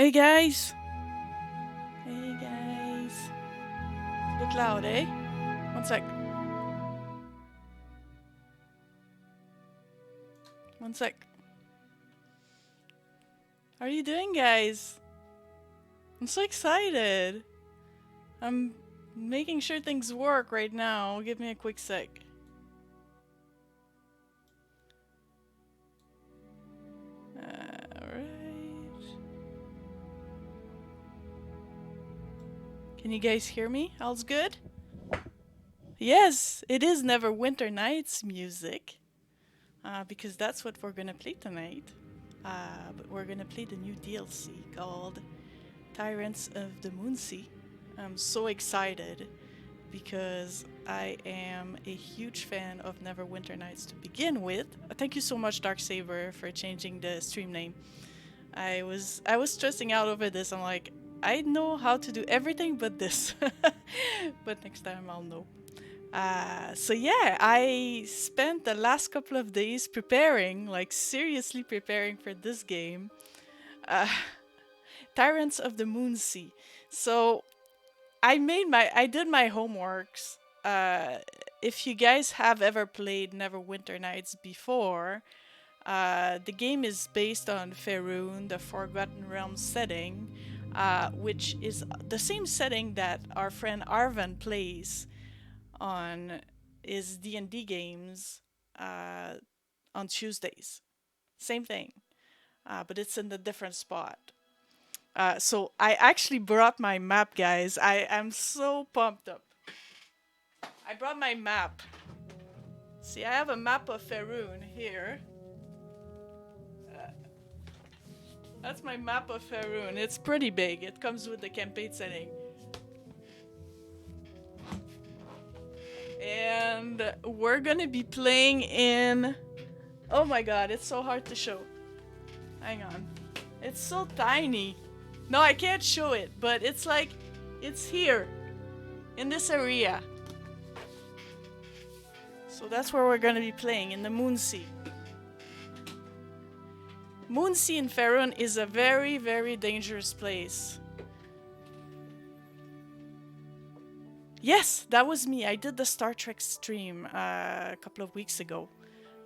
Hey guys! Hey guys! It's a bit loud, eh? One sec. One sec. How are you doing, guys? I'm so excited. I'm making sure things work right now. Give me a quick sec. Alright. Can you guys hear me? All's good? Yes, it is Neverwinter Nights music. Because that's what we're gonna play tonight. But we're gonna play the new DLC called Tyrants of the Moonsea. I'm so excited because I am a huge fan of Neverwinter Nights to begin with. Thank you so much, Darksaber, for changing the stream name. I was stressing out over this. I'm like, I know how to do everything but this. But next time I'll know. So yeah, I spent the last couple of days preparing, like seriously preparing for this game. Uh, Tyrants of the Moonsea. So I did my homeworks. If you guys have ever played Neverwinter Nights before, the game is based on Faerun, the Forgotten Realms setting, which is the same setting that our friend Arvan plays on his D&D games on Tuesdays. Same thing, but it's in a different spot. So I actually brought my map, guys. I am so pumped up. I brought my map. See, I have a map of Faerun here. That's my map of Faerun. It's pretty big. It comes with the campaign setting. And we're gonna be playing in... Oh my god, it's so hard to show. Hang on. It's so tiny. No, I can't show it, but it's like... It's here. In this area. So that's where we're gonna be playing, in the Moonsea. Moonsea in Faerun is a very, very dangerous place. Yes, that was me. I did the Star Trek stream a couple of weeks ago.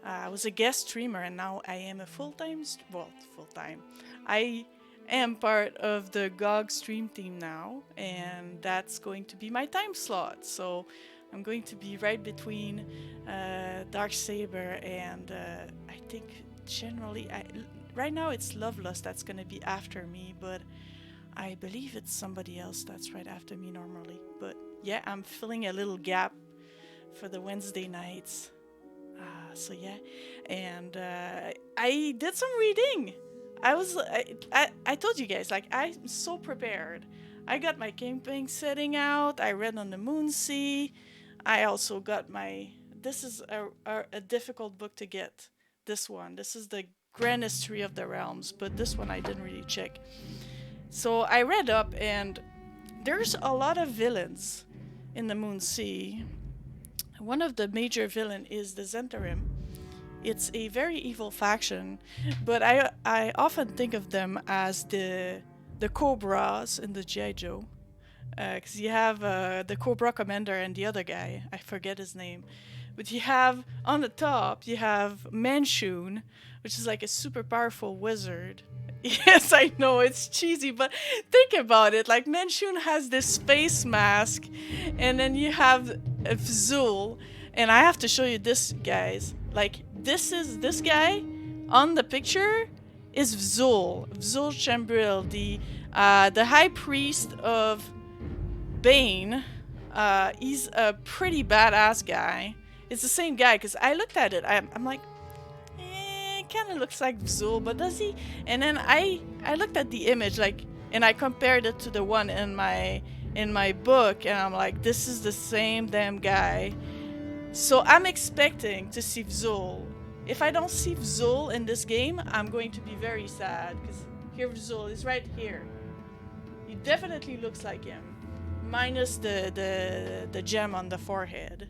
I was a guest streamer and now I am a full-time... Well, full-time. I am part of the GOG stream team now, and that's going to be my time slot. So I'm going to be right between Darksaber and I think generally... Right now it's Lovelust that's going to be after me, but I believe it's somebody else that's right after me normally. But yeah, I'm filling a little gap for the Wednesday nights. So yeah, and I did some reading. I told you guys, like, I'm so prepared. I got my camping setting out. I read on the Moonsea. I also got my... This is a difficult book to get. This one. This is the Grand History of the Realms, but this one I didn't really check. So I read up, and there's a lot of villains in the Moonsea. One of the major villains is the Zentarim. It's a very evil faction, but I often think of them as the Cobras in the G.I. Joe. Because you have the Cobra Commander and the other guy, I forget his name. But you have, on the top, you have Manchun, which is like a super powerful wizard. Yes, I know, it's cheesy, but think about it. Like, Manchun has this face mask, and then you have Vzul, and I have to show you this, guys. Like, this guy on the picture is Vzul Chambril, the high priest of Bane. He's a pretty badass guy. It's the same guy, because I looked at it. I'm like, it kind of looks like Vzul, but does he? And then I looked at the image, like, and I compared it to the one in my book, and I'm like, this is the same damn guy. So I'm expecting to see Vzul. If I don't see Vzul in this game, I'm going to be very sad, because here Vzul is right here. He definitely looks like him, minus the gem on the forehead.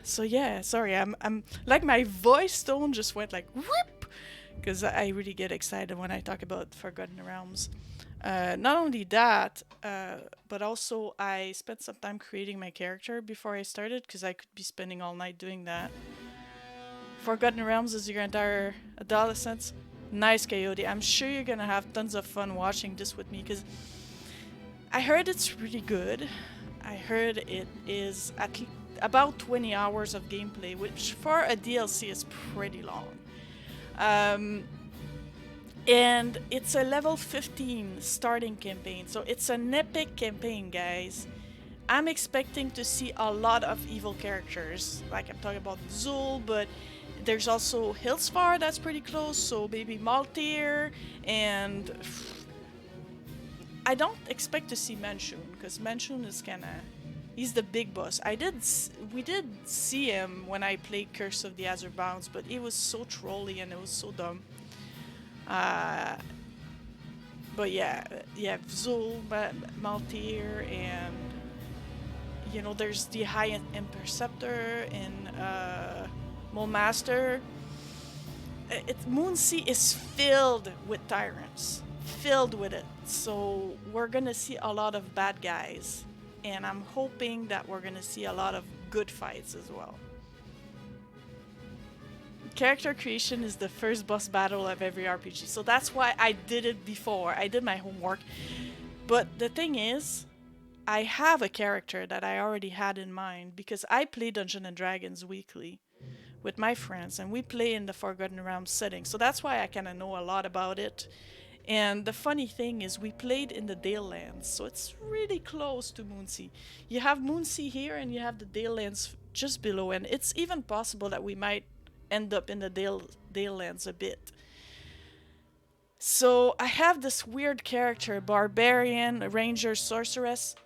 So yeah, sorry, I'm like, my voice tone just went like whoop, because I really get excited when I talk about Forgotten Realms. Not only that, but also I spent some time creating my character before I started because I could be spending all night doing that. Forgotten Realms is your entire adolescence. Nice, Coyote. I'm sure you're gonna have tons of fun watching this with me because I heard it's really good. I heard it is about 20 hours of gameplay, which for a DLC is pretty long. Um, and it's a level 15 starting campaign, so it's an epic campaign, guys. I'm expecting to see a lot of evil characters. Like I'm talking about Zul, but there's also Hillsfar that's pretty close, so maybe Maltir, and I don't expect to see Manchun, because Manchun is kinda... He's the big boss. We did see him when I played Curse of the Azure Bounds, but it was so trolly and it was so dumb. But yeah, Zul, Maltir, and you know, there's the High Interceptor and Mulmaster. Moonsea is filled with tyrants, filled with it. So we're gonna see a lot of bad guys, and I'm hoping that we're gonna see a lot of good fights as well. Character creation is the first boss battle of every RPG, so that's why I did it before. I did my homework. But the thing is, I have a character that I already had in mind because I play Dungeons and Dragons weekly with my friends, and we play in the Forgotten Realms setting, so that's why I kind of know a lot about it. And the funny thing is, we played in the Dale Lands, so it's really close to Moonsea. You have Moonsea here, and you have the Dale Lands just below, and it's even possible that we might end up in the Dale Lands a bit. So I have this weird character, barbarian, ranger, sorceress,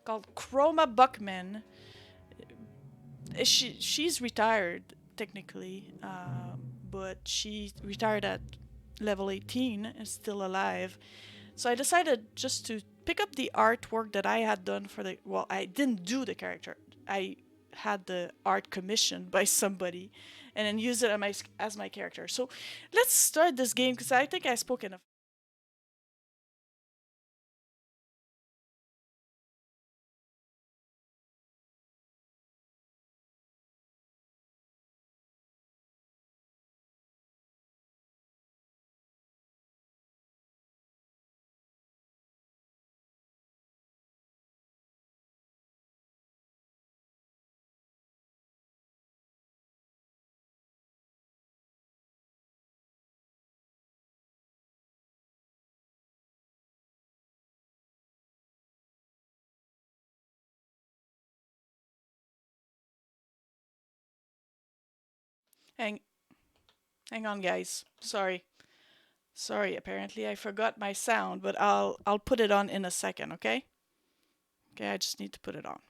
called Chroma Buckman. She's retired technically, but she retired at level 18 and still alive. So I decided just to pick up the artwork that I had done for the... Well, I didn't do the character. I had the art commissioned by somebody and then use it as my character. So let's start this game because I think I spoke enough. Hang, hang on, guys. Sorry. Apparently I forgot my sound, but I'll put it on in a second. Okay. Okay. I just need to put it on.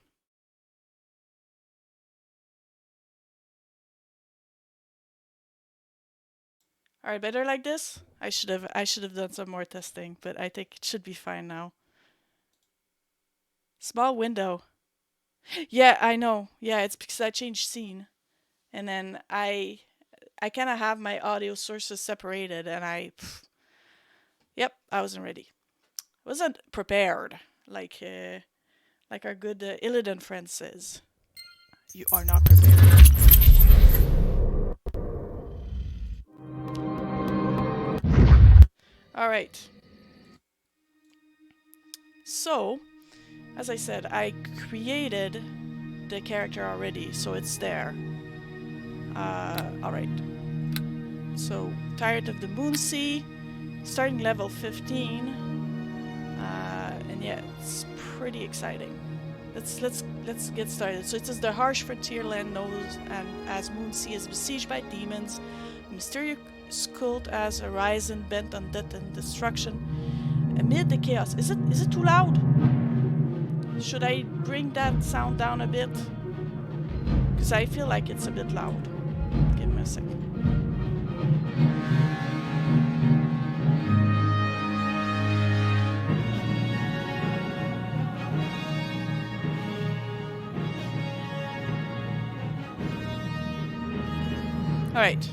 All right, better like this? I should have done some more testing, but I think it should be fine now. Small window. Yeah, I know. Yeah, it's because I changed scene. And then I kind of have my audio sources separated, and yep, I wasn't ready. Wasn't prepared like our good Illidan friend says. You are not prepared. All right. So, as I said, I created the character already, so it's there. Alright. So, Tyrant of the Moonsea, starting level 15. And yeah, it's pretty exciting. Let's get started. So it says the harsh frontier land knows and as Moonsea is besieged by demons. A mysterious cult has arisen bent on death and destruction. Amid the chaos. Is it too loud? Should I bring that sound down a bit? Because I feel like it's a bit loud. Give me a second. Alright.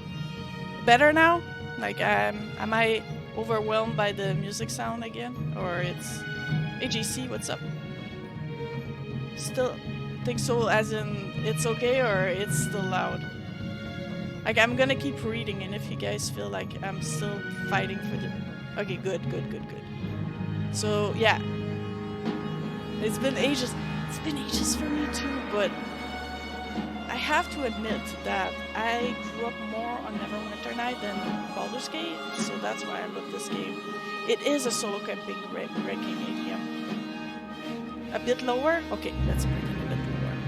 Better now? Like, am I overwhelmed by the music sound again? Or it's... AJC, what's up? Still think so, as in it's okay, or it's still loud? Like, I'm gonna keep reading, and if you guys feel like I'm still fighting for the... Okay, good. So, yeah. It's been ages. It's been ages for me too, but I have to admit that I grew up more on Neverwinter Night than Baldur's Gate, so that's why I love this game. It is a solo camping ranking ADM. A bit lower? Okay, let's put it a bit lower.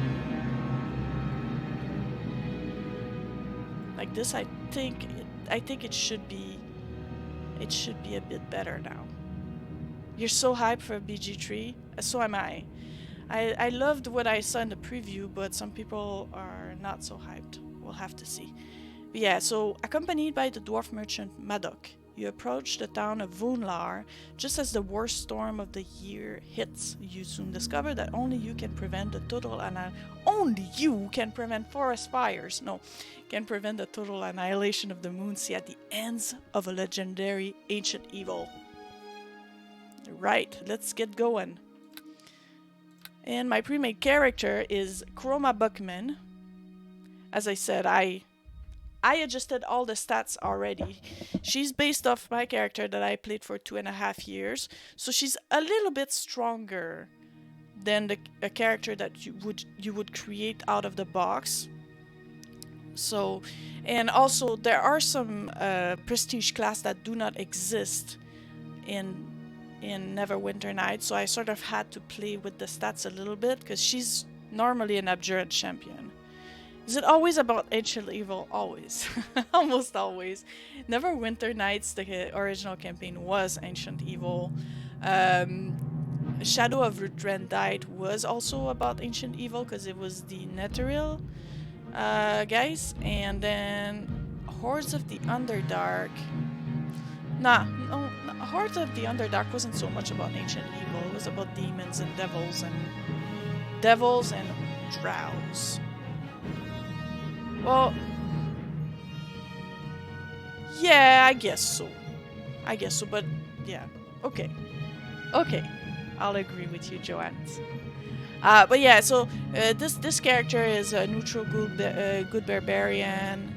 Like this, I think it should be a bit better now. You're so hyped for BG3, so am I. I loved what I saw in the preview, but some people are not so hyped. We'll have to see. But yeah, so accompanied by the dwarf merchant Madoc, you approach the town of Voonlar just as the worst storm of the year hits. You soon discover that only you can prevent the total forest fires. No, can prevent the total annihilation of the Moonsea at the ends of a legendary ancient evil. Right, let's get going. And my pre-made character is Chroma Buckman. As I said, I adjusted all the stats already. She's based off my character that I played for 2.5 years, so she's a little bit stronger than a character that you would create out of the box. So, and also there are some prestige class that do not exist in Neverwinter Night, so I sort of had to play with the stats a little bit because she's normally an abjurant champion. Is it always about ancient evil? Always. Almost always. Neverwinter Nights, the original campaign, was ancient evil. Shadow of Rutrendite was also about ancient evil because it was the Netheril guys. And then Hordes of the Underdark. No, Hordes of the Underdark wasn't so much about ancient evil. It was about demons and devils and drows. Well, yeah, I guess so, but yeah, okay, I'll agree with you, Joanne. But yeah, so this character is a neutral good barbarian,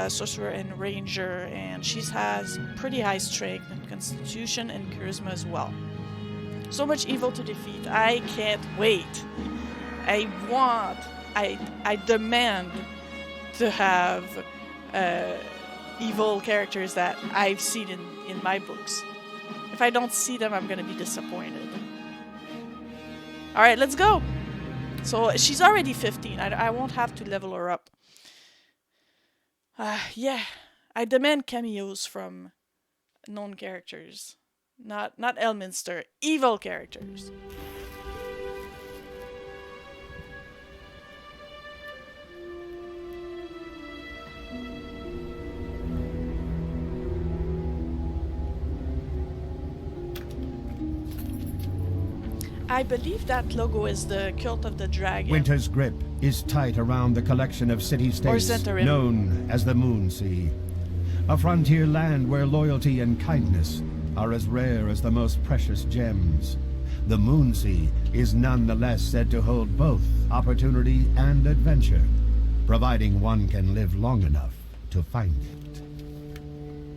sorcerer and ranger, and she has pretty high strength and constitution and charisma as well. So much evil to defeat. I can't wait. I demand to have evil characters that I've seen in my books. If I don't see them, I'm gonna be disappointed. Alright, let's go! So she's already 15. I won't have to level her up. Yeah, I demand cameos from known characters. Not Elminster, evil characters. I believe that logo is the Cult of the Dragon. Winter's grip is tight around the collection of city-states known as the Moonsea. A frontier land where loyalty and kindness are as rare as the most precious gems. The Moonsea is nonetheless said to hold both opportunity and adventure, providing one can live long enough to find it.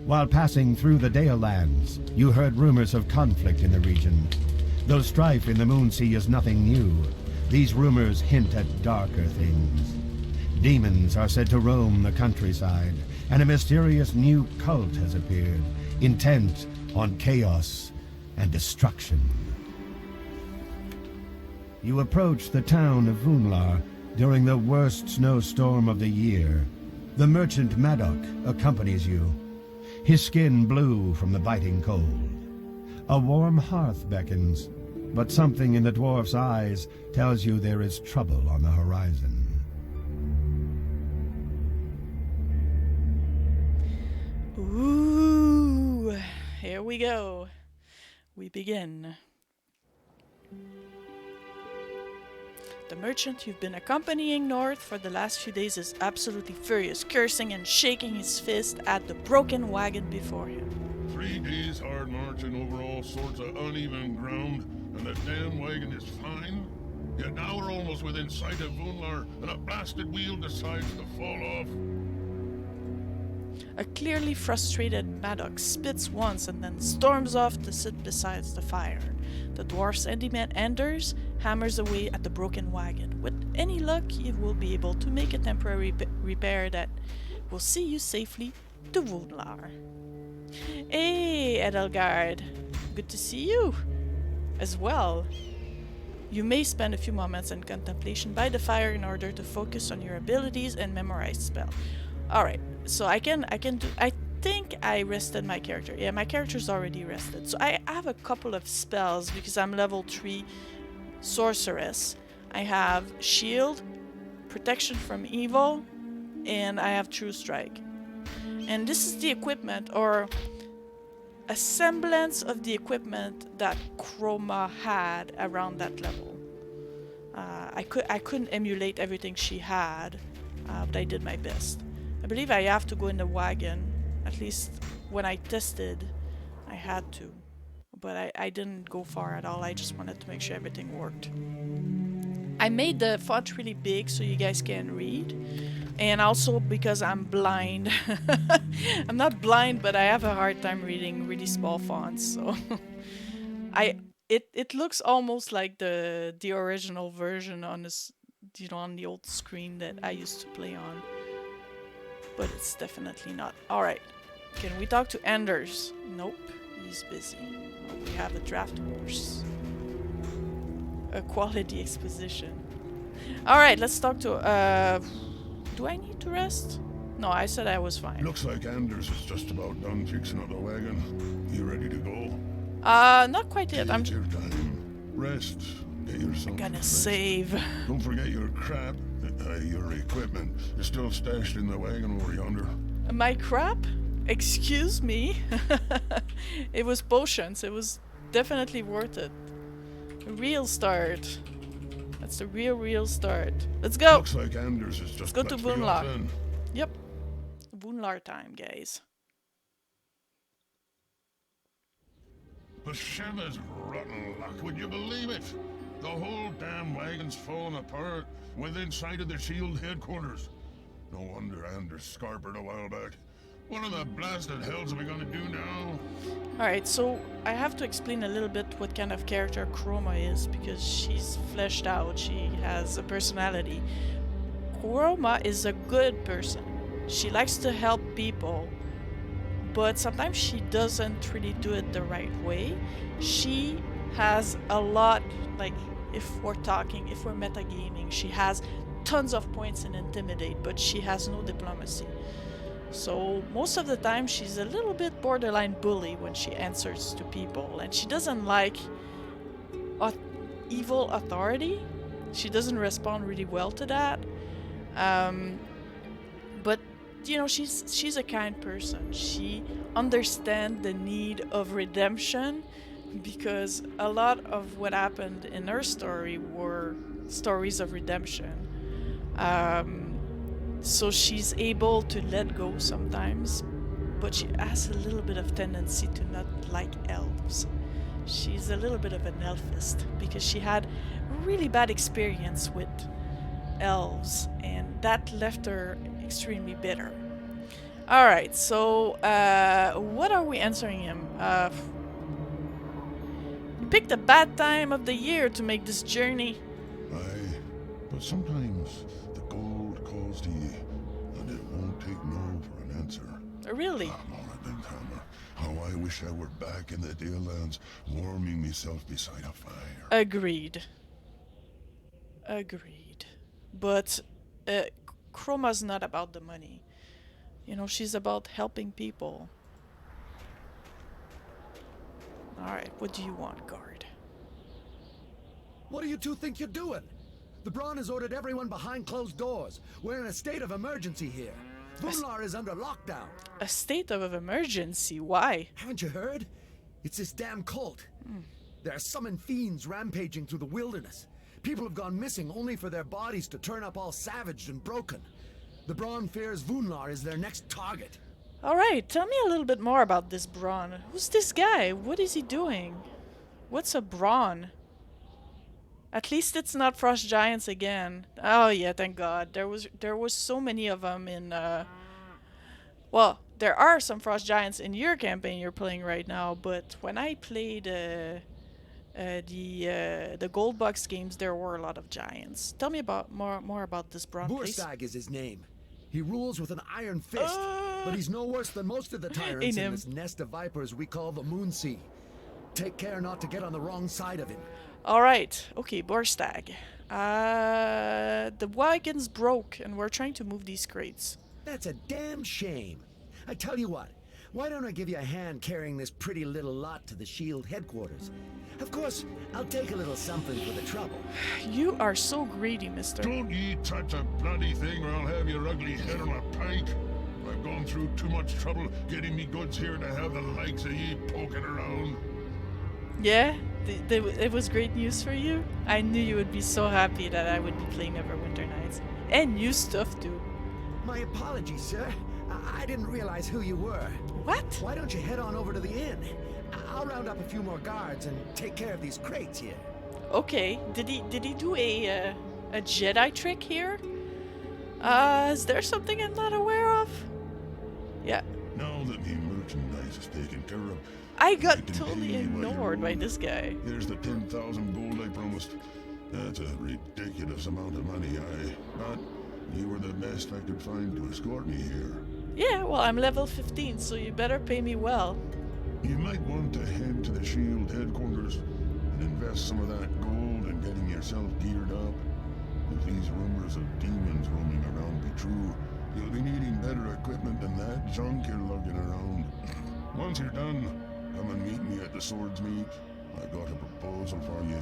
While passing through the Dale Lands, you heard rumors of conflict in the region. Though strife in the Moonsea is nothing new, these rumors hint at darker things. Demons are said to roam the countryside, and a mysterious new cult has appeared, intent on chaos and destruction. You approach the town of Voonlar during the worst snowstorm of the year. The merchant Madoc accompanies you, his skin blue from the biting cold. A warm hearth beckons, but something in the dwarf's eyes tells you there is trouble on the horizon. Ooh, here we go. We begin. The merchant you've been accompanying north for the last few days is absolutely furious, cursing and shaking his fist at the broken wagon before him. 3 days hard marching over all sorts of uneven ground, and the damn wagon is fine? Yet now we're almost within sight of Vunlar, and a blasted wheel decides to fall off. A clearly frustrated Maddox spits once and then storms off to sit beside the fire. The dwarf's handyman Anders hammers away at the broken wagon. With any luck, he will be able to make a temporary repair that will see you safely to Vunlar. Hey, Edelgard. Good to see you as well. You may spend a few moments in contemplation by the fire in order to focus on your abilities and memorize spell. Alright, so I think I rested my character. Yeah, my character's already rested. So I have a couple of spells because I'm level 3 sorceress. I have shield, protection from evil, and I have true strike. And this is the equipment, or a semblance of the equipment that Chroma had around that level. I couldn't emulate everything she had, but I did my best. I believe I have to go in the wagon. At least when I tested, I had to. But I didn't go far at all. I just wanted to make sure everything worked. I made the font really big so you guys can read. And also because I'm blind. I'm not blind, but I have a hard time reading really small fonts. So it looks almost like the original version on this, on the old screen that I used to play on. But it's definitely not. Alright. Can we talk to Anders? Nope. He's busy. Oh, we have a draft horse. A quality exposition. Alright, let's talk to... do I need to rest? No, I said I was fine. Looks like Anders is just about done fixing up the wagon. You ready to go? Not quite yet. Take your time. Rest. Get yourself I'm gonna refreshed. save. Don't forget your crap. Your equipment is still stashed in the wagon over yonder. My crap? Excuse me? It was potions. It was definitely worth it. A real start. That's the real start. Let's go! Looks like Anders is just... Let's go to Vunlar. Yep. Vunlar time, guys. Bashava's rotten luck, would you believe it? The whole damn wagon's fallen apart within sight of the shield headquarters. No wonder Anders scarpered a while back. What in the blasted hells are we gonna do now? Alright, so I have to explain a little bit what kind of character Chroma is, because she's fleshed out, she has a personality. Chroma is a good person. She likes to help people, but sometimes she doesn't really do it the right way. She has a lot, like, if we're metagaming, she has tons of points in Intimidate, but she has no diplomacy. So most of the time she's a little bit borderline bully when she answers to people, and she doesn't like evil authority. She doesn't respond really well to that. But she's a kind person. She understands the need of redemption, because a lot of what happened in her story were stories of redemption. So she's able to let go sometimes, but she has a little bit of tendency to not like elves. She's a little bit of an elfist because she had a really bad experience with elves, and that left her extremely bitter. Alright, so what are we answering him? You picked a bad time of the year to make this journey. Aye, but sometimes the gold calls to you, and it won't take no for an answer. Really? Hammer. How I wish I were back in the Dale Lands, warming myself beside a fire. Agreed. But Chroma's not about the money. She's about helping people. Alright, what do you want, guard? What do you two think you're doing? The Braun has ordered everyone behind closed doors. We're in a state of emergency here. Vunlar is under lockdown. A state of emergency? Why? Haven't you heard? It's this damn cult. There are summoned fiends rampaging through the wilderness. People have gone missing only for their bodies to turn up all savaged and broken. The Braun fears Vunlar is their next target. Alright, tell me a little bit more about this Braun. Who's this guy? What is he doing? What's a Braun? At least it's not Frost Giants again. Oh yeah, thank God. There was so many of them in well, there are some Frost Giants in your campaign you're playing right now, but when I played the Gold Box games, there were a lot of giants. Tell me about more about this Braun, please. Borsag is his name. He rules with an iron fist, but he's no worse than most of the tyrants in this nest of vipers we call the Moonsea. Take care not to get on the wrong side of him. Alright, okay, Borstag. The wagon's broke and we're trying to move these crates. That's a damn shame. I tell you what, why don't I give you a hand carrying this pretty little lot to the Shield headquarters? Of course, I'll take a little something for the trouble. You are so greedy, mister. Don't ye touch a bloody thing or I'll have your ugly head on a pike. I've gone through too much trouble getting me goods here to have the likes of ye poking around. Yeah? It was great news for you? I knew you would be so happy that I would be playing Neverwinter Nights. And new stuff too. My apologies, sir. I didn't realize who you were. What? Why don't you head on over to the inn? I'll round up a few more guards and take care of these crates here. Okay. Did he do a Jedi trick here? Is there something I'm not aware of? Yeah. Now that me merchandise is taken care of, I got totally ignored by this guy. here's the 10,000 gold I promised. That's a ridiculous amount of money, but you were the best I could find to escort me here. Yeah, well, I'm level 15, so you better pay me well. You might want to head to the Shield headquarters and invest some of that gold in getting yourself geared up. If these rumors of demons roaming around be true, you'll be needing better equipment than that junk you're lugging around. Once you're done, come and meet me at the swords meet. I got a proposal for you.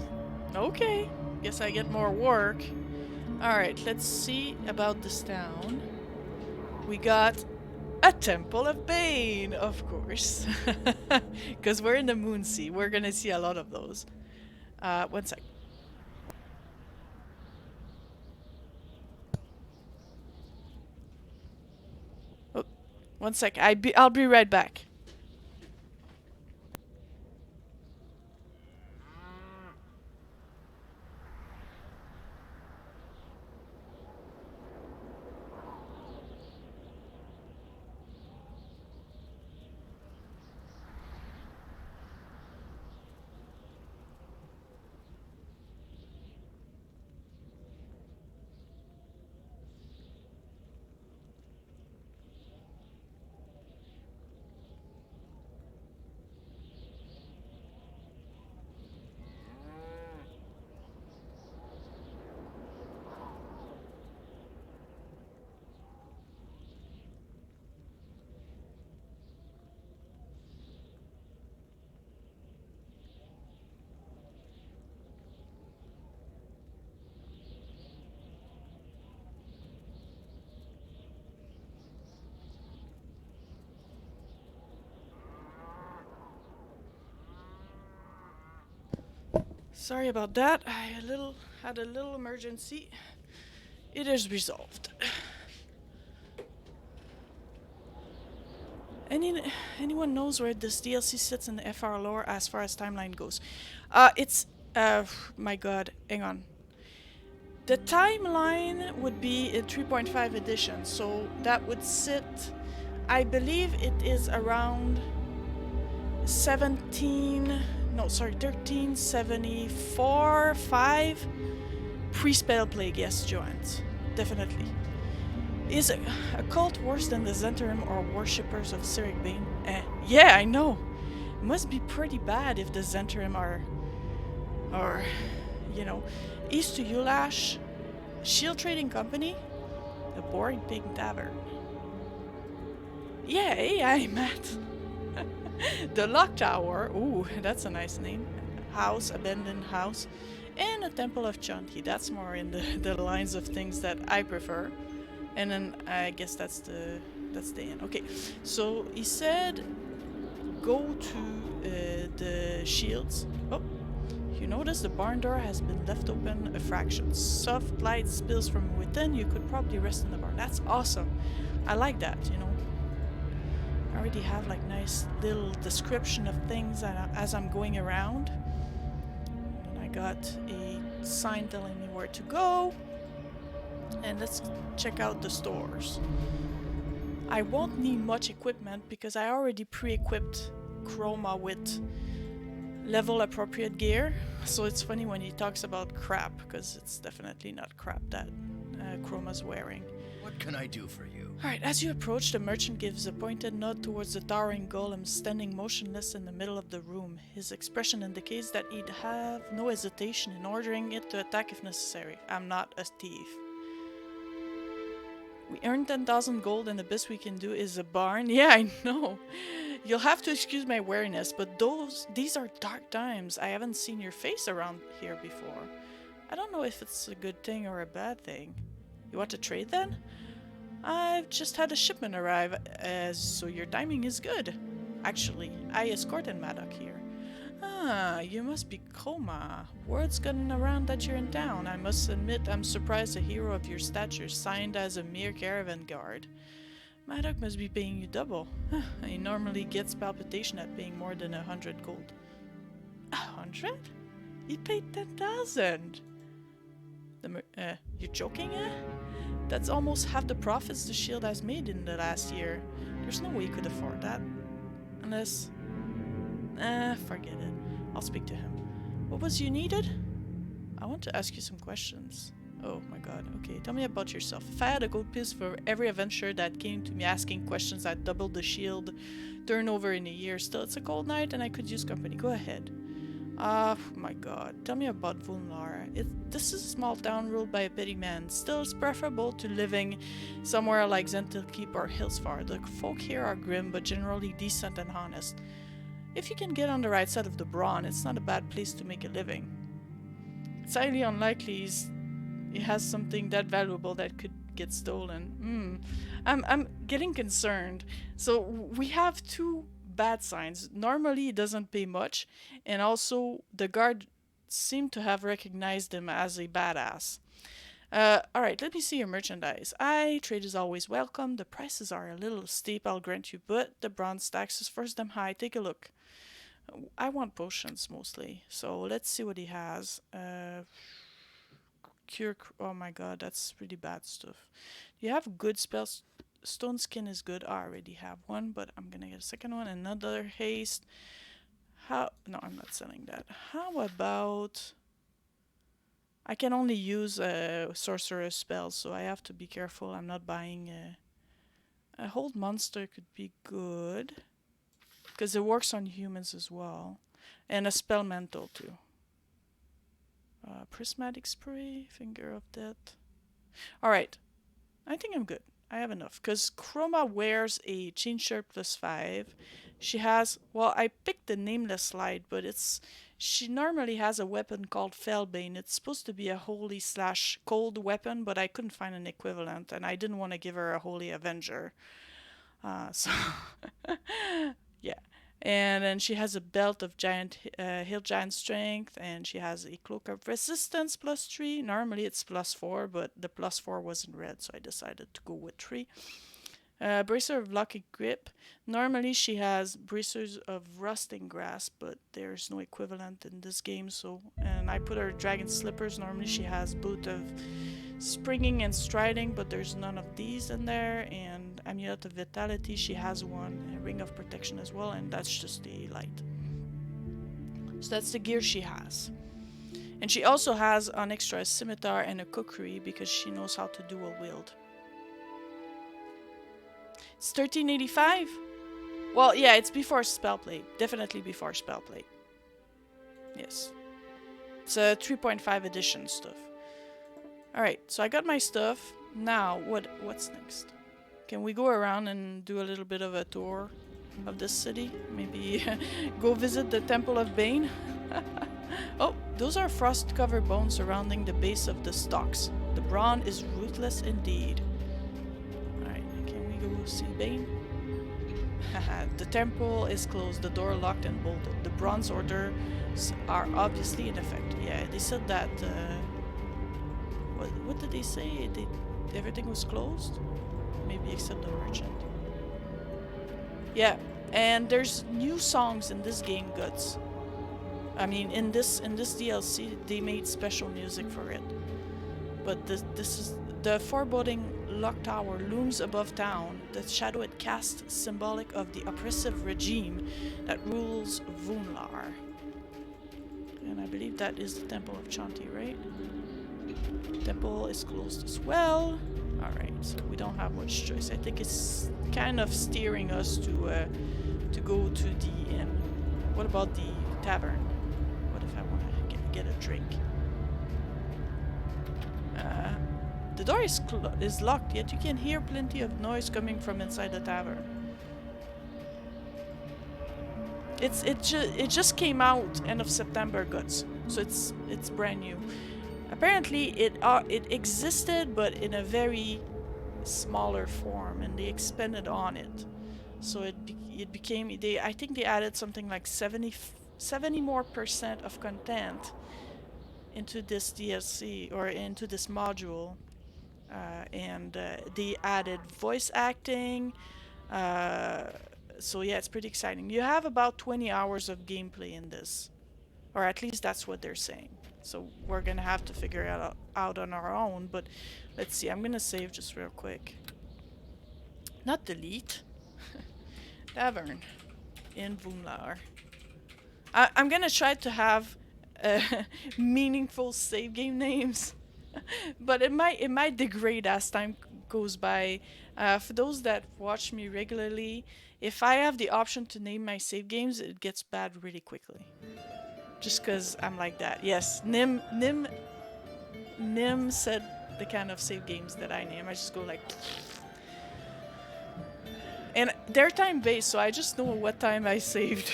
Okay, guess I get more work. Alright, let's see about this town. We got a Temple of Bane, of course. Because we're in the Moonsea. We're gonna see a lot of those. One sec. Oh, one sec. I'll be right back. Sorry about that. I had a little emergency. It is resolved. Anyone knows where this DLC sits in the FR lore as far as timeline goes? It's my god, hang on. The timeline would be a 3.5 edition, so that would sit, I believe it is around 1374, 5 pre-spell plague, yes, Joanne, definitely. Is a cult worse than the Zentarim or worshippers of Cyric Bane? Yeah, I know. It must be pretty bad if the Zentarim are, you know, East to Ulash, Shield Trading Company, the Boring Pig Tavern. Yeah, hey, Matt. The Lock Tower, ooh, that's a nice name. House, abandoned house, and a Temple of Chanti. That's more in the lines of things that I prefer. And then I guess that's the end. Okay, so he said go to the shields. Oh, You notice the barn door has been left open a fraction. Soft light spills from within. You could probably rest in the barn. That's awesome. I like that, you know. I already have like nice little description of things as I'm going around. And I got a sign telling me where to go. And let's check out the stores. I won't need much equipment because I already pre-equipped Chroma with level appropriate gear. So it's funny when he talks about crap, because it's definitely not crap that Chroma's wearing. What can I do for you? Alright, as you approach, the merchant gives a pointed nod towards the towering golem standing motionless in the middle of the room. His expression indicates that he'd have no hesitation in ordering it to attack if necessary. I'm not a thief. We earned 10,000 gold and the best we can do is a barn. Yeah, I know. You'll have to excuse my wariness, but these are dark times. I haven't seen your face around here before. I don't know if it's a good thing or a bad thing. You want to trade then? I've just had a shipment arrive, so your timing is good. Actually, I escorted Maddock here. Ah, you must be Chroma. Word's gotten around that you're in town. I must admit I'm surprised a hero of your stature signed as a mere caravan guard. Maddock must be paying you double. He normally gets palpitation at paying more than 100 gold. 100? He paid 10,000. You're joking, eh? That's almost half the profits the shield has made in the last year. There's no way you could afford that. Unless... forget it. I'll speak to him. What was you needed? I want to ask you some questions. Oh my god, okay. Tell me about yourself. If I had a gold piece for every adventurer that came to me asking questions that doubled the shield turnover in a year, still it's a cold night and I could use company. Go ahead. Oh my god. Tell me about Vulnar. This is a small town ruled by a petty man. Still, it's preferable to living somewhere like Zentil Keep or Hillsfar. The folk here are grim, but generally decent and honest. If you can get on the right side of the Brawn, it's not a bad place to make a living. It's highly unlikely he has something that valuable that could get stolen. I'm getting concerned. So we have two bad signs. Normally he doesn't pay much, and also the guard seemed to have recognized him as a badass. Alright, let me see your merchandise. Trade is always welcome. The prices are a little steep, I'll grant you, but the bronze tax is first them high. Take a look. I want potions mostly, so let's see what he has. Oh my god, that's really bad stuff. You have good spells. Stone skin is good. I already have one, but I'm gonna get a second one. Another haste. No, I'm not selling that. How about... I can only use sorcerer's spells, so I have to be careful. I'm not buying a hold monster could be good, because it works on humans as well, and a spell mantle too. Prismatic spray, finger of death. All right, I think I'm good. I have enough, because Chroma wears a chain shirt +5. She has, well, I picked the nameless slide, but she normally has a weapon called Fellbane. It's supposed to be a holy/cold weapon, but I couldn't find an equivalent, and I didn't want to give her a Holy Avenger. So, yeah. And then she has a belt of hill giant strength, and she has a cloak of resistance +3. Normally it's +4, but the +4 wasn't red, so I decided to go with 3. Bracer of lucky grip. Normally she has bracers of rusting grasp, but there's no equivalent in this game. So, and I put her dragon slippers. Normally she has boot of springing and striding, but there's none of these in there. And amulet of vitality, she has one. A ring of protection as well, and that's just the light. So that's the gear she has. And she also has an extra scimitar and a kukri because she knows how to dual wield. It's 1385? Well, yeah, it's before Spellplate. Definitely before Spellplate. Yes. It's a 3.5 edition stuff. Alright, so I got my stuff. Now, what's next? Can we go around and do a little bit of a tour of this city? Maybe go visit the Temple of Bane? Oh, those are frost-covered bones surrounding the base of the stalks. The Brawn is ruthless indeed. Alright, can we go see Bane? The temple is closed, the door locked and bolted. The bronze orders are obviously in effect. Yeah, they said that. What did they say? Everything was closed? Maybe except the merchant. Yeah, and there's new songs in this game, Guts. I mean, in this DLC, they made special music for it. But this is the foreboding lock tower looms above town. The shadow it casts, symbolic of the oppressive regime that rules Vunlar. And I believe that is the Temple of Chanti, right? Temple is closed as well. Alright, so we don't have much choice. I think it's kind of steering us to go to the inn. What about the tavern? What if I want to get a drink? The door is locked, yet you can hear plenty of noise coming from inside the tavern. It just came out end of September, Guts, so it's brand new. Apparently it existed, but in a very smaller form, and they expanded on it. So it became I think they added something like 70 more % of content into this DLC or into this module, and they added voice acting. So yeah, it's pretty exciting. You have about 20 hours of gameplay in this, or at least that's what they're saying. So we're gonna have to figure it out on our own, but let's see. I'm gonna save just real quick. Not delete. Tavern in Vunlar. I'm gonna try to have meaningful save game names, but it might degrade as time goes by. For those that watch me regularly, if I have the option to name my save games, it gets bad really quickly. Just because I'm like that. Yes, Nim said the kind of save games that I name. I just go like... And they're time-based, so I just know what time I saved.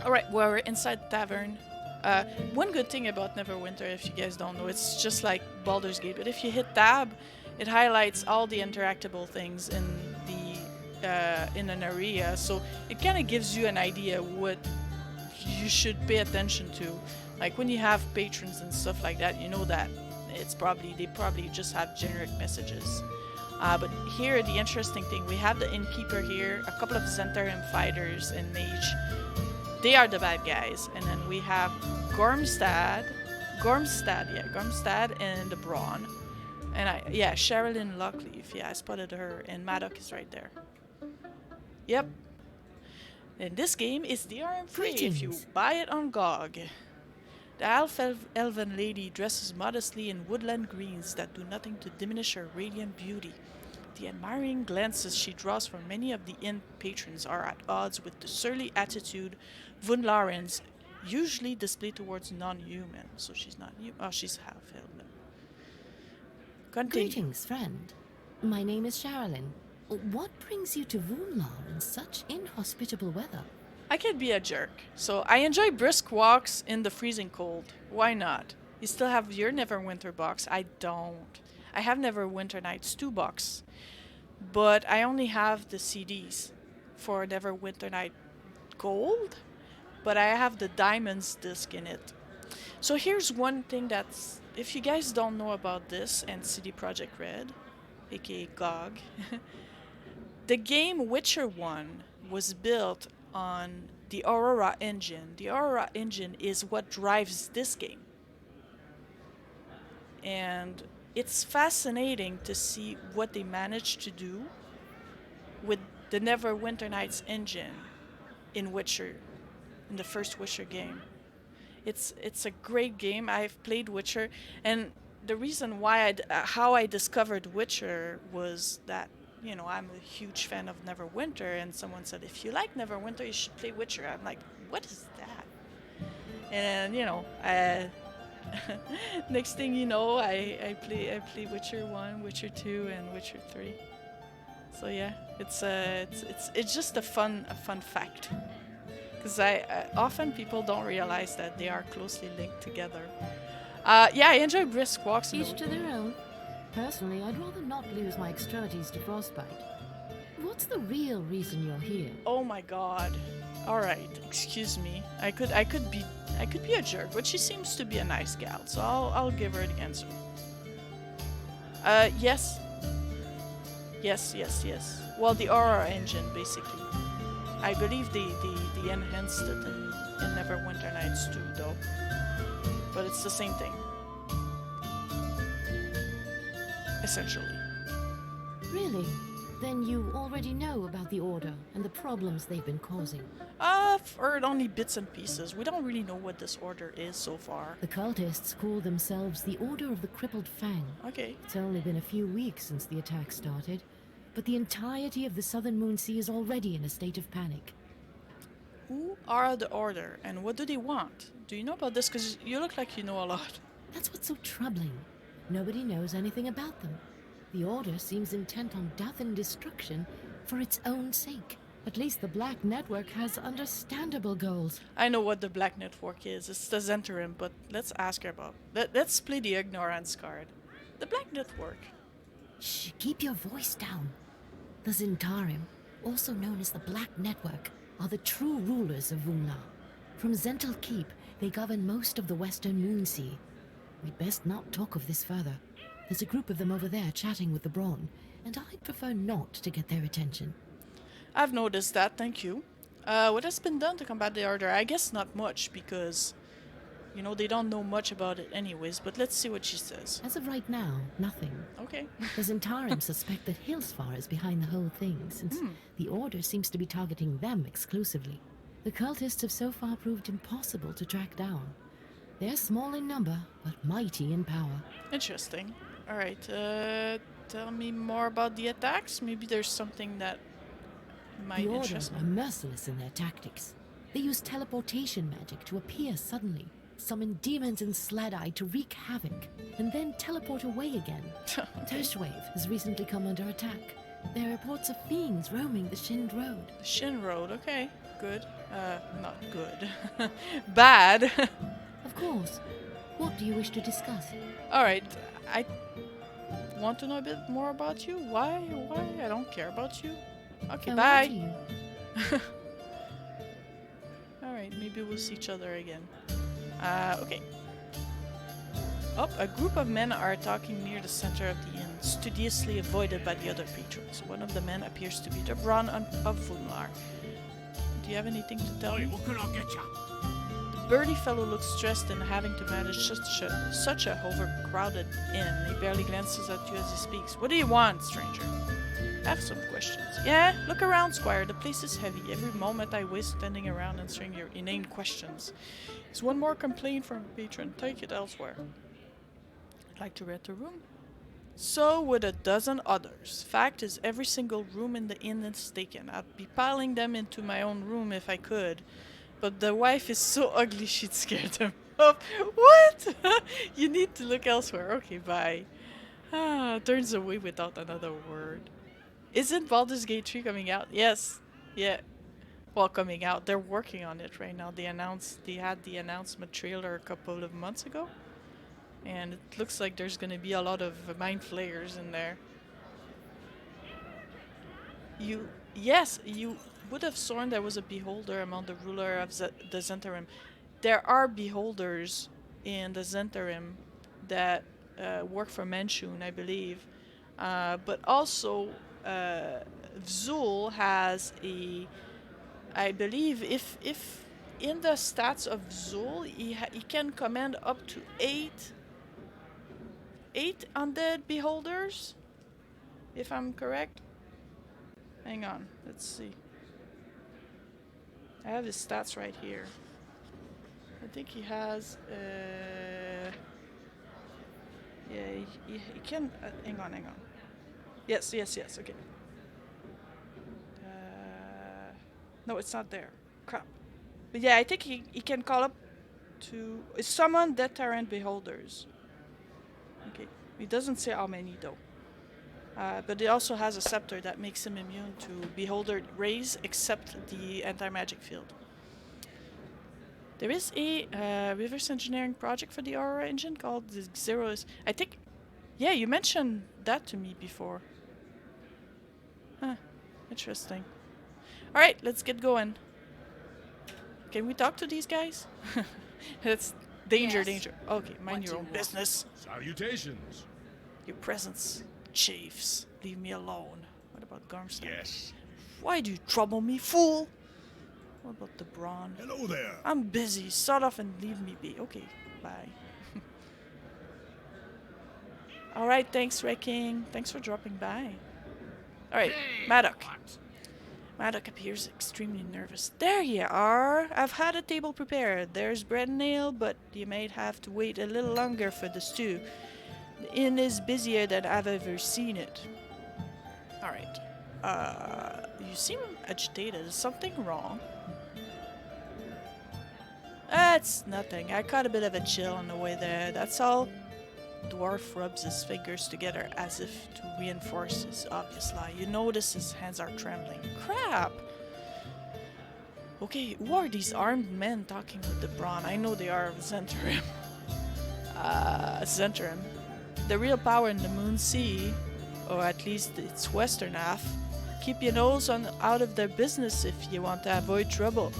Alright, well, we're inside the tavern. One good thing about Neverwinter, if you guys don't know, it's just like Baldur's Gate, but if you hit tab, it highlights all the interactable things in an area, so it kind of gives you an idea what you should pay attention to. Like when you have patrons and stuff like that, you know that they probably just have generic messages. But here, the interesting thing, we have the innkeeper here, a couple of Zentarim fighters and mage. They are the bad guys, and then we have Gormstad and the Brawn. And Sherilyn Lockleaf, I spotted her, and Maddock is right there. Yep. And this game is DRM free if you buy it on GOG. The elven lady dresses modestly in woodland greens that do nothing to diminish her radiant beauty. The admiring glances she draws from many of the inn patrons are at odds with the surly attitude Vunlarans usually display towards non-human. So she's not human. Oh, she's half-elven. Greetings, friend. My name is Sherilyn. What brings you to Vunlar in such inhospitable weather? I can be a jerk. So I enjoy brisk walks in the freezing cold. Why not? You still have your Neverwinter box. I don't. I have Neverwinter Nights 2 box. But I only have the CDs for Neverwinter Night Gold. But I have the Diamonds disc in it. So here's one thing that's... If you guys don't know about this and CD Projekt Red, aka GOG, the game Witcher 1 was built on the Aurora engine. The Aurora engine is what drives this game. And it's fascinating to see what they managed to do with the Neverwinter Nights engine in Witcher, in the first Witcher game. It's a great game. I've played Witcher, and the reason why how I discovered Witcher was that, you know, I'm a huge fan of Neverwinter, and someone said, if you like Neverwinter, you should play Witcher. I'm like, what is that? And, you know, next thing you know, I play Witcher 1, Witcher 2, and Witcher 3. So yeah, it's just a fun fact. Because often people don't realize that they are closely linked together. Yeah, I enjoy brisk walks. Each to their own. Personally, I'd rather not lose my extremities to frostbite. What's the real reason you're here? Oh my god. Alright, excuse me. I could be a jerk, but she seems to be a nice gal, so I'll give her the answer. Yes. Yes. Well, the Aurora engine, basically. I believe they enhanced it in Neverwinter Nights too, though. But it's the same thing. Essentially. Really? Then you already know about the Order and the problems they've been causing. I've heard only bits and pieces. We don't really know what this order is so far. The cultists call themselves the Order of the Crippled Fang. Okay. It's only been a few weeks since the attack started, but the entirety of the southern Moonsea is already in a state of panic. Who are the Order, and what do they want? Do you know about this? Because you look like you know a lot. That's what's so troubling. Nobody knows anything about them. The Order seems intent on death and destruction for its own sake. At least the Black Network has understandable goals. I know what the Black Network is. It's the Zentarim, but let's ask her about... Let's play the ignorance card. The Black Network. Shh, keep your voice down. The Zentarim, also known as the Black Network, are the true rulers of Vunla. From Zental Keep, they govern most of the western Moonsea. We'd best not talk of this further. There's a group of them over there chatting with the Brawn, and I'd prefer not to get their attention. I've noticed that, thank you. What has been done to combat the Order? I guess not much, because, you know, they don't know much about it anyways, but let's see what she says. As of right now, nothing. Okay. The Zentarim suspect that Hillsfar is behind the whole thing, since the Order seems to be targeting them exclusively. The cultists have so far proved impossible to track down. They're small in number, but mighty in power. Interesting. Alright, tell me more about the attacks. Maybe there's something that might The Order interest me. are merciless in their tactics. They use teleportation magic to appear suddenly, summon demons and Slad-Eye to wreak havoc, and then teleport away again. Tershwave has recently come under attack. There are reports of fiends roaming the Shind Road. The Shin Road, okay. Good. Not good. Bad. Of course. What do you wish to discuss? Alright, I want to know a bit more about you. Why? I don't care about you. Okay, Over to bye. you. Alright, maybe we'll see each other again. Okay. Oh, a group of men are talking near the center of the inn, studiously avoided by the other patrons. One of the men appears to be the Brawn of Vunlar. Do you have anything to tell me? What can I get ya? The burly fellow looks stressed in having to manage such a overcrowded inn. He barely glances at you as he speaks. What do you want, stranger? I have some questions. Yeah, look around, Squire. The place is heavy. Every moment I waste standing around answering your inane questions. Is one more complaint from a patron. Take it elsewhere. I'd like to rent a room. So would a dozen others. Fact is, every single room in the inn is taken. I'd be piling them into my own room if I could. But the wife is so ugly she'd scare them off. What? You need to look elsewhere. Okay, bye. Turns away without another word. Isn't Baldur's Gate 3 coming out? Yes. Yeah. Well, coming out. They're working on it right now. They had the announcement trailer a couple of months ago. And it looks like there's gonna be a lot of mind flayers in there. Yes, you would have sworn there was a beholder among the ruler of the Zentarim. There are beholders in the Zentarim that work for Manchun, I believe. But also, Vzul has a... I believe if in the stats of Vzul, he can command up to 8 undead beholders, if I'm correct. Hang on, let's see. I have his stats right here. I think he has. Yeah, he can. Hang on. Yes. Okay. No, it's not there. Crap. But yeah, I think he can call up to summon dead Tyrant beholders. Okay. He doesn't say how many though. But it also has a scepter that makes him immune to beholder rays except the anti-magic field. There is a reverse engineering project for the Aurora engine called the Xeros. I think Yeah, you mentioned that to me before. Huh. Interesting. Alright, let's get going. Can we talk to these guys? It's danger, Yes. danger. Okay, mind What your do own you want? business. Salutations. Your presence chafes. Leave me alone. What about Garmstad? Yes. Why do you trouble me, fool? What about the brawn? Hello there. I'm busy. Start off and leave me be. Okay, bye. Alright, thanks, Wrecking. Thanks for dropping by. Alright, Maddock. Maddock appears extremely nervous. There you are. I've had a table prepared. There's bread and ale, but you might have to wait a little longer for the stew. The inn is busier than I've ever seen it. Alright. You seem agitated. Is something wrong? It's nothing. I caught a bit of a chill on the way there. That's all. Dwarf rubs his fingers together as if to reinforce his obvious lie. You notice his hands are trembling. Crap! Okay, who are these armed men talking with the brawn? I know they are of Zentarim. Zentarim. The real power in the Moonsea, or at least its western half. Keep your nose out of their business if you want to avoid trouble.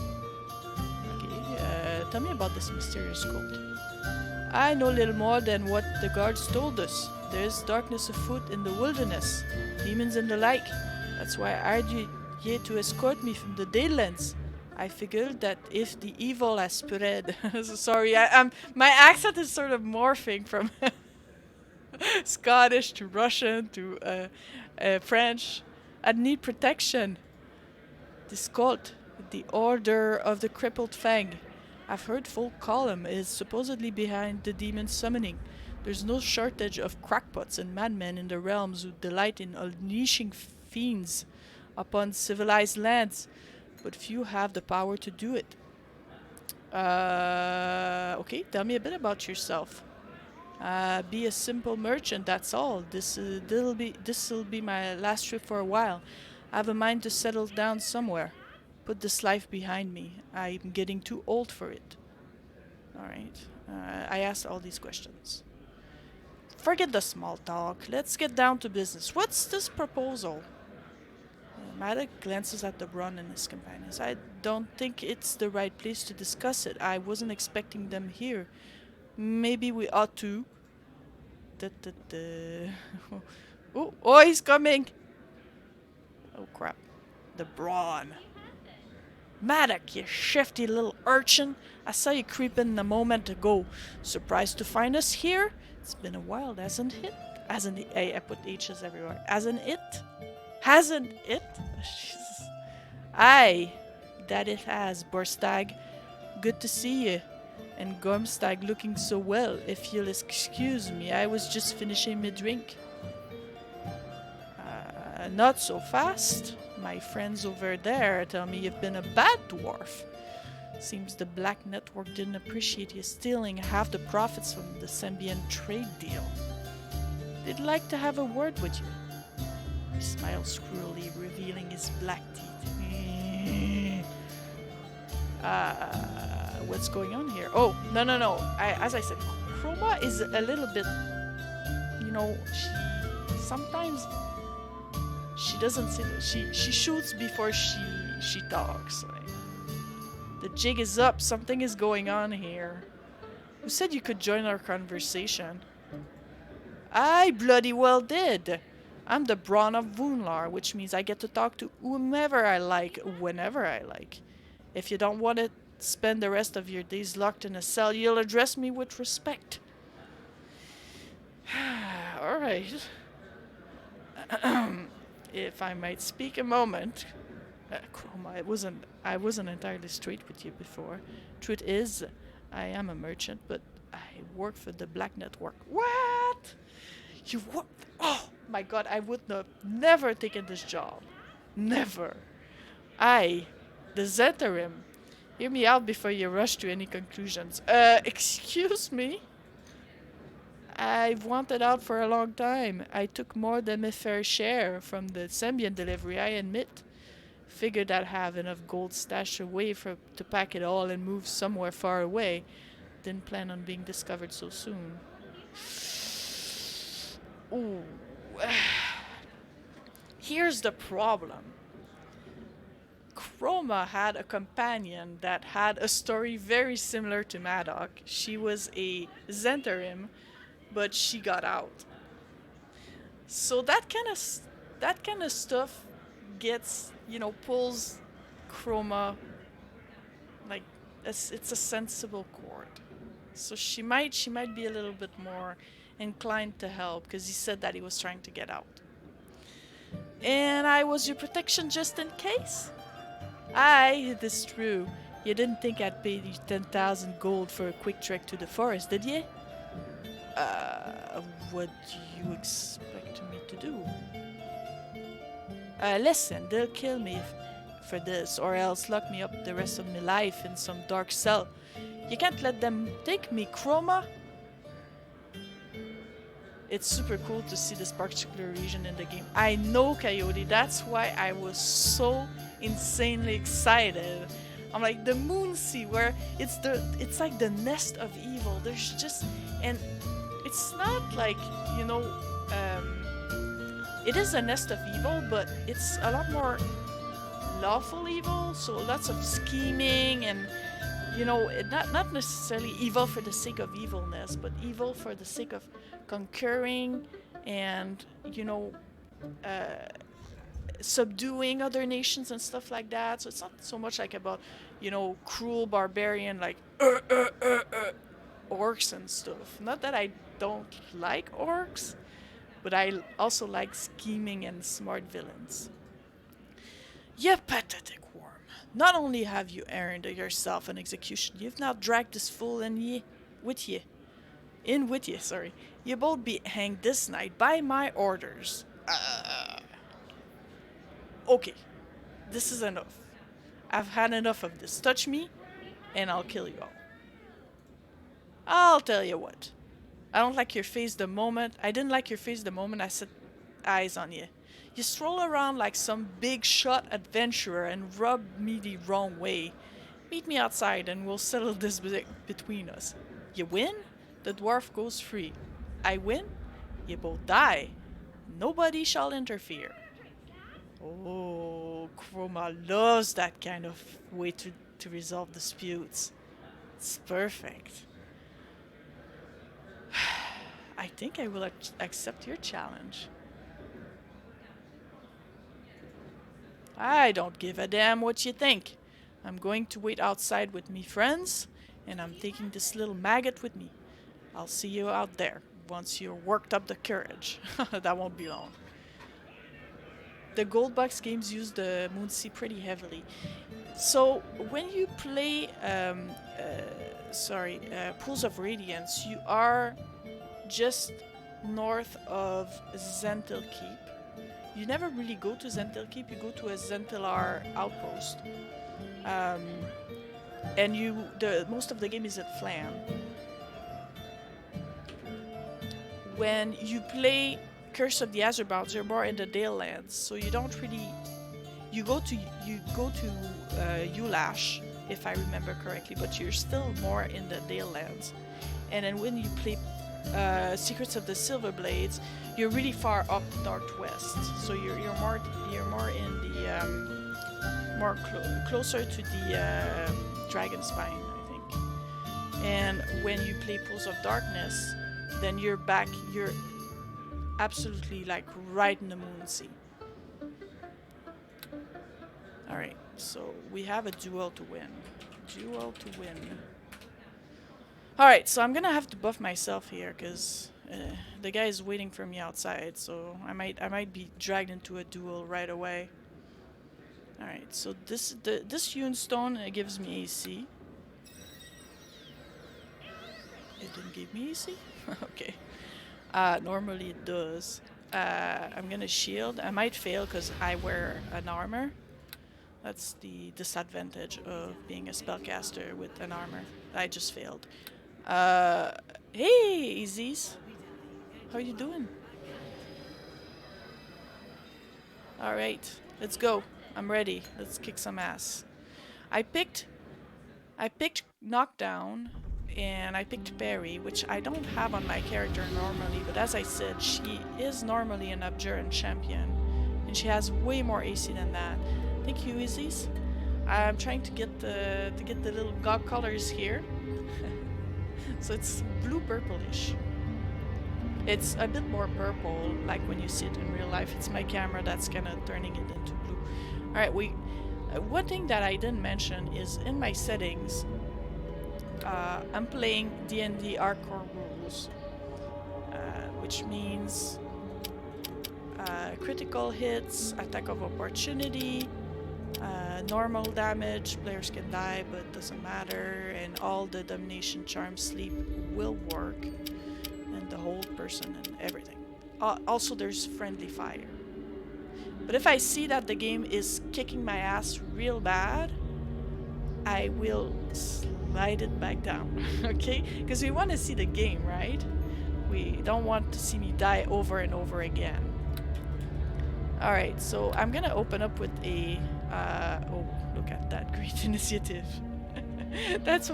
Okay, tell me about this mysterious cult. I know little more than what the guards told us. There's darkness afoot in the wilderness, demons and the like. That's why I hired you to escort me from the Daylands. I figured that if the evil has spread... Sorry, my accent is sort of morphing from Scottish to Russian to French. I'd need protection. This cult, the Order of the Crippled Fang. I've heard folk call him is supposedly behind the demon summoning. There's no shortage of crackpots and madmen in the realms who delight in unleashing fiends upon civilized lands, but few have the power to do it. Okay, tell me a bit about yourself. Be a simple merchant, that's all. This'll be my last trip for a while. I have a mind to settle down somewhere. Put this life behind me. I'm getting too old for it. Alright. I asked all these questions. Forget the small talk. Let's get down to business. What's this proposal? Maddock glances at the brawn and his companions. I don't think it's the right place to discuss it. I wasn't expecting them here. Maybe we ought to. Oh, he's coming! Oh crap. The brawn. Maddock, you shifty little urchin. I saw you creeping a moment ago. Surprised to find us here? It's been a while, hasn't it? Hasn't it? I put H's everywhere. Hasn't it? Hasn't it? Jesus. Aye, that it has, Borstag. Good to see you. And Gormstag looking so well. If you'll excuse me, I was just finishing my drink. Not so fast. My friends over there tell me you've been a bad dwarf. Seems the Black Network didn't appreciate you stealing half the profits from the Symbian trade deal. They'd like to have a word with you. He smiles cruelly, revealing his black teeth. What's going on here? Oh, no. As I said, Chroma is a little bit... You know, sometimes... She doesn't say that. She shoots before she talks. Like, the jig is up. Something is going on here. Who said you could join our conversation? I bloody well did. I'm the Brawn of Voonlar, which means I get to talk to whomever I like, whenever I like. If you don't want to spend the rest of your days locked in a cell, you'll address me with respect. Alright. If I might speak a moment, Chroma, I wasn't entirely straight with you before. Truth is, I am a merchant, but I work for the Black Network. What? You work? Oh my God! I would have never taken this job. Never. The Zentarim. Hear me out before you rush to any conclusions. Excuse me? I've wanted out for a long time. I took more than my fair share from the Symbian delivery, I admit. Figured I'd have enough gold stashed away to pack it all and move somewhere far away. Didn't plan on being discovered so soon. Ooh. Here's the problem. Chroma had a companion that had a story very similar to Madoc. She was a Zentarim, but she got out. So that kind of stuff gets, you know, pulls Chroma like it's a sensible chord. So she might be a little bit more inclined to help because he said that he was trying to get out. And I was your protection just in case? Aye, it is true. You didn't think I'd pay you 10,000 gold for a quick trek to the forest, did ye? What do you expect me to do? Listen, they'll kill me for this, or else lock me up the rest of my life in some dark cell. You can't let them take me, Chroma. It's super cool to see this particular region in the game. I know, Coyote, that's why I was so insanely excited. I'm like, the Moonsea, where it's like the nest of evil. There's just, and it's not like, you know, it is a nest of evil, but it's a lot more lawful evil, so lots of scheming and, you know, not necessarily evil for the sake of evilness, but evil for the sake of conquering and, you know, subduing other nations and stuff like that. So it's not so much like about, you know, cruel barbarian like orcs and stuff. Not that I don't like orcs, but I also like scheming and smart villains. You pathetic worm. Not only have you earned yourself an execution, you've now dragged this fool in with ye. You both be hanged this night by my orders. Okay, this is enough. I've had enough of this. Touch me, and I'll kill you all. I'll tell you what. I didn't like your face the moment I set eyes on you. You stroll around like some big shot adventurer and rub me the wrong way. Meet me outside and we'll settle this between us. You win, the dwarf goes free. I win, you both die. Nobody shall interfere. Oh, Chroma loves that kind of way to resolve disputes. It's perfect. I think I will accept your challenge. I don't give a damn what you think. I'm going to wait outside with me friends, and I'm taking this little maggot with me. I'll see you out there once you're worked up the courage. That won't be long. The gold box games use the Moonsea pretty heavily. So when you play Pools of Radiance, you are just north of Zentil Keep. You never really go to Zentil Keep, you go to a Zentilar outpost. And most of the game is at Flan. When you play Curse of the Azurbounds, you're more in the Dale Lands, so you don't really. You go to Ulash, if I remember correctly, but you're still more in the Dale Lands. And then when you play Secrets of the Silver Blades, you're really far up northwest, so you're more in the closer to the Dragon Spine, I think. And when you play Pools of Darkness, then you're absolutely like right in the Moonsea. Alright, so we have a duel to win. Alright, so I'm gonna have to buff myself here because the guy is waiting for me outside, so I might be dragged into a duel right away. Alright, so this Hewn Stone gives me AC. It didn't give me AC? Okay. Normally it does. I'm gonna shield. I might fail because I wear an armor. That's the disadvantage of being a spellcaster with an armor. I just failed. Hey, Easies. How you doing? Alright, let's go. I'm ready. Let's kick some ass. I picked Knockdown and I picked Perry, which I don't have on my character normally, but as I said, she is normally an Abjuran champion, and she has way more AC than that. Thank you, Izzy's. I'm trying to get the little GOG colors here. So it's blue purplish. It's a bit more purple, like when you see it in real life. It's my camera that's kind of turning it into blue. Alright, one thing that I didn't mention is in my settings, I'm playing D&D hardcore rules, which means critical hits, attack of opportunity, normal damage, players can die but doesn't matter, and all the domination, charm, sleep will work, and the hold person and everything. Also there's friendly fire. But if I see that the game is kicking my ass real bad, I will slide it back down, okay? Because we want to see the game, right? We don't want to see me die over and over again. Alright, so I'm gonna open up with a... oh, look at that great initiative. That's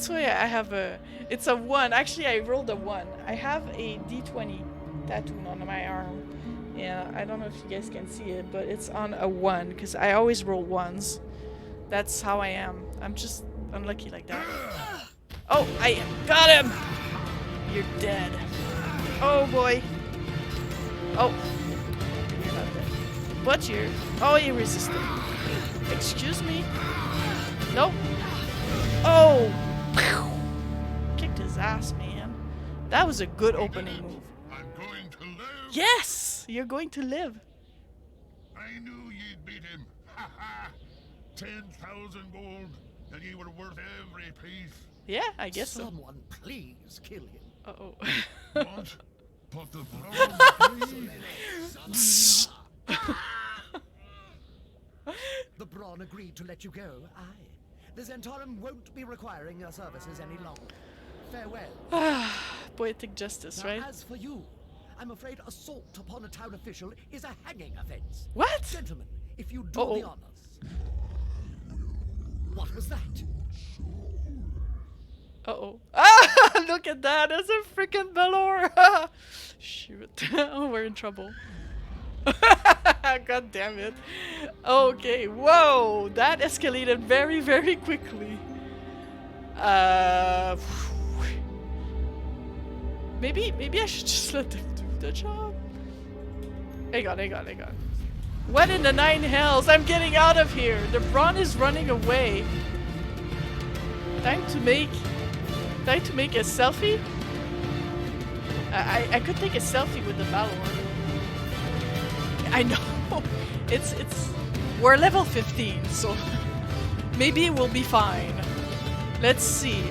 why I have a... It's a 1. Actually, I rolled a 1. I have a D20 tattoo on my arm. Yeah, I don't know if you guys can see it, but it's on a 1, because I always roll 1s. That's how I am. I'm just unlucky like that. Oh, I got him! You're dead. Oh boy. Oh. You're not dead. But you're... Oh, he resisted. Excuse me? Nope. Oh! Kicked his ass, man. That was a good opening move. I'm going to live. Yes! You're going to live. I knew you'd beat him. Ha ha! 10,000 gold, and you were worth every piece. Yeah, I guess so. Someone please kill him. Uh-oh. What? But the The Brawn agreed to let you go. Aye. The Zentarum won't be requiring your services any longer. Farewell. Poetic justice, Now, right? as for you, I'm afraid assault upon a town official is a hanging offense. What? Gentlemen, if you do Uh-oh. the honors. What was that? Uh-oh. Ah! Look at that! There's a freaking Belor! Shoot. Oh, we're in trouble. God damn it. Okay, whoa! That escalated very, very quickly. Maybe I should just let them do the job. Hang on. What in the 9 hells? I'm getting out of here! The Brawn is running away. Time to make a selfie? I could take a selfie with the Balor. I know. We're level 15, so maybe we'll be fine. Let's see.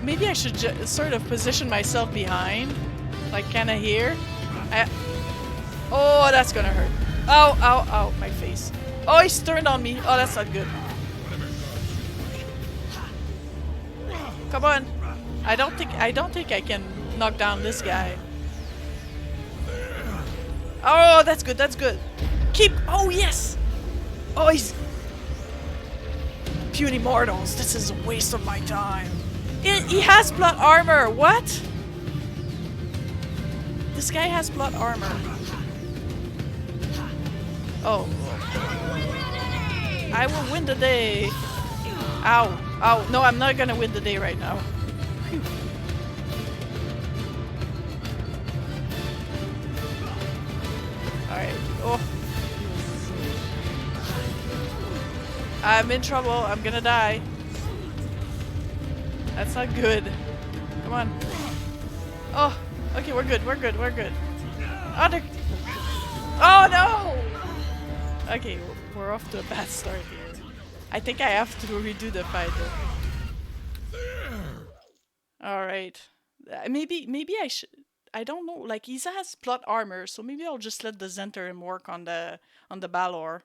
Maybe I should sort of position myself behind, like kinda here. Oh, that's gonna hurt. Ow, my face. Oh, he's turned on me. Oh, that's not good. Come on. I don't think I can knock down this guy. Oh, that's good. Keep. Oh, yes. Oh, he's. Puny mortals. This is a waste of my time. He has plot armor. What? This guy has plot armor. Oh. I will win the day. Ow. No, I'm not gonna win the day right now. Whew. Alright. Oh. I'm in trouble. I'm gonna die. That's not good. Come on. Oh. Okay, we're good. Oh no! Okay, we're off to a bad start here. I think I have to redo the fight though. Alright. Maybe I should... I don't know. Like, Isa has plot armor, so maybe I'll just let the Zentarum work on the Balor.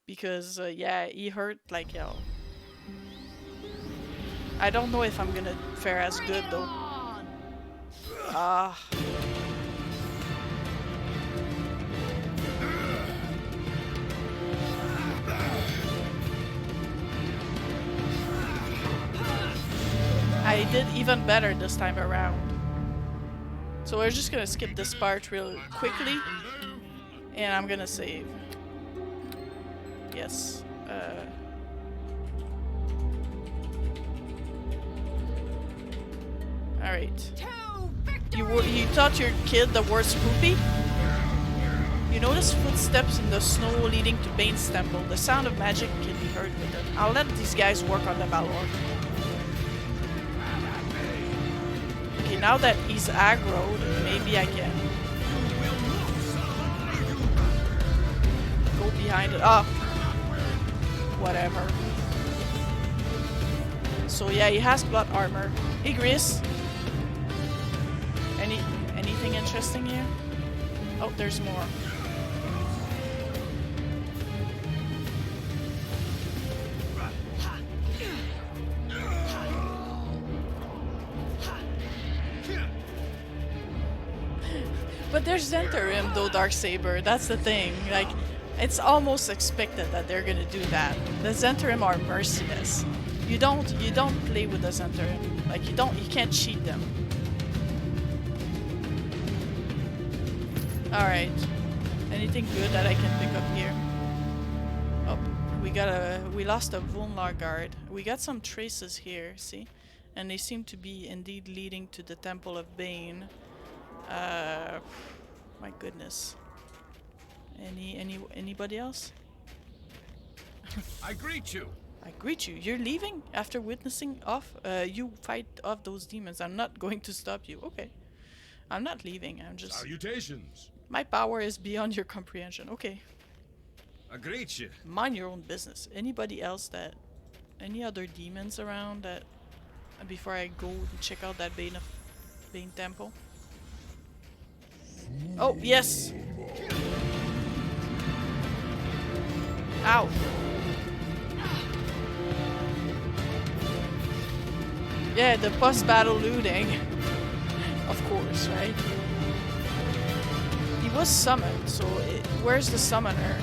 Because, yeah, he hurt like hell. I don't know if I'm gonna fare as good though. I did even better this time around. So we're just gonna skip this part real quickly. And I'm gonna save. Yes. Alright. You taught your kid the word spoopy? You notice footsteps in the snow leading to Bane's temple. The sound of magic can be heard with it. I'll let these guys work on the Valor. Okay, now that he's aggroed, maybe I can go behind it. Oh, whatever. So yeah, he has blood armor. Hey, Gris. Anything interesting here? Oh, there's more. But there's Zentarim though, Darksaber. That's the thing. Like, it's almost expected that they're gonna do that. The Zentarim are merciless. You don't play with the Zentarim. Like you can't cheat them. Alright. Anything good that I can pick up here? Oh, we lost a Vulnar guard. We got some traces here, see? And they seem to be indeed leading to the Temple of Bane. My goodness. Anybody else? I greet you. I greet you. You're leaving after witnessing you fight off those demons. I'm not going to stop you. Okay. I'm not leaving. I'm just... Salutations. My power is beyond your comprehension. Okay. I greet you. Mind your own business. Anybody else that... Any other demons around that... Before I go and check out that Bane temple? Oh, yes! Ow! Yeah, the post-battle looting. Of course, right? He was summoned, so where's the summoner?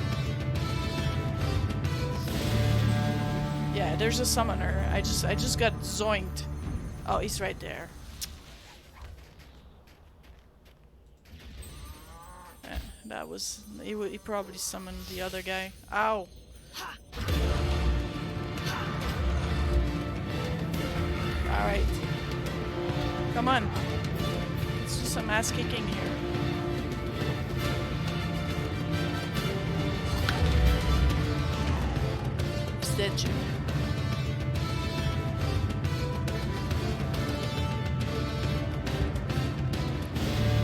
Yeah, there's a summoner. I just got zoinked. Oh, he's right there. That was... He probably summoned the other guy. Ow! Alright. Come on. Let's do some ass kicking here. Dead you.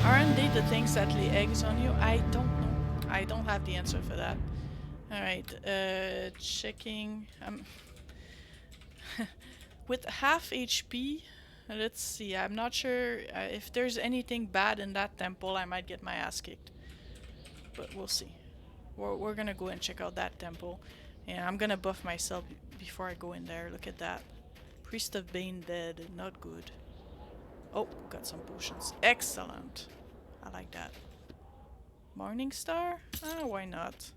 Aren't they the things that lay eggs on you? I don't know. I don't have the answer for that. Alright, checking. With half HP, let's see. I'm not sure if there's anything bad in that temple. I might get my ass kicked. But we'll see. We're gonna go and check out that temple. And I'm gonna buff myself before I go in there. Look at that. Priest of Bane dead. Not good. Oh, got some potions. Excellent. I like that. Morning Star? Ah, why not?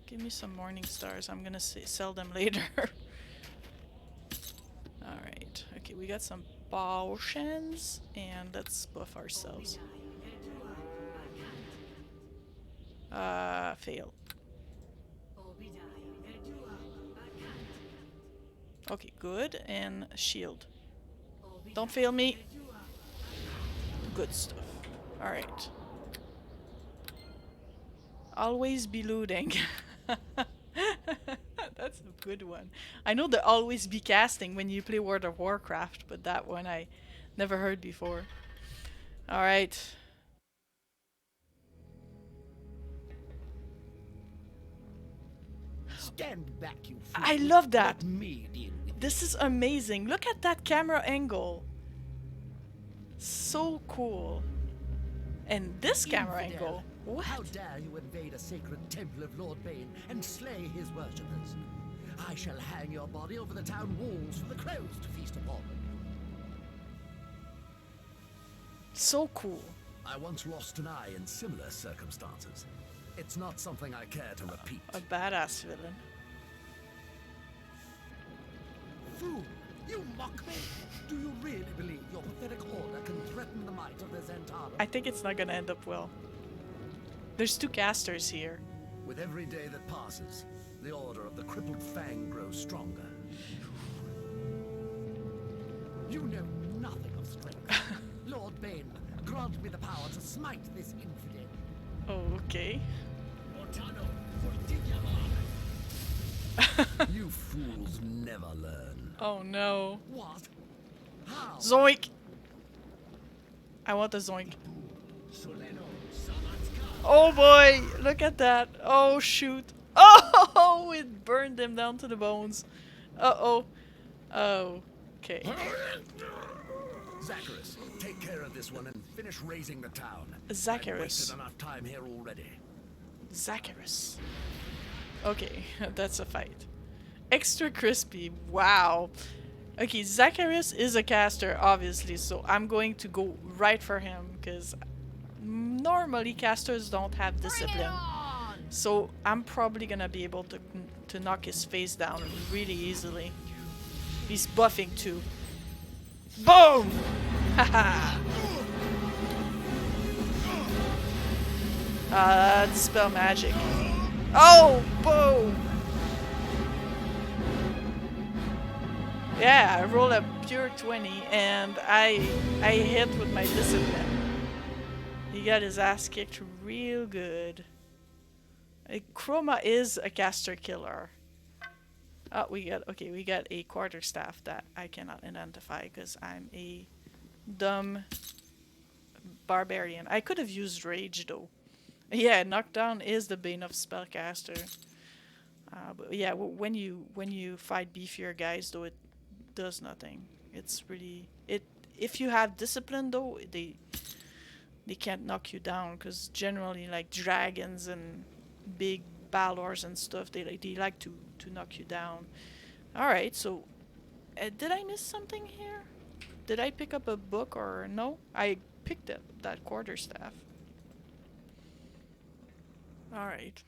Give me some Morning Stars. I'm gonna sell them later. Alright. Okay, we got some potions. And let's buff ourselves. Fail. Okay, good. And shield. Don't fail me. Good stuff. Alright. Always be looting. That's a good one. I know the always be casting when you play World of Warcraft, but that one I never heard before. Alright. Stand back, you fool. I love that. Let me deal with This is amazing. Look at that camera angle. So cool. And this camera Infidel. angle. What? How dare you invade a sacred temple of Lord Bane and slay his worshippers? I shall hang your body over the town walls for the crows to feast upon. So cool. I once lost an eye in similar circumstances. It's not something I care to repeat. A badass villain. Fool! You mock me? Do you really I think it's not gonna end up well. There's 2 casters here. With every day that passes, the order of the crippled Fang grows stronger. You know nothing of strength. Lord Bane, grant me the power to smite this infidel. Okay. You fools never learn. Oh no. What? How? Zoink! I want a zoink. Oh boy! Look at that. Oh shoot. Oh! It burned them down to the bones. Uh-oh. Oh. Okay. Zacharus, take care of this one and finish raising the town. Zacharus. I've wasted enough time here already. Zacharus. Okay, that's a fight. Extra crispy. Wow. Okay, Zacharus is a caster, obviously, so I'm going to go right for him, because normally casters don't have discipline. So I'm probably gonna be able to knock his face down really easily. He's buffing too. Boom! Haha! Dispel magic. Oh! Boom! Yeah, I rolled a pure 20 and I hit with my discipline. He got his ass kicked real good. Chroma is a caster killer. Oh, we got a quarterstaff that I cannot identify because I'm a dumb barbarian. I could have used rage though. Yeah, knockdown is the bane of spellcaster. But yeah, when you fight beefier guys though, it does nothing. It's really if you have discipline though, they can't knock you down because generally like dragons and big Balors and stuff, they like to knock you down. Alright, so did I miss something here? Did I pick up a book or no? I picked up that quarterstaff. Alright.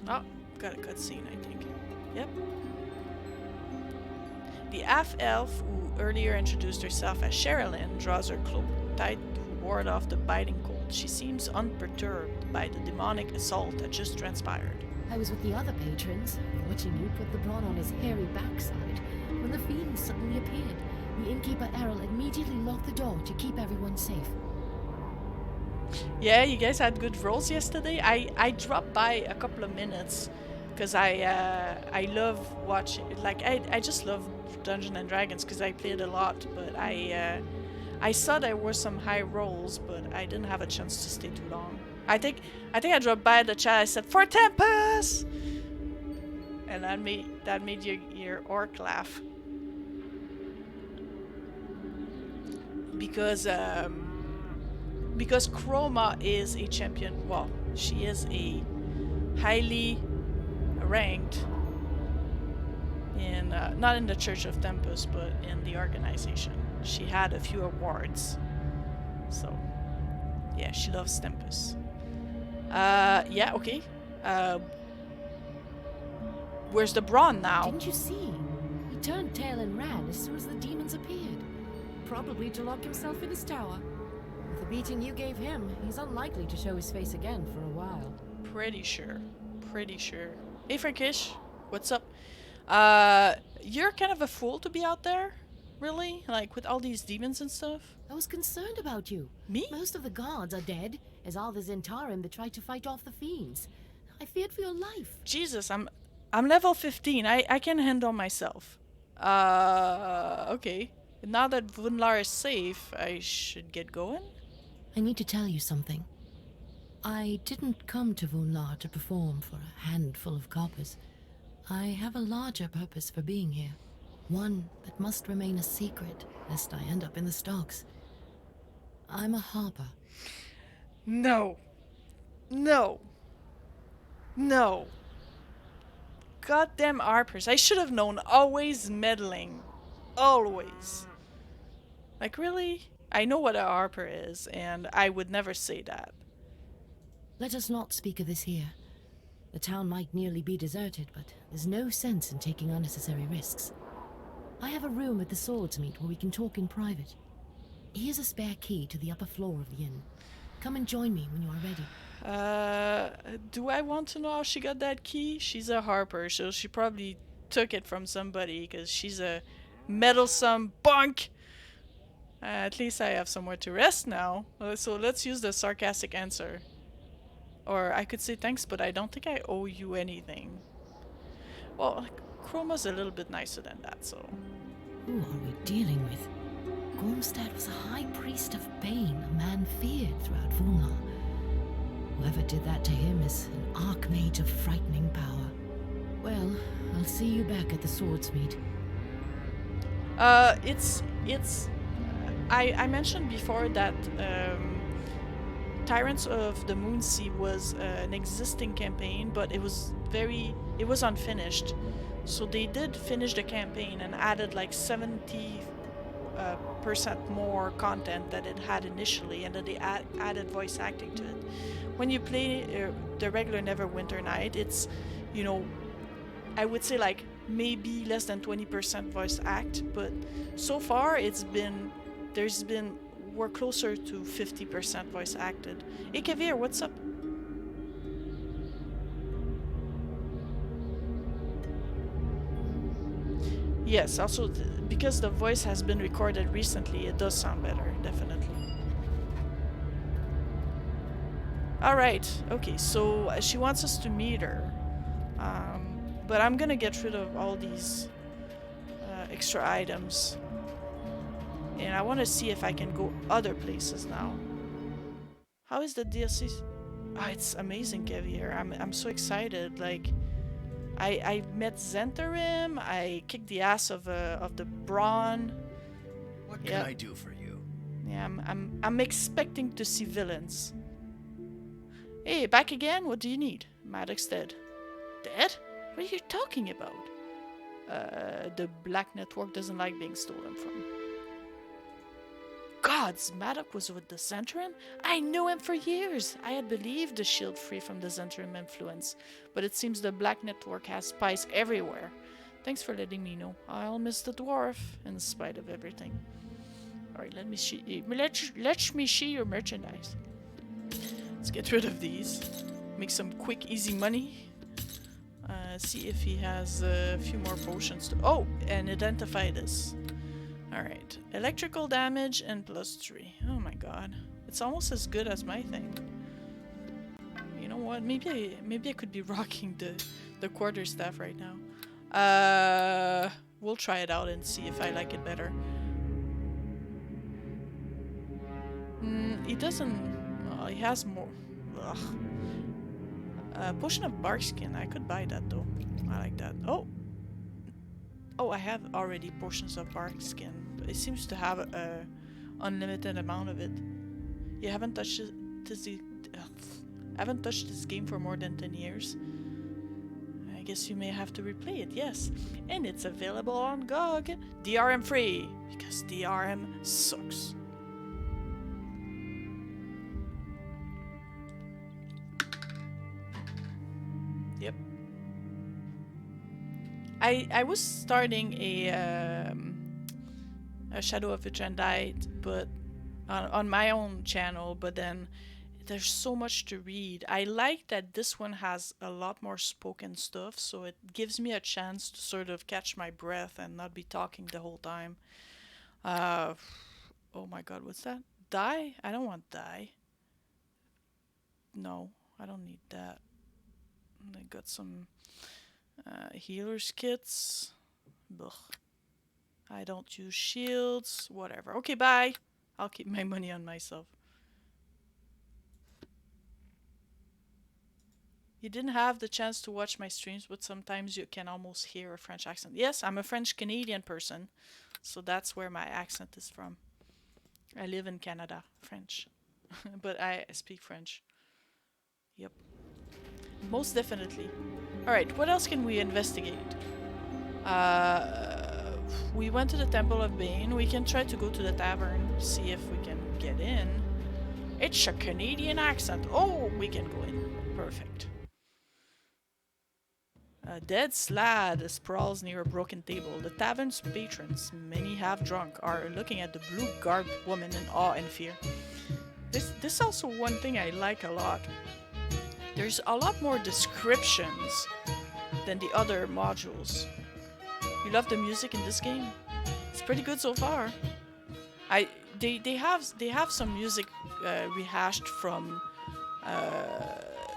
Oh, got a cutscene, I think. Yep. The half-elf who earlier introduced herself as Sherilyn draws her cloak, tied to ward off the biting cold. She seems unperturbed by the demonic assault that just transpired. I was with the other patrons, watching you put the brawn on his hairy backside, when the fiend suddenly appeared. The innkeeper Errol immediately locked the door to keep everyone safe. Yeah, you guys had good rolls yesterday. I dropped by a couple of minutes because I love watching. Like I just love Dungeons and Dragons because I played a lot. But I saw there were some high rolls, but I didn't have a chance to stay too long. I think I dropped by the chat. I said for Tempest, and that made your orc laugh because Chroma is a champion. Well, she is a highly ranked in not in the Church of Tempest, but in the organization. She had a few awards, so yeah, she loves Tempest. Yeah, okay. Where's the brawn now? Didn't you see? He turned tail and ran as soon as the demons appeared. Probably to lock himself in his tower. With the beating you gave him, he's unlikely to show his face again for a while. Pretty sure. Hey Frankish, what's up? You're kind of a fool to be out there? Really? Like, with all these demons and stuff? I was concerned about you. Me? Most of the guards are dead, as are the Zentarim that tried to fight off the fiends. I feared for your life. Jesus, I'm level 15. I can handle myself. Okay. Now that Vunlar is safe, I should get going? I need to tell you something. I didn't come to Vunlar to perform for a handful of coppers. I have a larger purpose for being here. One that must remain a secret, lest I end up in the stocks. I'm a harper. No. Goddamn harpers. I should have known. Always meddling. Always. Like, really? I know what a harper is, and I would never say that. Let us not speak of this here. The town might nearly be deserted, but there's no sense in taking unnecessary risks. I have a room at the Swordsmeet where we can talk in private. Here's a spare key to the upper floor of the inn. Come and join me when you are ready. Do I want to know how she got that key? She's a harper, so she probably took it from somebody because she's a meddlesome bunk. At least I have somewhere to rest now. So let's use the sarcastic answer. Or I could say thanks, but I don't think I owe you anything. Well, Chroma's a little bit nicer than that, so... Who are we dealing with? Gormstad was a high priest of Bane, a man feared throughout Vulnar. Whoever did that to him is an archmage of frightening power. Well, I'll see you back at the swordsmeet. I mentioned before that Tyrants of the Moonsea was an existing campaign, but it was unfinished. So they did finish the campaign and added like 70% more content that it had initially, and then they added voice acting to it. When you play the regular Neverwinter Night, it's, you know, I would say like maybe less than 20% voice act, but so far we're closer to 50% voice acted. Hey Kavir, what's up? Yes, also because the voice has been recorded recently, it does sound better, definitely. Alright, okay, so she wants us to meet her. But I'm gonna get rid of all these extra items. And I want to see if I can go other places now. How is the DLC? Ah, it's amazing, Kevier. I'm so excited. Like, I met Zentarim. I kicked the ass of the Brawn. What can I do for you? Yeah, I'm expecting to see villains. Hey, back again? What do you need? Maddox dead. Dead? What are you talking about? The Black Network doesn't like being stolen from. Gods, Maddox was with the Zentarim? I knew him for years. I had believed the shield free from the Zentarim influence, but it seems the Black Network has spies everywhere. Thanks for letting me know. I'll miss the dwarf, in spite of everything. Alright, let me see your merchandise. Let's get rid of these. Make some quick, easy money. See if he has a few more potions to... Oh, and identify this. Alright, electrical damage and +3. Oh my god. It's almost as good as my thing. You know what? Maybe I could be rocking the quarterstaff right now. We'll try it out and see if I like it better. He doesn't... he has more... Ugh. Potion of barkskin. I could buy that though. I like that. Oh! Oh, I have already portions of barkskin. But it seems to have a unlimited amount of it. You haven't touched haven't touched this game for more than 10 years. I guess you may have to replay it, yes. And it's available on GOG. DRM free. Because DRM sucks. Yep. I was starting a Shadow of Agendite, but on my own channel, but then there's so much to read. I like that this one has a lot more spoken stuff, so it gives me a chance to sort of catch my breath and not be talking the whole time. Oh my god, what's that? Die? I don't want die. No, I don't need that. I got some healer's kits. Ugh. I don't use shields. Whatever. Okay, bye. I'll keep my money on myself. You didn't have the chance to watch my streams, but sometimes you can almost hear a French accent. Yes, I'm a French-Canadian person, so that's where my accent is from. I live in Canada, French. But I speak French. Yep. Most definitely. Alright, what else can we investigate? We went to the Temple of Bane. We can try to go to the tavern, see if we can get in. It's a Canadian accent. Oh, we can go in. Perfect. A dead Slad sprawls near a broken table. The tavern's patrons, many half drunk, are looking at the blue-garbed woman in awe and fear. This is also one thing I like a lot. There's a lot more descriptions than the other modules. You love the music in this game? It's pretty good so far. They have some music rehashed from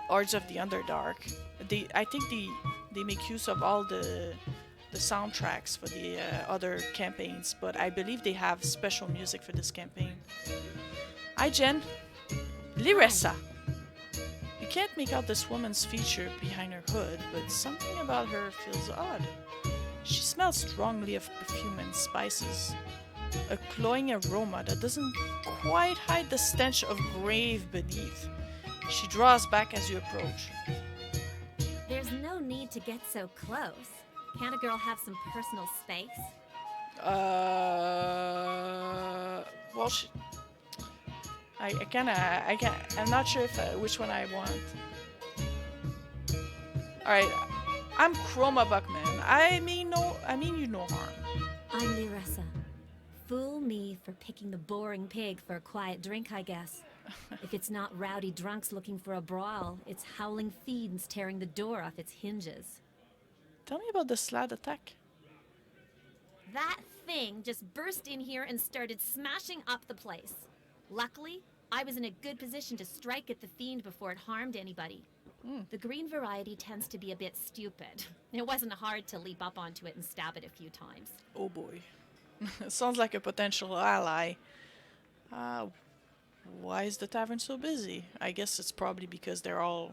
Hordes of the Underdark. I think they make use of all the soundtracks for the other campaigns, but I believe they have special music for this campaign. Hi, Jen. Liressa. You can't make out this woman's feature behind her hood, but something about her feels odd. She smells strongly of perfume and spices. A cloying aroma that doesn't quite hide the stench of grave beneath. She draws back as you approach. There's no need to get so close. Can't a girl have some personal space? Well, I'm not sure if which one I want. Alright, I'm Chroma Buckman. I mean you no harm. I'm Liressa. Fool me for picking the boring pig for a quiet drink, I guess. If it's not rowdy drunks looking for a brawl, it's howling fiends tearing the door off its hinges. Tell me about the Slad attack. That thing just burst in here and started smashing up the place. Luckily, I was in a good position to strike at the fiend before it harmed anybody. The green variety tends to be a bit stupid. It wasn't hard to leap up onto it and stab it a few times. Oh boy. Sounds like a potential ally. Why is the tavern so busy? I guess it's probably because they're all,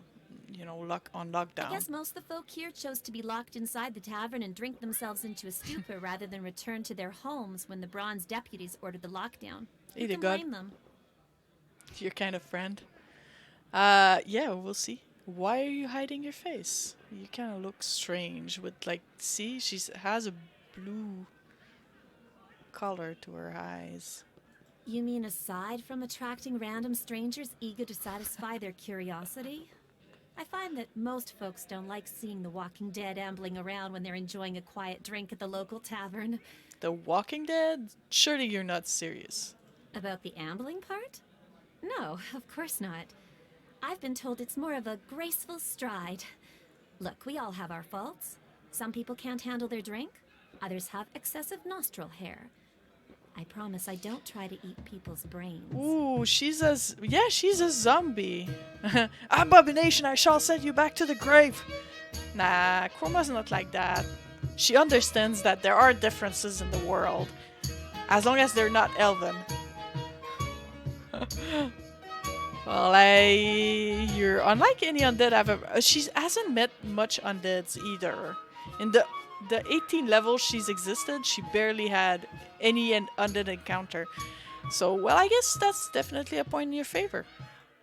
on lockdown. I guess most of the folk here chose to be locked inside the tavern and drink themselves into a stupor rather than return to their homes when the bronze deputies ordered the lockdown. Who Either can God. blame them? Your kind of friend. Yeah, we'll see. Why are you hiding your face? You kind of look strange with, see, she has a blue color to her eyes. You mean aside from attracting random strangers eager to satisfy their curiosity? I find that most folks don't like seeing the Walking Dead ambling around when they're enjoying a quiet drink at the local tavern. The Walking Dead? Surely you're not serious. About the ambling part? No, of course not. I've been told it's more of a graceful stride. Look, we all have our faults. Some people can't handle their drink. Others have excessive nostril hair. I promise I don't try to eat people's brains. Ooh, she's a zombie. Abomination, I shall send you back to the grave. Nah, Chroma's not like that. She understands that there are differences in the world, as long as they're not elven. Well, you're unlike any undead I've ever... She hasn't met much undeads either. In the 18 levels she's existed, she barely had any undead encounter. So, well, I guess that's definitely a point in your favor.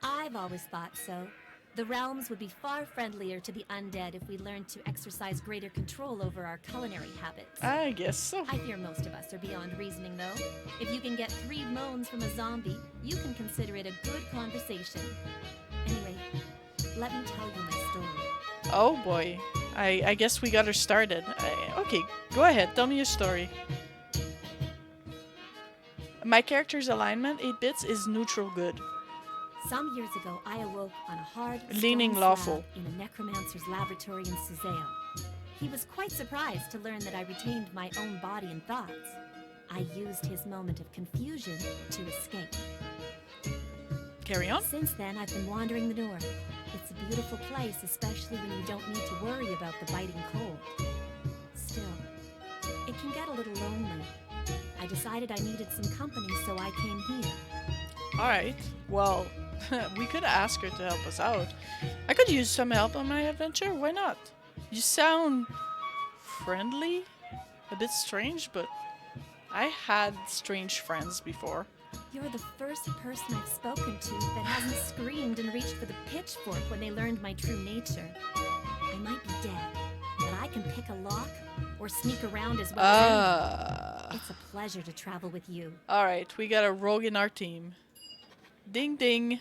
I've always thought so. The realms would be far friendlier to the undead if we learned to exercise greater control over our culinary habits. I guess so. I fear most of us are beyond reasoning, though. If you can get 3 moans from a zombie, you can consider it a good conversation. Anyway, let me tell you my story. Oh boy. I guess we got her started. Okay, go ahead. Tell me your story. My character's alignment, 8 bits, is neutral good. Some years ago, I awoke on a hard, Leaning stone lawful. slab in a necromancer's laboratory in Suzale. He was quite surprised to learn that I retained my own body and thoughts. I used his moment of confusion to escape. Carry on. Since then, I've been wandering the north. It's a beautiful place, especially when you don't need to worry about the biting cold. Still, it can get a little lonely. I decided I needed some company, so I came here. Alright, well, we could ask her to help us out. I could use some help on my adventure, why not? You sound friendly? A bit strange, but I had strange friends before. You're the first person I've spoken to that hasn't screamed and reached for the pitchfork when they learned my true nature. I might be dead, but I can pick a lock or sneak around as well as anyone. It's a pleasure to travel with you. Alright, we got a rogue in our team. Ding ding.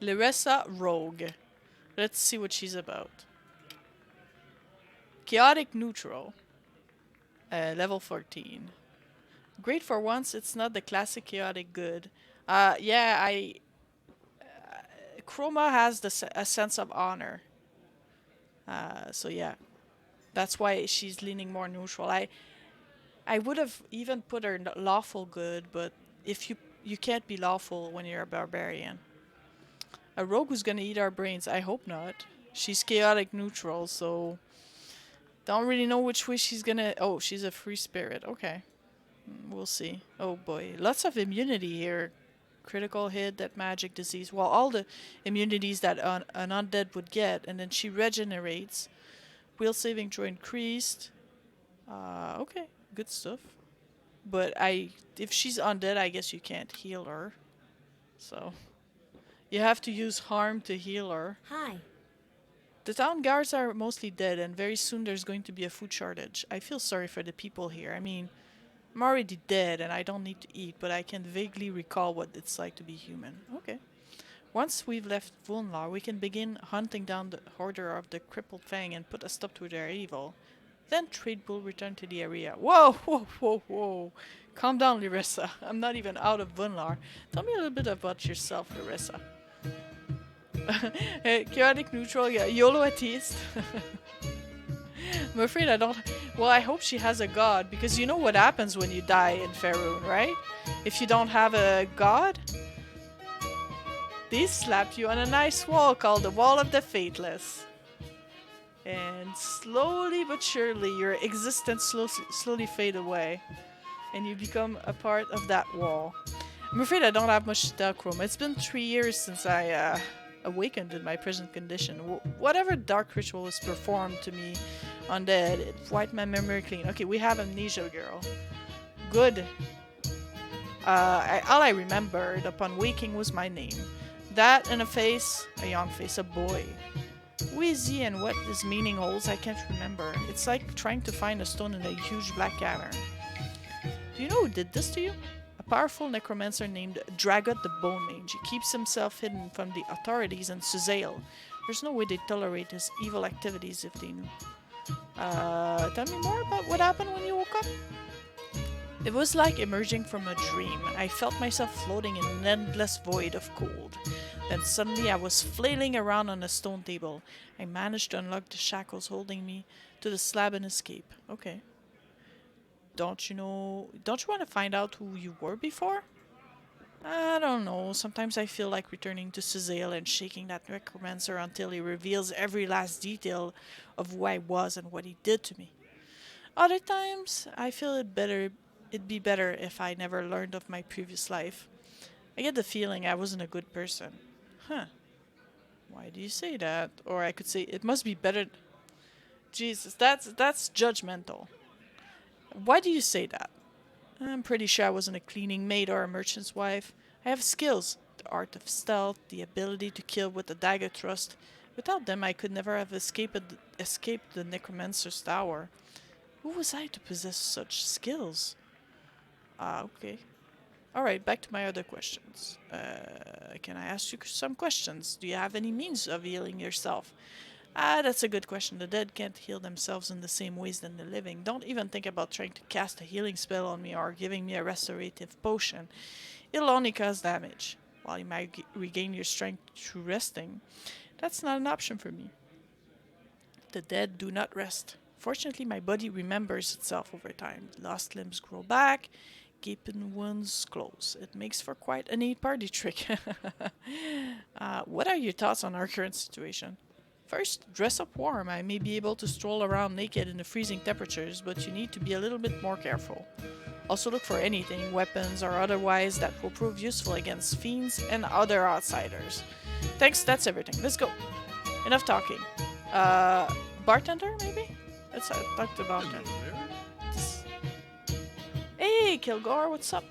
Liressa Rogue. Let's see what she's about. Chaotic neutral. Level 14. Great for once, it's not the classic chaotic good. Yeah, Chroma has a sense of honor. So yeah, that's why she's leaning more neutral. I would have even put her lawful good, but if you can't be lawful when you're a barbarian. A rogue who's gonna eat our brains? I hope not. She's chaotic neutral, so don't really know which way she's gonna. Oh, she's a free spirit. Okay, we'll see. Oh boy, lots of immunity here. Critical hit, that magic disease. Well, all the immunities that an undead would get, and then she regenerates. Will saving throw increased. Okay, good stuff. But if she's undead, I guess you can't heal her. So you have to use harm to heal her. Hi. The town guards are mostly dead, and very soon there's going to be a food shortage. I feel sorry for the people here. I mean, I'm already dead and I don't need to eat, but I can vaguely recall what it's like to be human. Okay. Once we've left Vulnar, we can begin hunting down the Hoarder of the Crippled Fang and put a stop to their evil. Then trade will return to the area. Whoa, whoa, whoa, whoa. Calm down, Larissa. I'm not even out of Vulnar. Tell me a little bit about yourself, Larissa. Chaotic neutral, yeah, YOLO atheist. I'm afraid I don't... Well, I hope she has a god, because you know what happens when you die in Faerun, right? If you don't have a god, they slap you on a nice wall called the Wall of the Fateless. And slowly but surely, your existence slowly fade away. And you become a part of that wall. I'm afraid I don't have much to tell, Chroma. It's been 3 years since I awakened in my present condition. Whatever dark ritual was performed to me undead, it wiped my memory clean. Okay, we have Amnesia Girl. Good. All I remembered upon waking was my name. That and a young face, a boy. Wheezy and what his meaning holds, I can't remember. It's like trying to find a stone in a huge black cavern. Do you know who did this to you? A powerful necromancer named Dragot the Bone Mage. He keeps himself hidden from the authorities in Suzail. There's no way they'd tolerate his evil activities if they knew. Tell me more about what happened when you woke up? It was like emerging from a dream. I felt myself floating in an endless void of cold. Then suddenly I was flailing around on a stone table. I managed to unlock the shackles holding me to the slab and escape. Okay. Don't you want to find out who you were before? I don't know. Sometimes I feel like returning to Suzail and shaking that necromancer until he reveals every last detail of who I was and what he did to me. Other times, I feel it'd be better if I never learned of my previous life. I get the feeling I wasn't a good person. Huh. Why do you say that? Or I could say, it must be better... Jesus, that's judgmental. Why do you say that? I'm pretty sure I wasn't a cleaning maid or a merchant's wife. I have skills. The art of stealth, the ability to kill with a dagger thrust. Without them, I could never have escaped the Necromancer's Tower. Who was I to possess such skills? Okay. Alright, back to my other questions. Can I ask you some questions? Do you have any means of healing yourself? That's a good question. The dead can't heal themselves in the same ways than the living. Don't even think about trying to cast a healing spell on me or giving me a restorative potion. It'll only cause damage. While you might regain your strength through resting, that's not an option for me. The dead do not rest. Fortunately, my body remembers itself over time. Lost limbs grow back, gaping wounds close. It makes for quite a neat party trick. What are your thoughts on our current situation? First, dress up warm. I may be able to stroll around naked in the freezing temperatures, but you need to be a little bit more careful. Also look for anything, weapons or otherwise, that will prove useful against fiends and other outsiders. Thanks, that's everything. Let's go. Enough talking. Bartender, maybe? Let's talk to the bartender. Hey, Kilgore, what's up?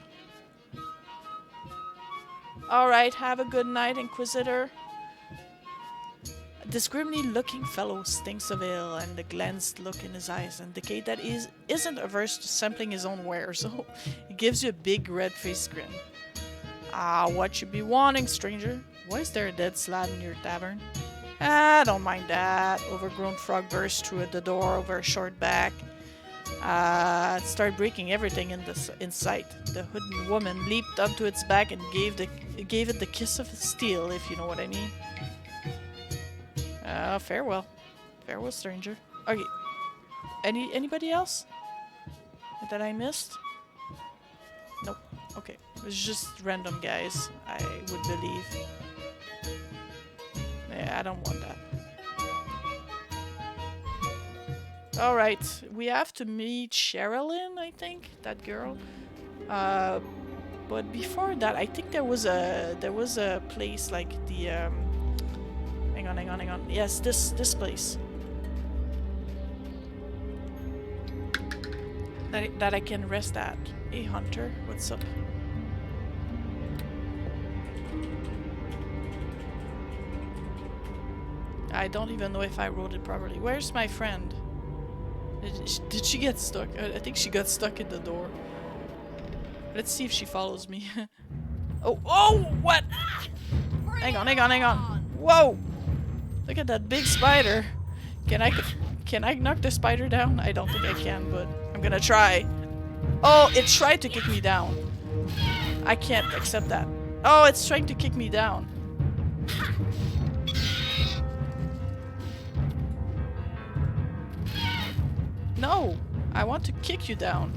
Alright, have a good night, Inquisitor. This grimly looking fellow stinks of ale, and the glanced look in his eyes indicate that he isn't averse to sampling his own wares, so he gives you a big red-faced grin. What you be wanting, stranger? Why is there a dead slab in your tavern? I don't mind that. Overgrown frog burst through the door over a short back. It started breaking everything in sight. The hooded woman leaped onto its back and gave it the kiss of steel, if you know what I mean. Farewell. Farewell, stranger. Okay. Anybody else that I missed? Nope. Okay. It was just random guys, I would believe. Yeah, I don't want that. Alright, we have to meet Sherilyn, I think, that girl. But before that, I think there was a place like the hang on. Yes, this place. That I can rest at. Hey Hunter, what's up? I don't even know if I wrote it properly. Where's my friend? Did she get stuck? I think she got stuck in the door. Let's see if she follows me. Oh, what? Hang on. Whoa! Look at that big spider. Can I knock the spider down? I don't think I can, but I'm gonna try. Oh, it tried to kick me down. I can't accept that. Oh, it's trying to kick me down. No, I want to kick you down.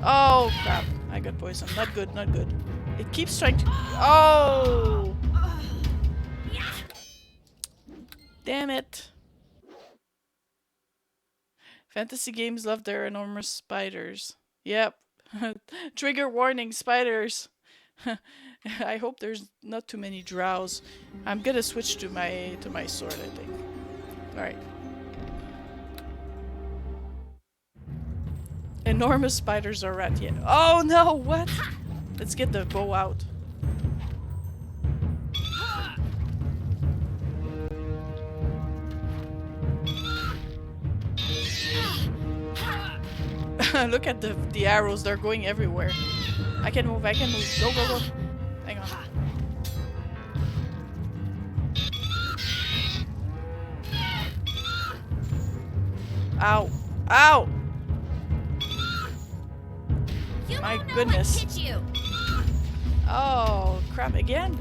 Oh crap, I got poison. Not good. It keeps trying to... Oh! Damn it. Fantasy games love their enormous spiders. Yep. Trigger warning, spiders. I hope there's not too many drows. I'm gonna switch to my sword, I think. Alright. Enormous spiders are rat yet. Oh no, what? Let's get the bow out. Look at the arrows, they're going everywhere. I can move. Go. Hang on. Ow! Ow! My goodness. Hit you. Oh, crap again?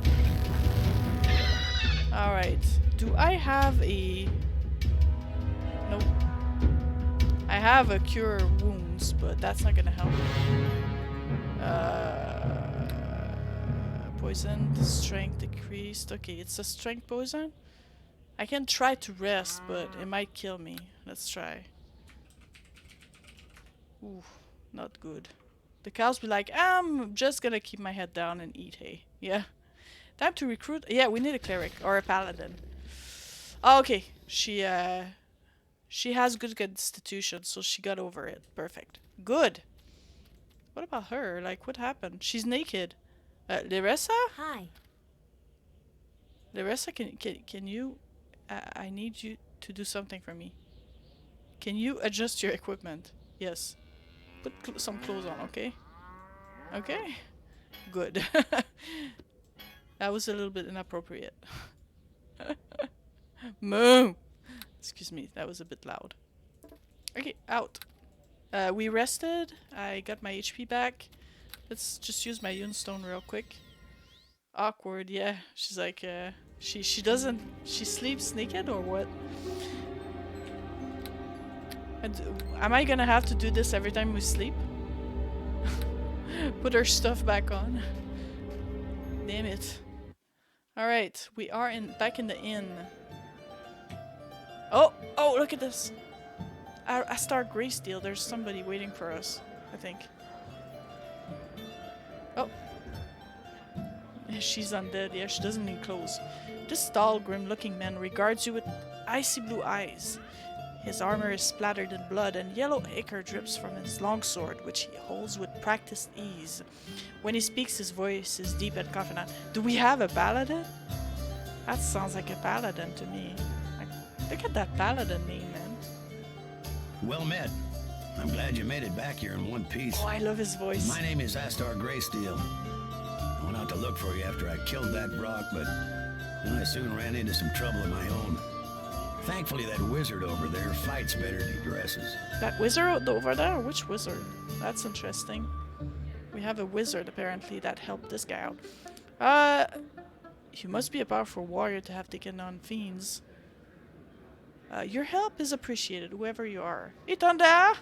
Alright. Do I have a... Nope. I have a cure wounds, but that's not gonna help. Poison, strength decreased. Okay, it's a strength poison. I can try to rest, but it might kill me. Let's try. Ooh, not good. The cows be like, I'm just gonna keep my head down and eat hay. Yeah. Time to recruit. Yeah, we need a cleric or a paladin. Oh, okay. She has good constitution, so she got over it. Perfect. Good. What about her? Like, what happened? She's naked. Larissa? Hi. Larissa, can you... I need you to do something for me. Can you adjust your equipment? Yes. Put some clothes on, okay? Okay? Good. That was a little bit inappropriate. Moo! Excuse me, that was a bit loud. Okay, out. We rested. I got my HP back. Let's just use my Yunstone real quick. Awkward, yeah. She's like, she doesn't... She sleeps naked or what? And, am I gonna have to do this every time we sleep? Put her stuff back on. Damn it. Alright, we are back in the inn. Oh, look at this. Astar Greysteel, there's somebody waiting for us, I think. Oh. She's undead, yeah, she doesn't need clothes. This tall, grim-looking man regards you with icy blue eyes. His armor is splattered in blood, and yellow ichor drips from his longsword, which he holds with practiced ease. When he speaks, his voice is deep and confident. Do we have a paladin? That sounds like a paladin to me. Like, look at that paladin name, man. Well met. I'm glad you made it back here in one piece. Oh, I love his voice. My name is Astar Greysteel. When I out to look for you after I killed that Brock, but then I soon ran into some trouble of my own. Thankfully, that wizard over there fights better than he dresses. That wizard over there? Which wizard? That's interesting. We have a wizard, apparently, that helped this guy out. You must be a powerful warrior to have taken on fiends. Your help is appreciated, whoever you are. Itanda!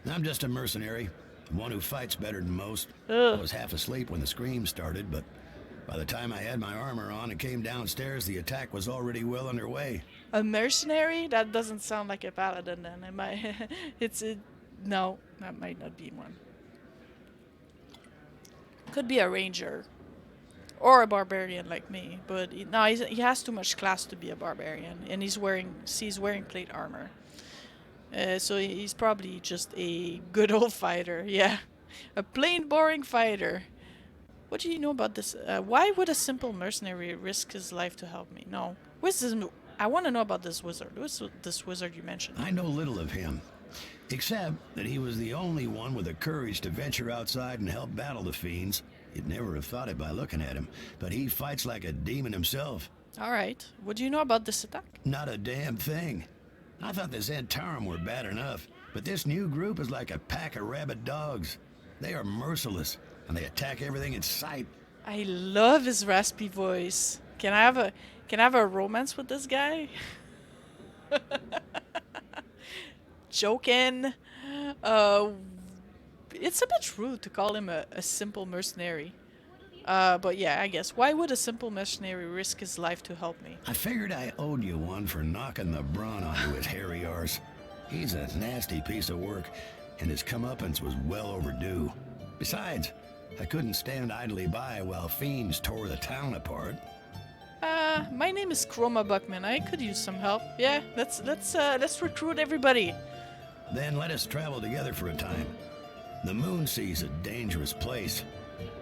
I'm just a mercenary, one who fights better than most. Ugh. I was half asleep when the scream started, but by the time I had my armor on and came downstairs, the attack was already well underway. A mercenary? That doesn't sound like a paladin then. Am I? No, that might not be one. Could be a ranger. Or a barbarian like me, but no, he has too much class to be a barbarian, and he's wearing plate armor. So he's probably just a good old fighter, yeah. A plain, boring fighter. What do you know about this? Why would a simple mercenary risk his life to help me? No. I want to know about this wizard. Who's this wizard you mentioned? I know little of him, except that he was the only one with the courage to venture outside and help battle the fiends. You'd never have thought it by looking at him, but he fights like a demon himself. Alright. What do you know about this attack? Not a damn thing. I thought the Zentarum were bad enough, but this new group is like a pack of rabid dogs. They are merciless, and they attack everything in sight. I love his raspy voice. Can I have a romance with this guy? Joking. It's a bit rude to call him a simple mercenary. But yeah, I guess. Why would a simple mercenary risk his life to help me? I figured I owed you one for knocking the brawn onto his hairy arse. He's a nasty piece of work, and his comeuppance was well overdue. Besides, I couldn't stand idly by while fiends tore the town apart. My name is Chroma Buckman. I could use some help. Yeah, let's recruit everybody. Then let us travel together for a time. The Moonsea's a dangerous place.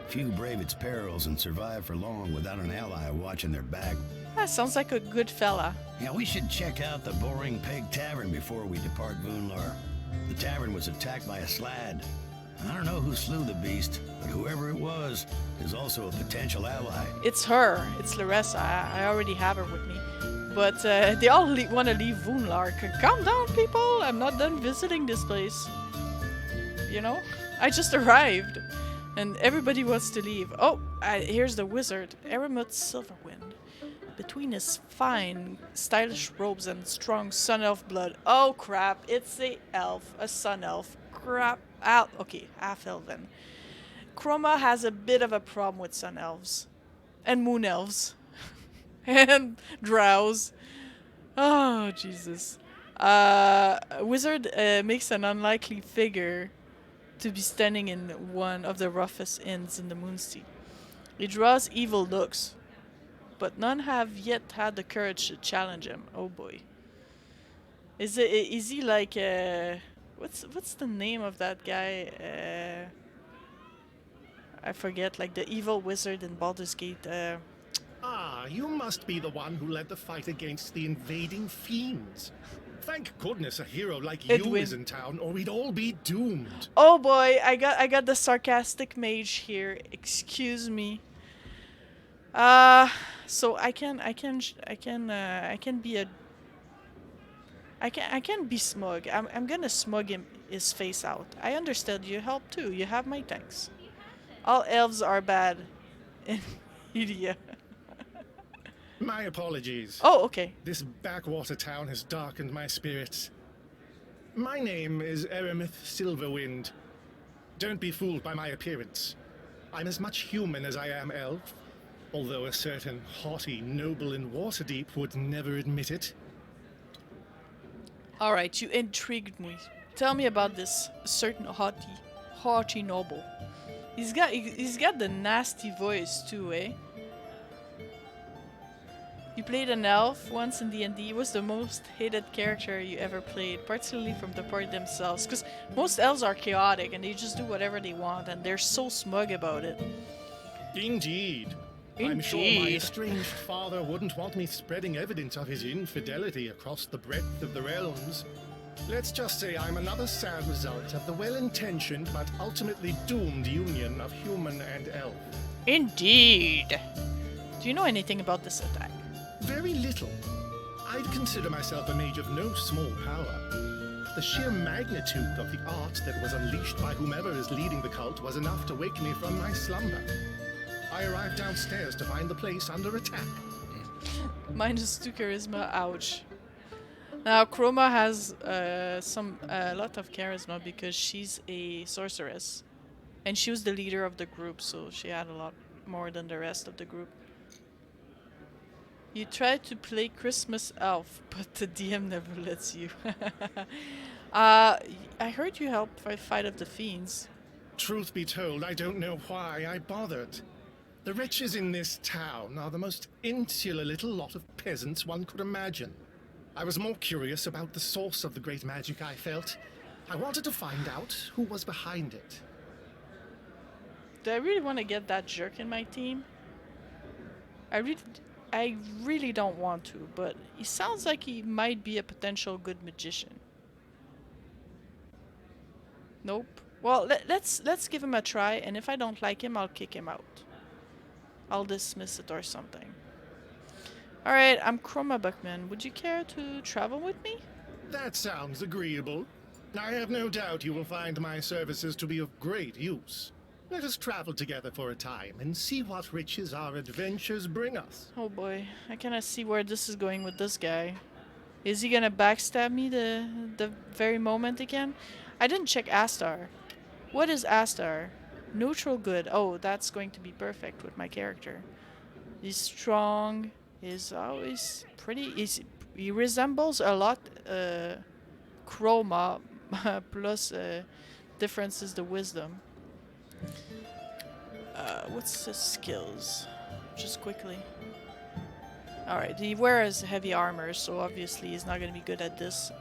Few brave its perils and survive for long without an ally watching their back. That sounds like a good fella. Yeah, we should check out the Boring Peg Tavern before we depart Voonlar. The tavern was attacked by a slad. I don't know who slew the beast, but whoever it was is also a potential ally. It's her. It's Larissa. I already have her with me. But they all want to leave Voonlar. Calm down, people. I'm not done visiting this place. You know? I just arrived. And everybody wants to leave. Oh, here's the wizard. Aramuth Silverwind. Between his fine, stylish robes and strong sun elf blood. Oh crap, it's a elf. A sun elf. Crap. Okay, half elven. Chroma has a bit of a problem with sun elves. And moon elves. And drows. Oh, Jesus. Wizard makes an unlikely figure to be standing in one of the roughest inns in the Moonsea. He draws evil looks, but none have yet had the courage to challenge him. Oh boy. Is he like what's the name of that guy? I forget, like the evil wizard in Baldur's Gate. Ah, you must be the one who led the fight against the invading fiends. Thank goodness a hero like you Edwin is in town, or we'd all be doomed. Oh boy, I got the sarcastic mage here. Excuse me. So I can be smug. I'm gonna smug his face out. I understand your help too. You have my thanks. All elves are bad in Media. My apologies. Oh, okay. This backwater town has darkened my spirits. My name is Aramuth Silverwind. Don't be fooled by my appearance. I'm as much human as I am elf, although a certain haughty noble in Waterdeep would never admit it. Alright, you intrigued me. Tell me about this certain haughty noble. He's got the nasty voice too, eh? You played an elf once in D&D. He was the most hated character you ever played, particularly from the party themselves. Because most elves are chaotic and they just do whatever they want, and they're so smug about it. Indeed. I'm sure my estranged father wouldn't want me spreading evidence of his infidelity across the breadth of the realms. Let's just say I'm another sad result of the well-intentioned but ultimately doomed union of human and elf. Indeed. Do you know anything about this attack? Very little. I'd consider myself a mage of no small power. The sheer magnitude of the art that was unleashed by whomever is leading the cult was enough to wake me from my slumber. I arrived downstairs to find the place under attack. -2 charisma, ouch. Now, Chroma has a lot of charisma because she's a sorceress. And she was the leader of the group, so she had a lot more than the rest of the group. You try to play Christmas Elf, but the DM never lets you. I heard you helped fight off the fiends. Truth be told, I don't know why I bothered. The wretches in this town are the most insular little lot of peasants one could imagine. I was more curious about the source of the great magic I felt. I wanted to find out who was behind it. Do I really want to get that jerk in my team? I really don't want to, but he sounds like he might be a potential good magician. Nope. Well, let's give him a try, and if I don't like him, I'll kick him out. I'll dismiss it or something. Alright, I'm Chroma Buckman. Would you care to travel with me? That sounds agreeable. I have no doubt you will find my services to be of great use. Let us travel together for a time and see what riches our adventures bring us. Oh boy, I cannot see where this is going with this guy. Is he gonna backstab me the very moment again? I didn't check Astar. What is Astar? Neutral good. Oh, that's going to be perfect with my character. He's strong. He's always pretty. He resembles a lot Chroma plus difference is the wisdom. What's his skills? Just quickly. Alright, he wears heavy armor, so obviously he's not gonna be good at this.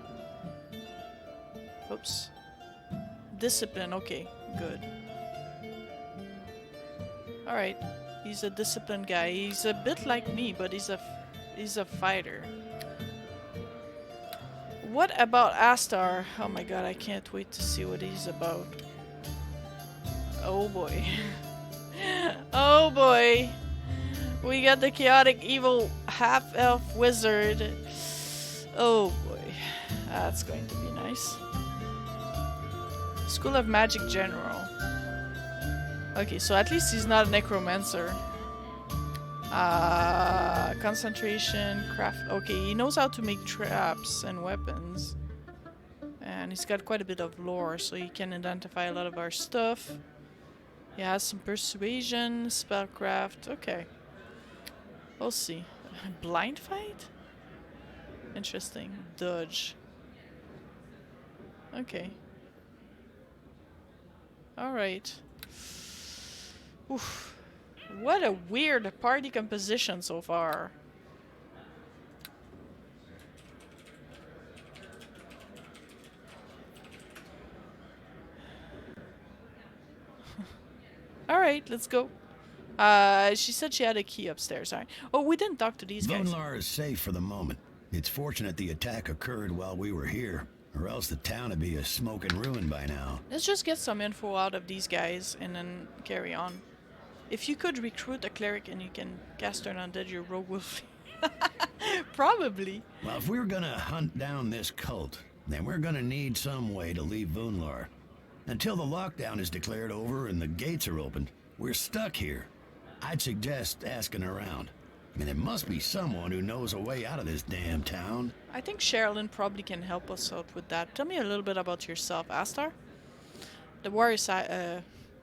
Oops. Discipline, okay, good. Alright, he's a disciplined guy. He's a bit like me, but he's a fighter. What about Astar? Oh my god, I can't wait to see what he's about. Oh boy. Oh boy. We got the chaotic evil half-elf wizard. Oh boy. That's going to be nice. School of Magic General. Okay, so at least he's not a necromancer. Concentration, craft. Okay, he knows how to make traps and weapons. And he's got quite a bit of lore, so he can identify a lot of our stuff. He has some persuasion, spellcraft. Okay. We'll see. Blind fight? Interesting. Dodge. Okay. Alright. Oof. What a weird party composition so far. Alright, let's go. She said she had a key upstairs. Alright. Oh, we didn't talk to these guys. Vonlar is safe for the moment. It's fortunate the attack occurred while we were here, or else the town would be a smoking ruin by now. Let's just get some info out of these guys and then carry on. If you could recruit a cleric and you can cast an undead, your rogue will probably. Well, if we're gonna hunt down this cult, then we're gonna need some way to leave Vonlar. Until the lockdown is declared over and the gates are opened, we're stuck here. I'd suggest asking around. I mean, there must be someone who knows a way out of this damn town. I think Sherilyn probably can help us out with that. Tell me a little bit about yourself, Astar. The warrior side.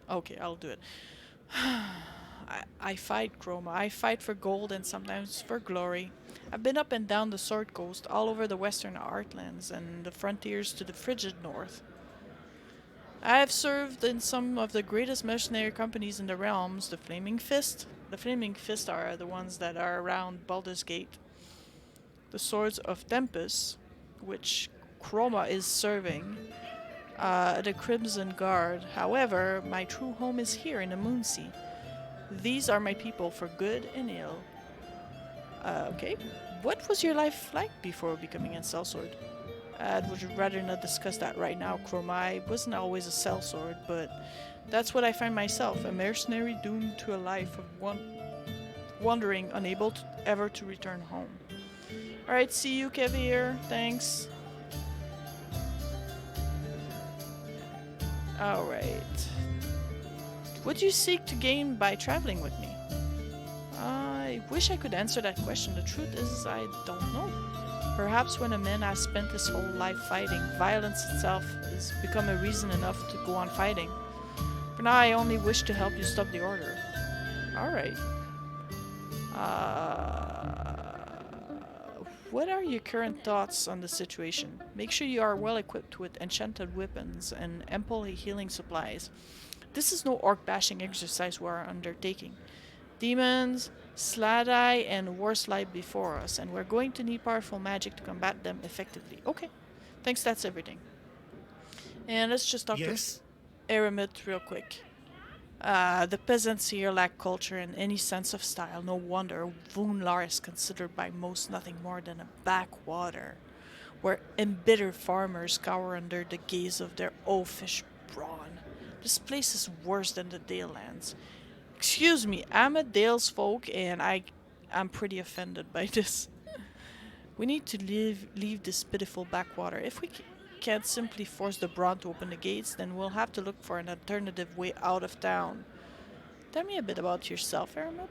Okay, I'll do it. I fight, Chroma. I fight for gold and sometimes for glory. I've been up and down the Sword Coast, all over the western Heartlands and the frontiers to the frigid north. I have served in some of the greatest mercenary companies in the realms, the Flaming Fist. The Flaming Fist are the ones that are around Baldur's Gate. The Swords of Tempest, which Chroma is serving. The Crimson Guard. However, my true home is here in the Moonsea. These are my people for good and ill. Okay. What was your life like before becoming a sellsword? I would rather not discuss that right now, Chroma. I wasn't always a sellsword, but that's what I find myself, a mercenary doomed to a life of wandering, unable ever to return home. Alright, see you, Kevir. Thanks. Alright. What do you seek to gain by traveling with me? I wish I could answer that question. The truth is, I don't know. Perhaps when a man has spent his whole life fighting, violence itself has become a reason enough to go on fighting. For now, I only wish to help you stop the order. Alright. What are your current thoughts on the situation? Make sure you are well equipped with enchanted weapons and ample healing supplies. This is no orc-bashing exercise we are undertaking. Demons, Sladai, and worse lie before us, and we're going to need powerful magic to combat them effectively. Okay, thanks, that's everything. And let's just talk to Eremit real quick. The peasants here lack culture and any sense of style. No wonder Vunlar is considered by most nothing more than a backwater, where embittered farmers cower under the gaze of their oafish brawn. This place is worse than the Dale lands. Excuse me, I'm a Dale's folk and I'm pretty offended by this. We need to leave this pitiful backwater. If we can't simply force the Braun to open the gates, then we'll have to look for an alternative way out of town. Tell me a bit about yourself, Eremit.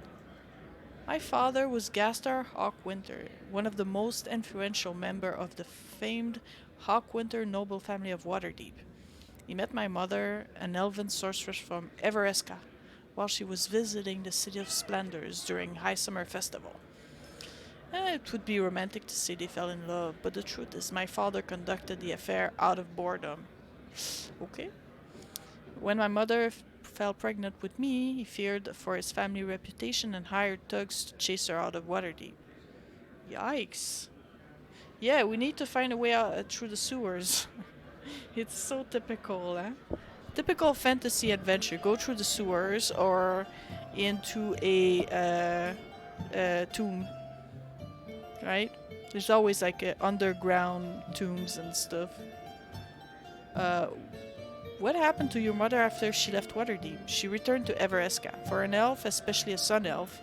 My father was Gastar Hawkwinter, one of the most influential members of the famed Hawkwinter noble family of Waterdeep. He met my mother, an elven sorceress from Everesca, while she was visiting the City of Splendors during High Summer Festival. It would be romantic to say they fell in love, but the truth is my father conducted the affair out of boredom. Okay. When my mother fell pregnant with me, he feared for his family reputation and hired thugs to chase her out of Waterdeep. Yikes. Yeah, we need to find a way out through the sewers. It's so typical, eh? Typical fantasy adventure. Go through the sewers or into a tomb. Right? There's always like underground tombs and stuff. What happened to your mother after she left Waterdeep? She returned to Everesca. For an elf, especially a sun elf,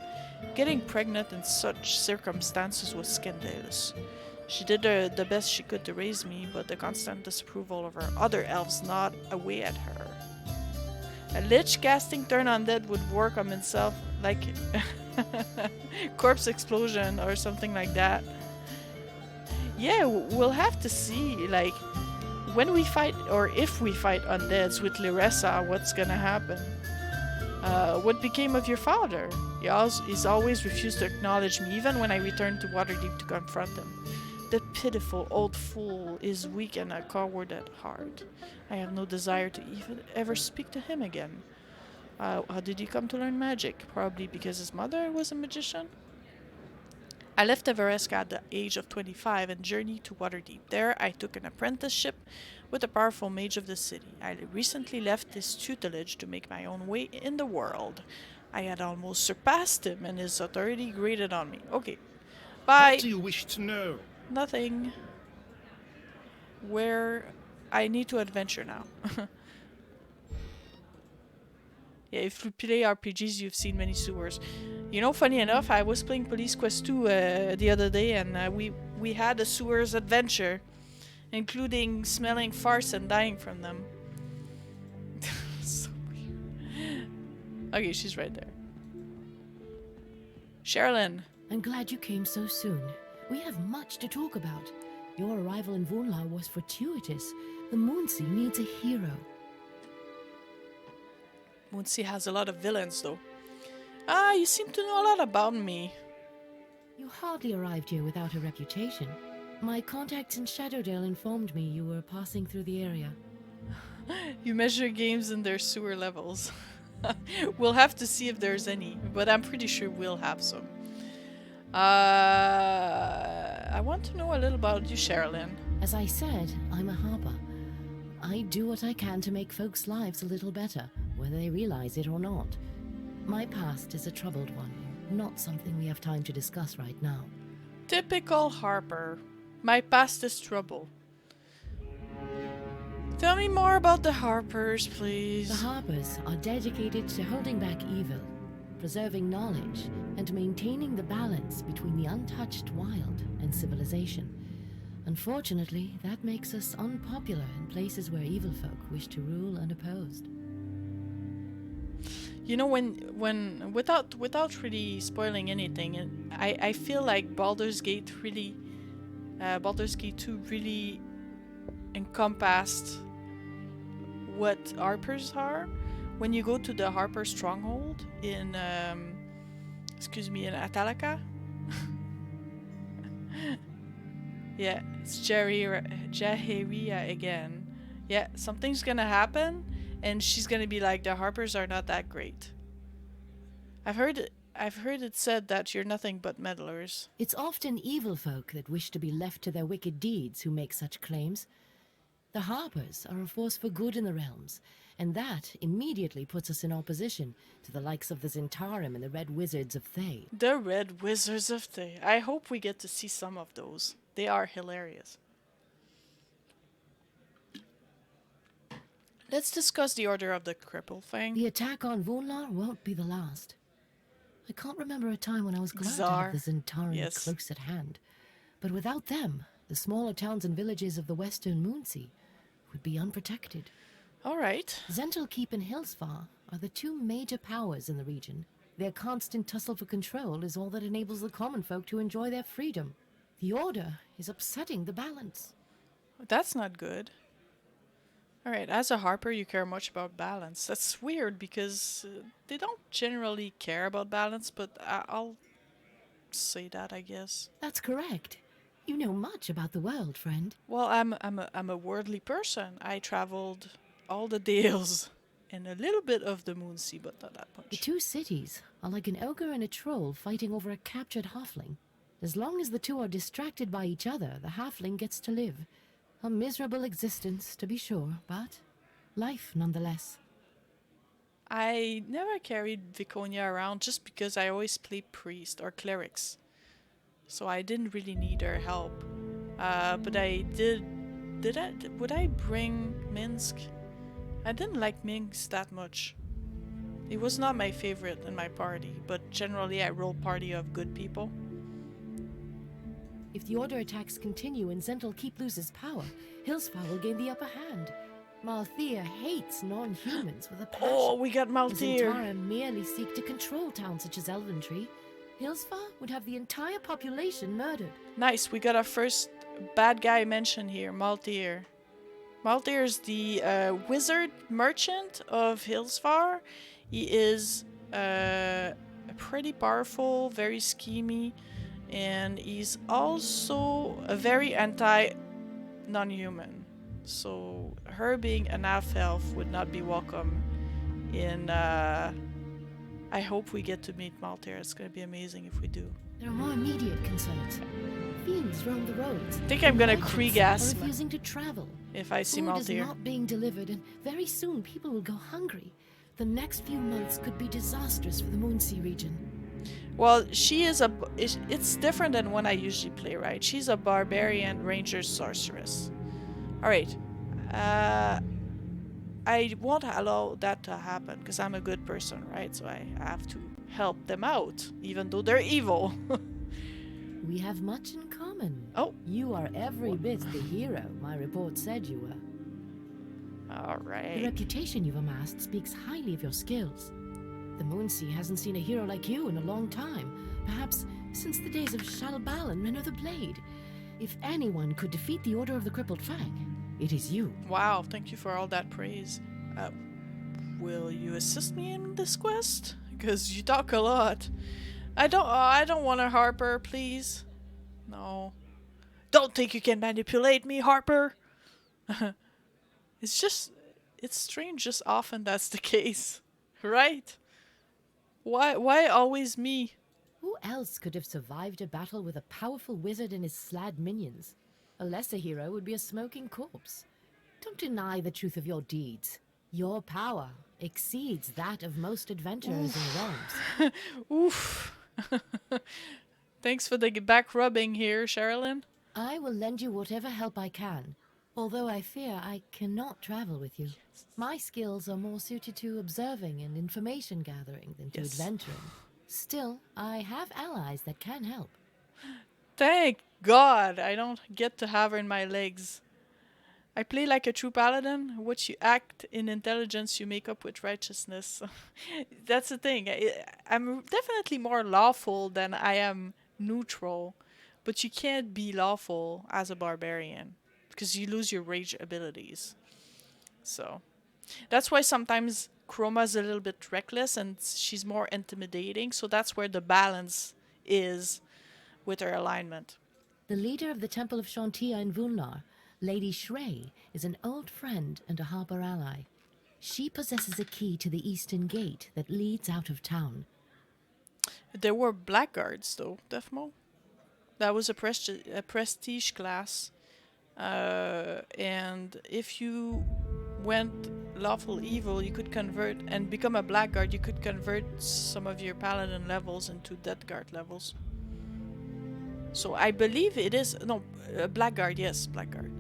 getting pregnant in such circumstances was scandalous. She did the best she could to raise me, but the constant disapproval of her other elves gnawed away at her. A lich casting turn undead would work on himself like corpse explosion or something like that. Yeah, we'll have to see, like, when we fight, or if we fight undeads with Lyressa, what's gonna happen? What became of your father? He's always refused to acknowledge me, even when I returned to Waterdeep to confront him. The pitiful old fool is weak and a coward at heart. I have no desire to even ever speak to him again. How did he come to learn magic? Probably because his mother was a magician? I left Everesca at the age of 25 and journeyed to Waterdeep. There I took an apprenticeship with a powerful mage of the city. I recently left his tutelage to make my own way in the world. I had almost surpassed him and his authority grated on me. Okay, bye! What do you wish to know? Nothing. Where I need to adventure now. Yeah, if you play RPGs, you've seen many sewers. You know, funny enough, I was playing Police Quest 2 the other day, and we had a sewers adventure, including smelling farts and dying from them. So weird. Okay, she's right there. Sherilyn. I'm glad you came so soon. We have much to talk about. Your arrival in Vunlar was fortuitous. The Moonsea needs a hero. Moonsea has a lot of villains, though. Ah, you seem to know a lot about me. You hardly arrived here without a reputation. My contacts in Shadowdale informed me you were passing through the area. You measure games in their sewer levels. We'll have to see if there's any, but I'm pretty sure we'll have some. I want to know a little about you, Sherilyn. As I said, I'm a harper. I do what I can to make folks' lives a little better, whether they realize it or not. My past is a troubled one, not something we have time to discuss right now. Typical harper. My past is trouble. Tell me more about the Harpers, please. The Harpers are dedicated to holding back evil, preserving knowledge, and maintaining the balance between the untouched wild and civilization. Unfortunately, that makes us unpopular in places where evil folk wish to rule unopposed. You know, when without really spoiling anything, I feel like Baldur's Gate 2 really encompassed what Harpers are. When you go to the Harper stronghold in in Atalaka. Yeah, it's Jaheria again. Yeah, something's gonna happen, and she's gonna be like, the Harpers are not that great. I've heard it said that you're nothing but meddlers. It's often evil folk that wish to be left to their wicked deeds who make such claims. The Harpers are a force for good in the realms, and that immediately puts us in opposition to the likes of the Zentarim and the Red Wizards of Thay. The Red Wizards of Thay. I hope we get to see some of those. They are hilarious. Let's discuss the Order of the Cripple thing. The attack on Vunlar won't be the last. I can't remember a time when I was glad to have the Zentarim close at hand. But without them, the smaller towns and villages of the western Moonsea would be unprotected. All right. Zental Keep and Hillsfar are the two major powers in the region. Their constant tussle for control is all that enables the common folk to enjoy their freedom. The Order is upsetting the balance. That's not good. All right, as a Harper, you care much about balance. That's weird because they don't generally care about balance, but I'll say that, I guess. That's correct. You know much about the world, friend. Well, I'm a worldly person. I traveled all the Dales and a little bit of the Moonsea, but not that much. The two cities are like an ogre and a troll fighting over a captured halfling. As long as the two are distracted by each other, the halfling gets to live. A miserable existence, to be sure, but life nonetheless. I never carried Viconia around just because I always played priest or clerics. So I didn't really need her help. But I would I bring Minsk? I didn't like Minsk that much. It was not my favorite in my party, but generally I roll party of good people. If the Order attacks continue and Zental Keep loses power, Hillsfar will gain the upper hand. Malthea hates non-humans with a passion. Oh, we got Malthea. Zentarim merely seek to control towns such as Elventree. Hillsfar would have the entire population murdered. Nice, we got our first bad guy mentioned here, Malthea. Malthea is the wizard merchant of Hillsfar. He is pretty powerful, very schemy, and he's also a very anti-non-human. So her being an half-elf would not be welcome in... I hope we get to meet Malthea. It's going to be amazing if we do. There are more immediate concerns. Fiends roam the roads. I think I'm going to Krieg-gas refusing to travel. If I see Food Malthea. is not being delivered, and very soon people will go hungry. The next few months could be disastrous for the Moonsea region. Well, she is a... It's different than when I usually play, right? She's a barbarian ranger sorceress. Alright. I won't allow that to happen because I'm a good person, right? So I have to help them out, even though they're evil. We have much in common. Oh. You are every bit the hero my report said you were. Alright. The reputation you've amassed speaks highly of your skills. The Moonsea hasn't seen a hero like you in a long time, perhaps since the days of Shalbal and Men of the Blade. If anyone could defeat the Order of the Crippled Fang, it is you. Wow, thank you for all that praise. Will you assist me in this quest? Because you talk a lot. I don't want a Harper, please. No. Don't think you can manipulate me, Harper. It's strange just often that's the case. Right? Why always me? Who else could have survived a battle with a powerful wizard and his slad minions? A lesser hero would be a smoking corpse. Don't deny the truth of your deeds. Your power exceeds that of most adventurers in the realms. Oof. Thanks for the back rubbing here, Sherilyn. I will lend you whatever help I can. Although I fear I cannot travel with you. My skills are more suited to observing and information gathering than to adventuring. Still, I have allies that can help. Thank God I don't get to have her in my legs. I play like a true paladin. What you act in intelligence, you make up with righteousness. That's the thing. I'm definitely more lawful than I am neutral. But you can't be lawful as a barbarian. Because you lose your rage abilities. So, that's why sometimes Chroma's a little bit reckless and she's more intimidating. So that's where the balance is with her alignment. The leader of the Temple of Shantia in Vunlar, Lady Shrey, is an old friend and a harbor ally. She possesses a key to the eastern gate that leads out of town. There were blackguards, though, Defmo. That was a prestige class. And if you went lawful evil, you could convert and become a blackguard. You could convert some of your paladin levels into death guard levels. So I believe it is blackguard. Yes, blackguard.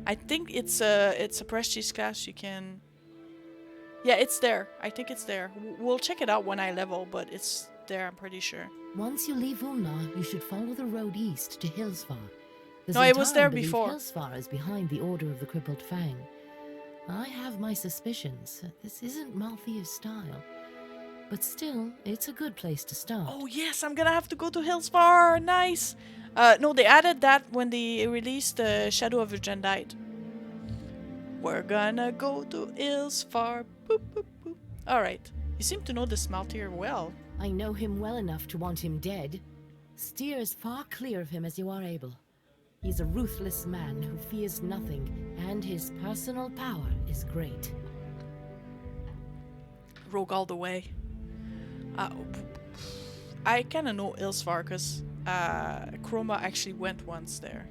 I think it's a prestige class. You can. Yeah, it's there. I think it's there. We'll check it out when I level, but it's there. I'm pretty sure. Once you leave Vunlar, you should follow the road east to Hillsfar. No, it was there before. Hillsfar is behind the Order of the Crippled Fang. I have my suspicions that this isn't Malthia's style. But still, it's a good place to start. Oh yes, I'm gonna have to go to Hillsfar. Nice. No, they added that when they released Shadow of Agendite. We're gonna go to Hillsfar. Boop, boop, boop. Alright. You seem to know this Malthier well. I know him well enough to want him dead. Steer as far clear of him as you are able. He's a ruthless man who fears nothing, and his personal power is great. Rogue all the way. I kinda know Ilsfar because Chroma actually went once there.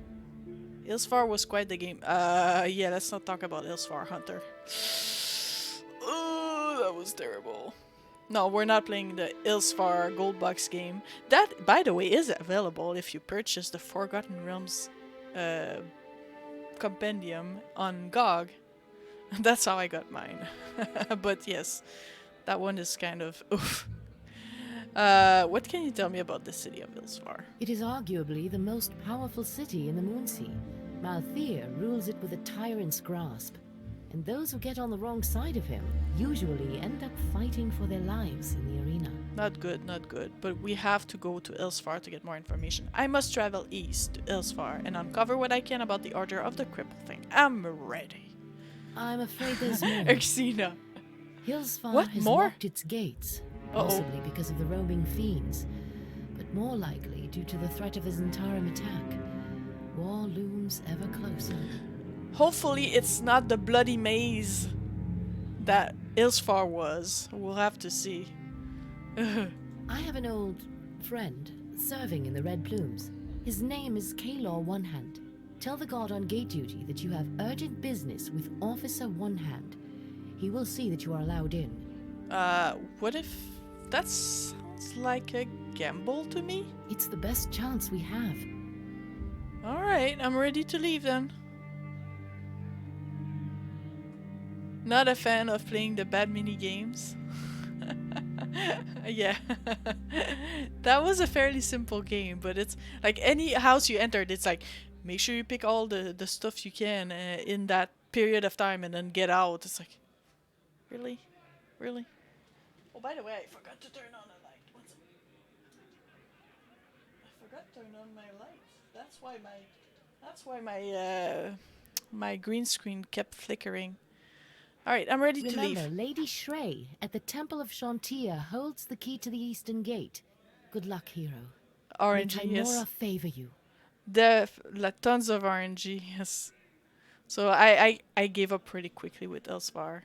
Ilsfar was quite the game. Yeah, let's not talk about Ilsfar, Hunter. Oh, that was terrible. No, we're not playing the Ilsfar Gold Box game. That, by the way, is available if you purchase the Forgotten Realms compendium on GOG. That's how I got mine. But yes, that one is kind of oof. What can you tell me about the city of Ilsfar? It is arguably the most powerful city in the Moonsea. Malthir rules it with a tyrant's grasp, and those who get on the wrong side of him usually end up fighting for their lives in the arena. Not good, not good. But we have to go to Ilsfar to get more information. I must travel east to Ilsfar and uncover what I can about the Order of the Crippled Thing. I'm ready. I'm afraid there's more. Exina. Hillsfar has locked its gates, possibly because of the roaming fiends, but more likely due to the threat of the Zentarum attack. War looms ever closer. Hopefully it's not the bloody maze that Ilsfar was. We'll have to see. I have an old friend serving in the Red Plumes. His name is Kalor One Hand. Tell the guard on gate duty that you have urgent business with Officer One Hand. He will see that you are allowed in. What if that sounds like a gamble to me? It's the best chance we have. Alright, I'm ready to leave then. Not a fan of playing the bad mini games. Yeah. That was a fairly simple game, but it's like any house you entered, it's like make sure you pick all the stuff you can in that period of time and then get out. It's like, really? Really? Oh, by the way, I forgot to turn on a light. I forgot to turn on my light. That's why my green screen kept flickering. Alright, I'm ready to leave. Remember, Lady Shrey at the Temple of Shantia holds the key to the Eastern Gate. Good luck, hero. RNG, May yes. Chimera favor you. Like tons of RNG, yes. So I gave up pretty quickly with Ilsfar.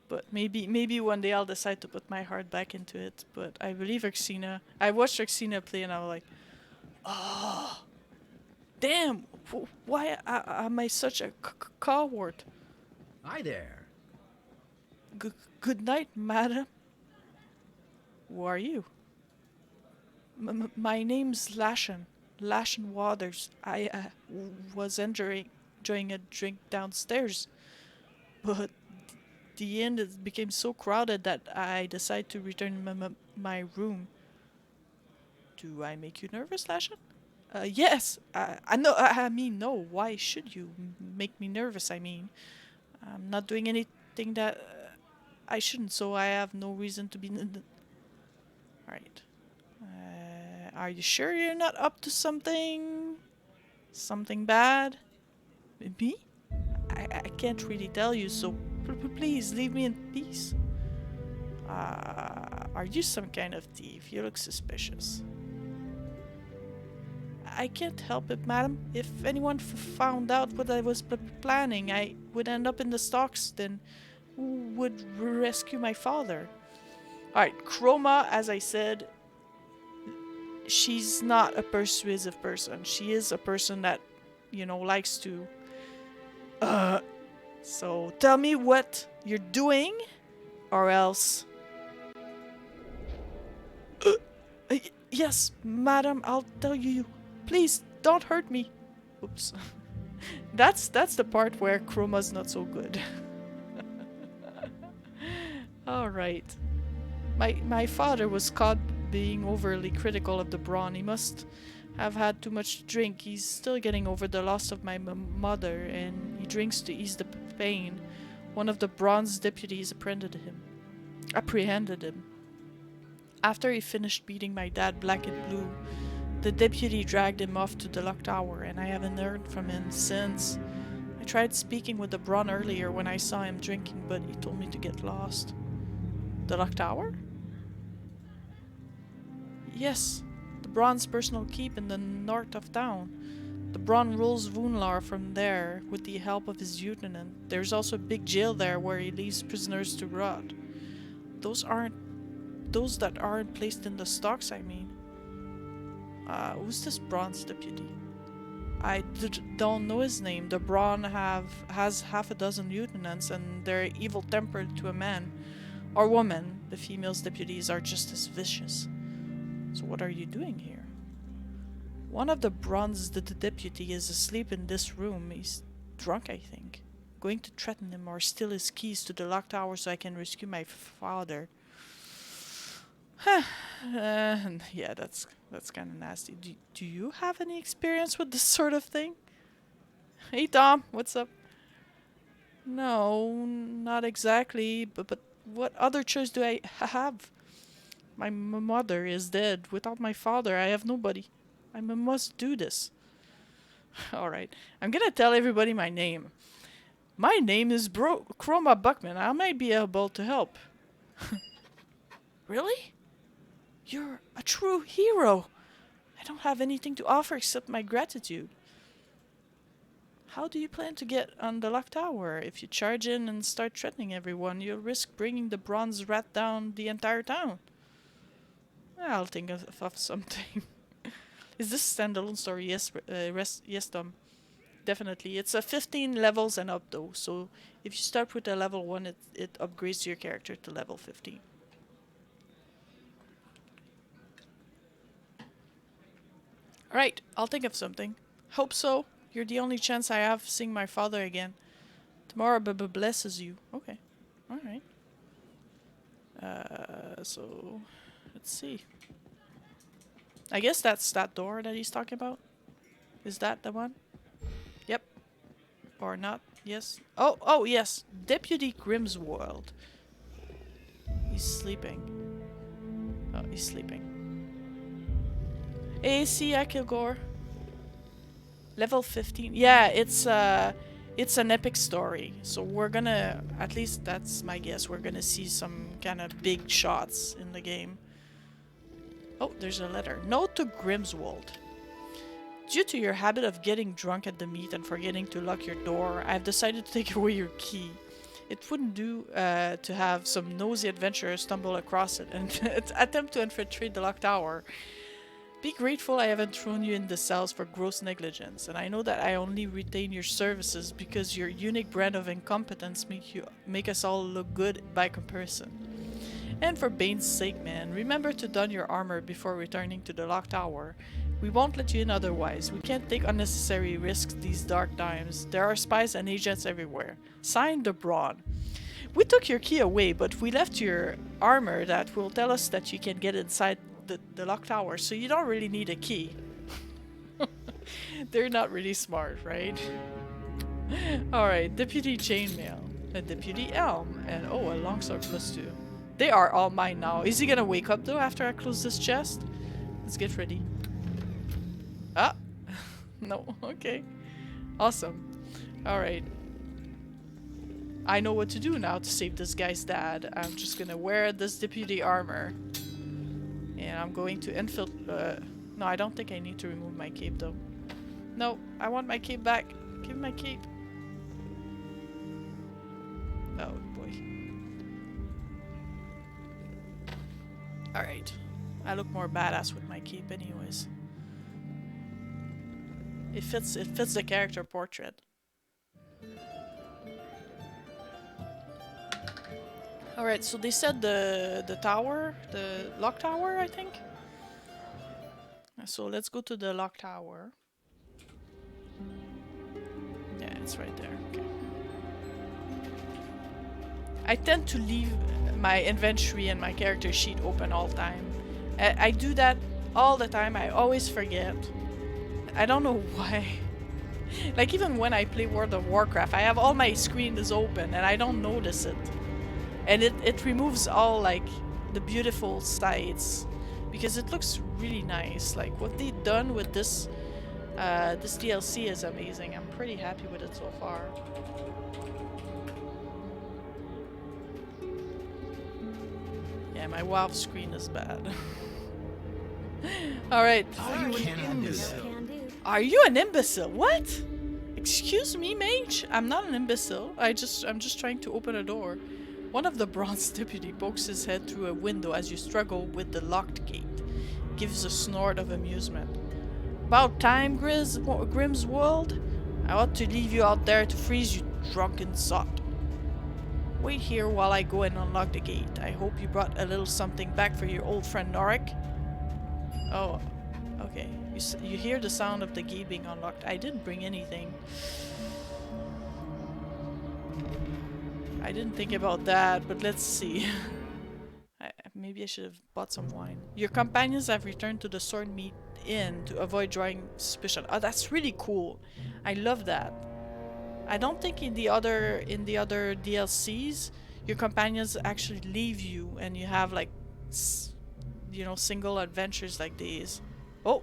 But maybe one day I'll decide to put my heart back into it. But I believe Exina. I watched Exina play and I was like, oh, damn! Why am I such a coward? Hi there. Good night, madam. Who are you? My name's Lashen. Lashen Waters. I was enjoying a drink downstairs, but the inn became so crowded that I decided to return to my room. Do I make you nervous, Lashen? Yes. I know. I mean, no. Why should you make me nervous? I mean, I'm not doing anything that I shouldn't, so I have no reason to be. Alright. Are you sure you're not up to something? Something bad? Me? I can't really tell you, so please leave me in peace. Are you some kind of thief? You look suspicious. I can't help it, madam. If anyone found out what I was planning, I would end up in the stocks, then who would rescue my father? Alright, Chroma, as I said, she's not a persuasive person. She is a person that, you know, likes to... So, tell me what you're doing, or else... Yes, madam, I'll tell you. Please, don't hurt me. Oops. That's the part where Chroma's not so good. Alright. My father was caught being overly critical of the Braun. He must have had too much to drink. He's still getting over the loss of my mother, and he drinks to ease the pain. One of the Braun's deputies apprehended him. After he finished beating my dad black and blue, the deputy dragged him off to the Lock Tower, and I haven't heard from him since. I tried speaking with the Braun earlier when I saw him drinking, but he told me to get lost. The Lock Tower? Yes, the Braun's personal keep in the north of town. The Braun rules Voonlar from there with the help of his lieutenant. There's also a big jail there where he leaves prisoners to rot. Those that aren't placed in the stocks, I mean. Who's this Braun's deputy? I don't know his name. The Braun has half a dozen lieutenants, and they're evil-tempered to a man. Or woman. The female's deputies are just as vicious. So what are you doing here? One of the Braun's deputy is asleep in this room. He's drunk, I think. Going to threaten him or steal his keys to the Lock Tower so I can rescue my father. Yeah, that's kind of nasty. Do you have any experience with this sort of thing? Hey Tom, what's up? No, not exactly, but what other choice do I have? My mother is dead. Without my father, I have nobody. I must do this. Alright, I'm gonna tell everybody my name. My name is Chroma Buckman. I might be able to help. Really? You're a true hero. I don't have anything to offer except my gratitude. How do you plan to get on the Lock Tower? If you charge in and start threatening everyone, you'll risk bringing the bronze rat down the entire town. I'll think of something. Is this standalone story? Yes, yes, Tom. Definitely. It's a 15 levels and up though, so if you start with a level 1, it upgrades your character to level 15. Alright, I'll think of something. Hope so. You're the only chance I have seeing my father again. Tomorrow blesses you. Okay. Alright. So let's see. I guess that's that door that he's talking about. Is that the one? Yep. Or not. Yes. Oh yes. Deputy Grimsworld. He's sleeping. Oh, he's sleeping. Hey, see ya, Kilgore. Level 15. Yeah, it's an epic story. So we're gonna, at least that's my guess, we're gonna see some kind of big shots in the game. Oh, there's a letter. Note to Grimswold. Due to your habit of getting drunk at the meet and forgetting to lock your door, I've decided to take away your key. It wouldn't do to have some nosy adventurer stumble across it and attempt to infiltrate the Lock Tower. Be grateful I haven't thrown you in the cells for gross negligence, and I know that I only retain your services because your unique brand of incompetence make us all look good by comparison. And for Bane's sake, man, remember to don your armor before returning to the Lock Tower. We won't let you in otherwise. We can't take unnecessary risks these dark times. There are spies and agents everywhere. Signed, the Brawn. We took your key away, but we left your armor that will tell us that you can get inside the lock tower, so you don't really need a key. They're not really smart, right? Alright, Deputy Chainmail, a Deputy Elm, and oh, a Longsword +2. They are all mine now. Is he gonna wake up though after I close this chest? Let's get ready. Ah! No, okay. Awesome. Alright. I know what to do now to save this guy's dad. I'm just gonna wear this deputy armor. And I'm going to infiltrate. No, I don't think I need to remove my cape though. No, I want my cape back. Give me my cape. Oh boy. Alright. I look more badass with my cape anyways. It fits the character portrait. Alright, so they said the tower, the lock tower, I think. So let's go to the lock tower. Yeah, it's right there. Okay. I tend to leave my inventory and my character sheet open all the time. I do that all the time. I always forget. I don't know why. Like even when I play World of Warcraft, I have all my screens open and I don't notice it. And it removes all like the beautiful sides because it looks really nice. Like what they've done with this this DLC is amazing. I'm pretty happy with it so far. Yeah, my WoW screen is bad. Alright. Are you an imbecile? Can do. Are you an imbecile? What? Excuse me, mage? I'm not an imbecile. I'm just trying to open a door. One of the bronze deputy pokes his head through a window as you struggle with the locked gate. Gives a snort of amusement. About time, Grimswold? I ought to leave you out there to freeze, you drunken sot. Wait here while I go and unlock the gate. I hope you brought a little something back for your old friend Norik. Oh, okay. You hear the sound of the gate being unlocked. I didn't bring anything. I didn't think about that, but let's see. Maybe I should have bought some wine. Your companions have returned to the Sword Meat Inn to avoid drawing suspicion. Oh, that's really cool. I love that. I don't think in the other DLCs, your companions actually leave you and you have like, you know, single adventures like these. Oh,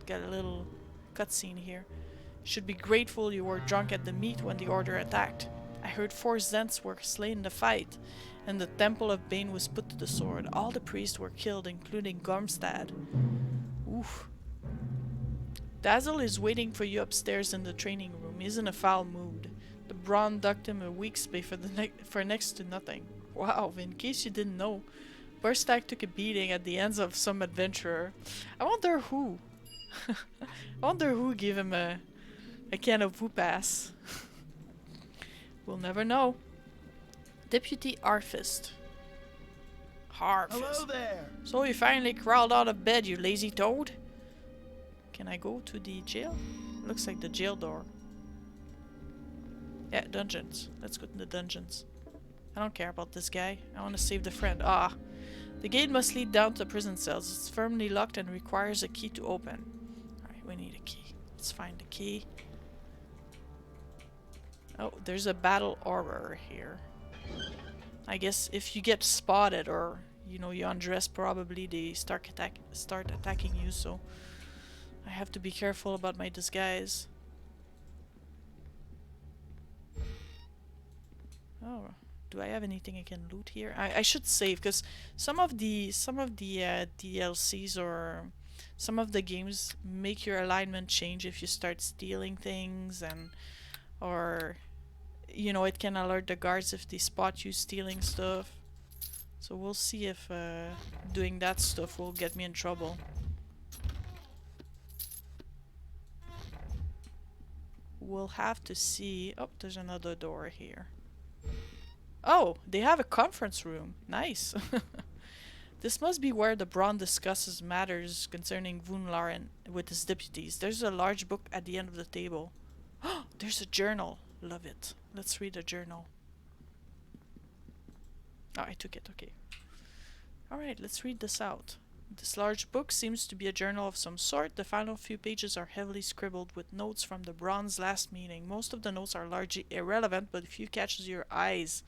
got a little cutscene here. Should be grateful you were drunk at the meet when the Order attacked. I heard 4 Zents were slain in the fight, and the Temple of Bane was put to the sword. All the priests were killed, including Gormstad. Oof. Dazzle is waiting for you upstairs in the training room. He's in a foul mood. The Brawn ducked him a week's pay for next to nothing. Wow, in case you didn't know, Burstag took a beating at the hands of some adventurer. I wonder who. I wonder who gave him a can of whoop ass. We'll never know. Deputy Harfist. Hello there. So you finally crawled out of bed, you lazy toad? Can I go to the jail? Looks like the jail door. Yeah, dungeons. Let's go to the dungeons. I don't care about this guy. I want to save the friend. Ah. The gate must lead down to the prison cells. It's firmly locked and requires a key to open. Alright, we need a key. Let's find the key. Oh, there's a battle aura here. I guess if you get spotted or, you know, you undress, probably they start attacking you, so I have to be careful about my disguise. Oh, do I have anything I can loot here? I should save, because some of the DLCs or some of the games make your alignment change if you start stealing things, and or you know, it can alert the guards if they spot you stealing stuff. So we'll see if doing that stuff will get me in trouble. We'll have to see. Oh, there's another door here. Oh, they have a conference room. Nice. This must be where the Braun discusses matters concerning Vunlar and with his deputies. There's a large book at the end of the table. Oh, there's a journal. Love it. Let's read a journal. Oh, I took it. Okay. Alright, let's read this out. This large book seems to be a journal of some sort. The final few pages are heavily scribbled with notes from the Braun's last meeting. Most of the notes are largely irrelevant, but a few catches your eyes.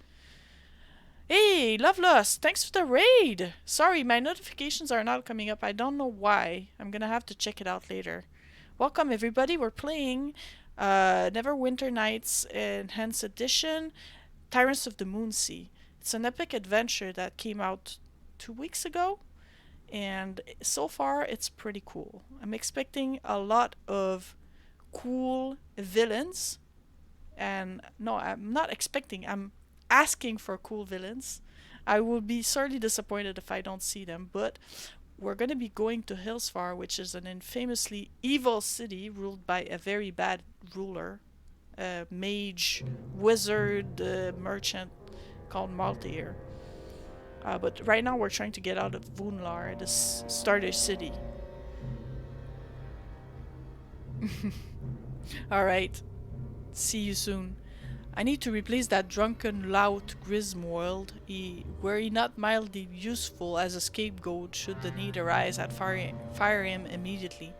Hey, Lovelust! Thanks for the raid! Sorry, my notifications are not coming up. I don't know why. I'm gonna have to check it out later. Welcome, everybody. We're playing Neverwinter Nights Enhanced Edition, Tyrants of the Moonsea. It's an epic adventure that came out 2 weeks ago, and so far it's pretty cool. I'm expecting a lot of cool villains, and no, I'm not expecting, I'm asking for cool villains. I will be sorely disappointed if I don't see them, but we're going to be going to Hillsfar, which is an infamously evil city ruled by a very bad ruler, a mage, wizard, merchant called Maltair. But right now we're trying to get out of Vunlar, this starter city. Alright, see you soon. I need to replace that drunken lout Griswold. Were he not mildly useful as a scapegoat should the need arise, I'd fire him immediately.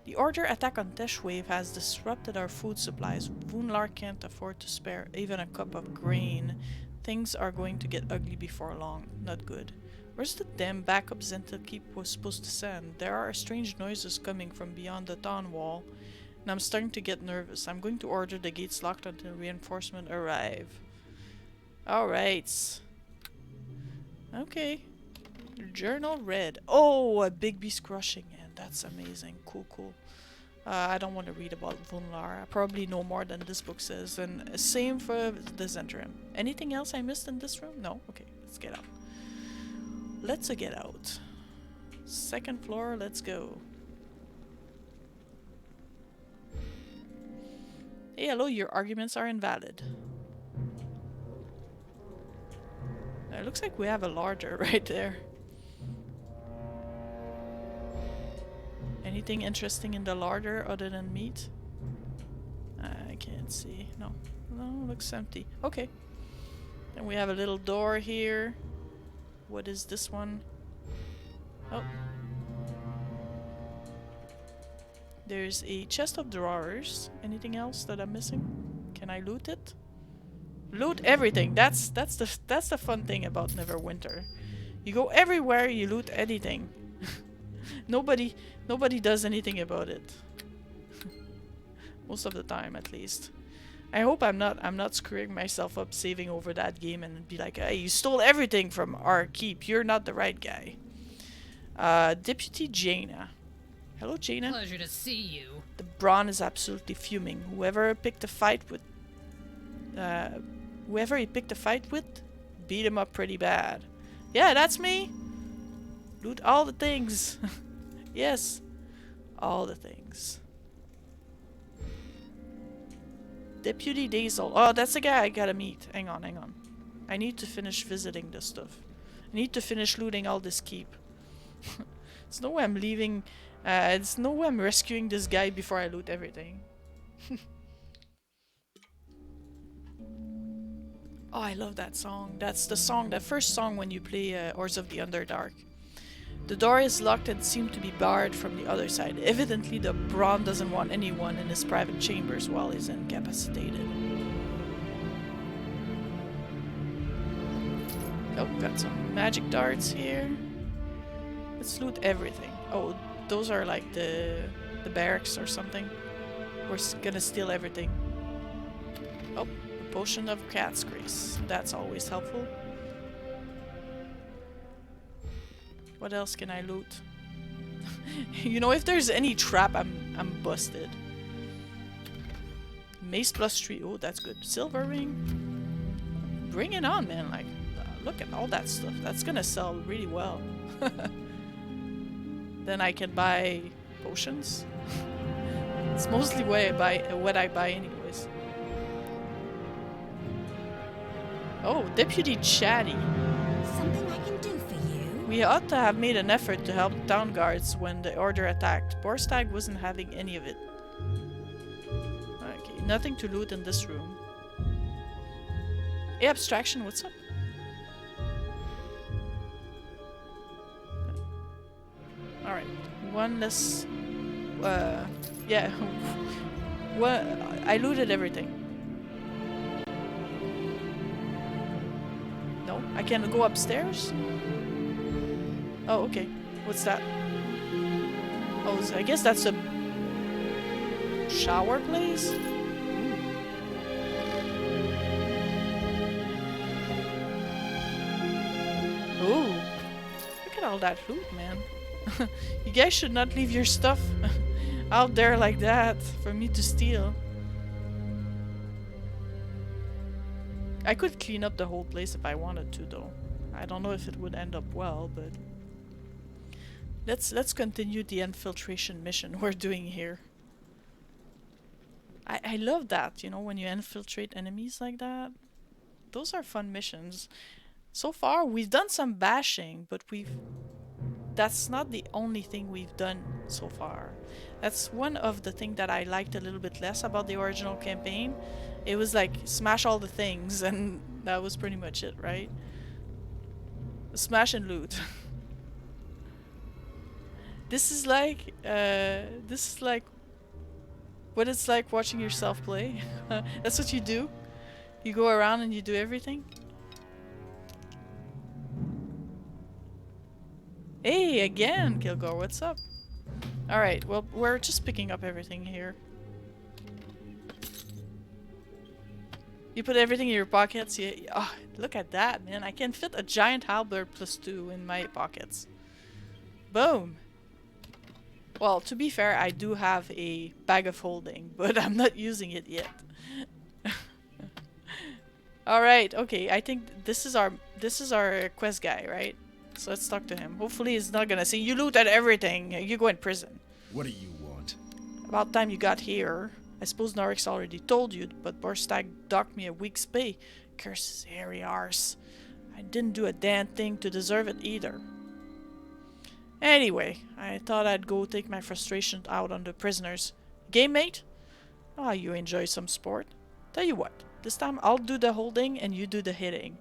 The Order attack on Teshwave has disrupted our food supplies. Vunlar can't afford to spare even a cup of grain. Things are going to get ugly before long. Not good. Where's the damn backup Zental Keep was supposed to send? There are strange noises coming from beyond the town wall, and I'm starting to get nervous. I'm going to order the gates locked until reinforcements arrive. Alright. Okay. Journal read. Oh, a big beast crushing. Yeah, that's amazing. Cool, cool. I don't want to read about Vunlar. I probably know more than this book says. And same for the Zentrum. Anything else I missed in this room? No? Okay, let's get out. Let's get out. Second floor, let's go. Hey, hello, your arguments are invalid. It looks like we have a larder right there. Anything interesting in the larder other than meat? I can't see. No. No, looks empty. Okay. Then we have a little door here. What is this one? Oh. There's a chest of drawers. Anything else that I'm missing? Can I loot it? Loot everything. That's the fun thing about Neverwinter. You go everywhere, you loot anything. Nobody does anything about it. Most of the time, at least. I hope I'm not screwing myself up saving over that game and be like, hey, you stole everything from our keep. You're not the right guy. Deputy Jaina. Hello, Jaina. Pleasure to see you. The Braun is absolutely fuming. Whoever he picked a fight with, beat him up pretty bad. Yeah, that's me. Loot all the things. Yes, all the things. Deputy Dazel. Oh, that's the guy I gotta meet. Hang on, hang on. I need to finish visiting this stuff. I need to finish looting all this keep. There's no way I'm leaving. There's no way I'm rescuing this guy before I loot everything. Oh, I love that song. That's the song, the first song when you play Oars of the Underdark. The door is locked and seemed to be barred from the other side. Evidently, the Braun doesn't want anyone in his private chambers while he's incapacitated. Oh, got some magic darts here. Let's loot everything. Oh, those are like the barracks or something. We're gonna steal everything. Oh, a potion of cat's grace. That's always helpful. What else can I loot? You know, if there's any trap, I'm busted. Mace +3. Oh, that's good. Silver ring. Bring it on, man. Like, look at all that stuff. That's gonna sell really well. Then I can buy potions. It's mostly what I buy anyways. Oh, Deputy Chatty. Something I can do for you? We ought to have made an effort to help town guards when the order attacked. Borstag wasn't having any of it. Okay, nothing to loot in this room. Hey, Abstraction, what's up? Alright, one less... yeah. What? I looted everything. No? I can go upstairs? Oh, okay. What's that? Oh, I guess that's a... shower place? Ooh. Look at all that loot, man. You guys should not leave your stuff out there like that for me to steal. I could clean up the whole place if I wanted to, though. I don't know if it would end up well, but let's continue the infiltration mission we're doing here. I love that, you know, when you infiltrate enemies like that. Those are fun missions. So far, we've done some bashing, but that's not the only thing we've done so far. That's one of the things that I liked a little bit less about the original campaign. It was like, smash all the things, and that was pretty much it, right? Smash and loot. This is like what it's like watching yourself play. That's what you do. You go around and you do everything. Hey, again, Kilgore, what's up? Alright, well, we're just picking up everything here. You put everything in your pockets? Yeah. Oh, look at that, man. I can fit a giant halberd +2 in my pockets. Boom! Well, to be fair, I do have a bag of holding, but I'm not using it yet. Alright, okay, I think this is our quest guy, right? So let's talk to him. Hopefully he's not gonna say, you looted everything, you go in prison. What do you want? About time you got here. I suppose Norix already told you, but Borstag docked me a week's pay. Curse his hairy arse. I didn't do a damn thing to deserve it either. Anyway, I thought I'd go take my frustration out on the prisoners. Game mate? Ah, you enjoy some sport. Tell you what, this time I'll do the holding and you do the hitting.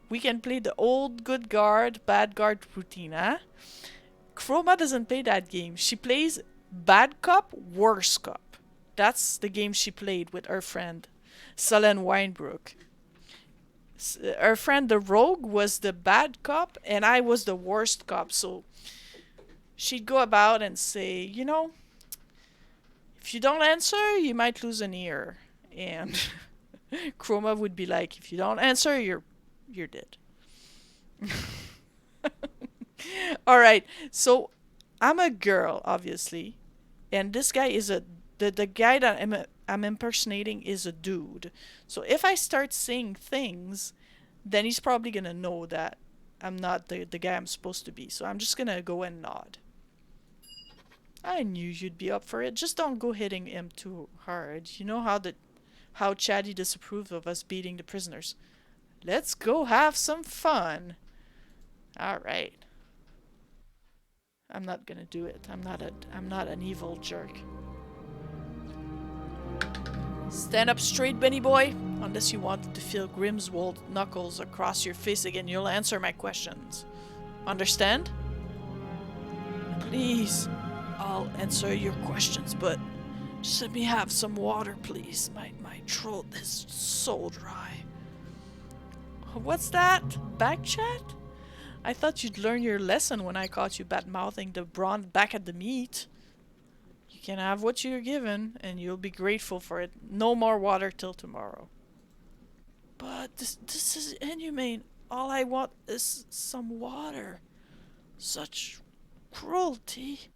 We can play the old good guard, bad guard routine, huh? Chroma doesn't play that game. She plays bad cop, worse cop. That's the game she played with her friend, Sullen Weinbrook. Her friend the rogue was the bad cop and I was the worst cop, so she'd go about and say, you know, if you don't answer, you might lose an ear. And Chroma would be like, if you don't answer, you're dead. Alright, so I'm a girl, obviously. And this guy is the guy that I'm impersonating is a dude. So if I start saying things, then he's probably gonna know that I'm not the guy I'm supposed to be. So I'm just gonna go and nod. I knew you'd be up for it. Just don't go hitting him too hard. You know how Chatty disapproved of us beating the prisoners. Let's go have some fun. Alright. I'm not gonna do it. I'm not an evil jerk. Stand up straight, Benny boy. Unless you wanted to feel Grimswold knuckles across your face again, you'll answer my questions. Understand? Please. I'll answer your questions, but just let me have some water, please. My throat is so dry. What's that? Back chat? I thought you'd learn your lesson when I caught you bad-mouthing the brawn back at the meet. You can have what you're given, and you'll be grateful for it. No more water till tomorrow. But this is inhumane. All I want is some water. Such cruelty.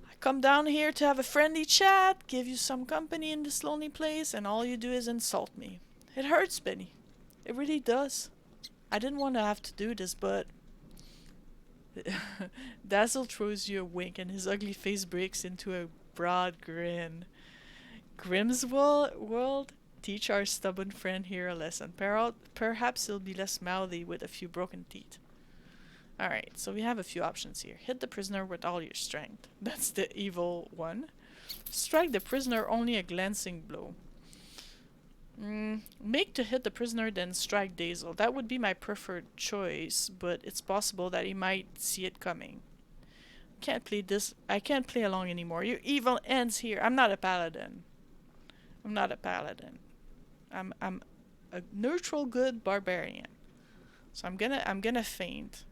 I come down here to have a friendly chat, give you some company in this lonely place, and all you do is insult me. It hurts, Benny. It really does. I didn't want to have to do this, but... Dazzle throws you a wink and his ugly face breaks into a broad grin. Grimswold, teach our stubborn friend here a lesson. Perhaps he'll be less mouthy with a few broken teeth. Alright, so we have a few options here. Hit the prisoner with all your strength. That's the evil one. Strike the prisoner only a glancing blow. Make to hit the prisoner, then strike Dazel. That would be my preferred choice, but it's possible that he might see it coming. Can't play this. I can't play along anymore. Your evil ends here. I'm not a paladin. I'm not a paladin. I'm a neutral good barbarian. So I'm gonna feint.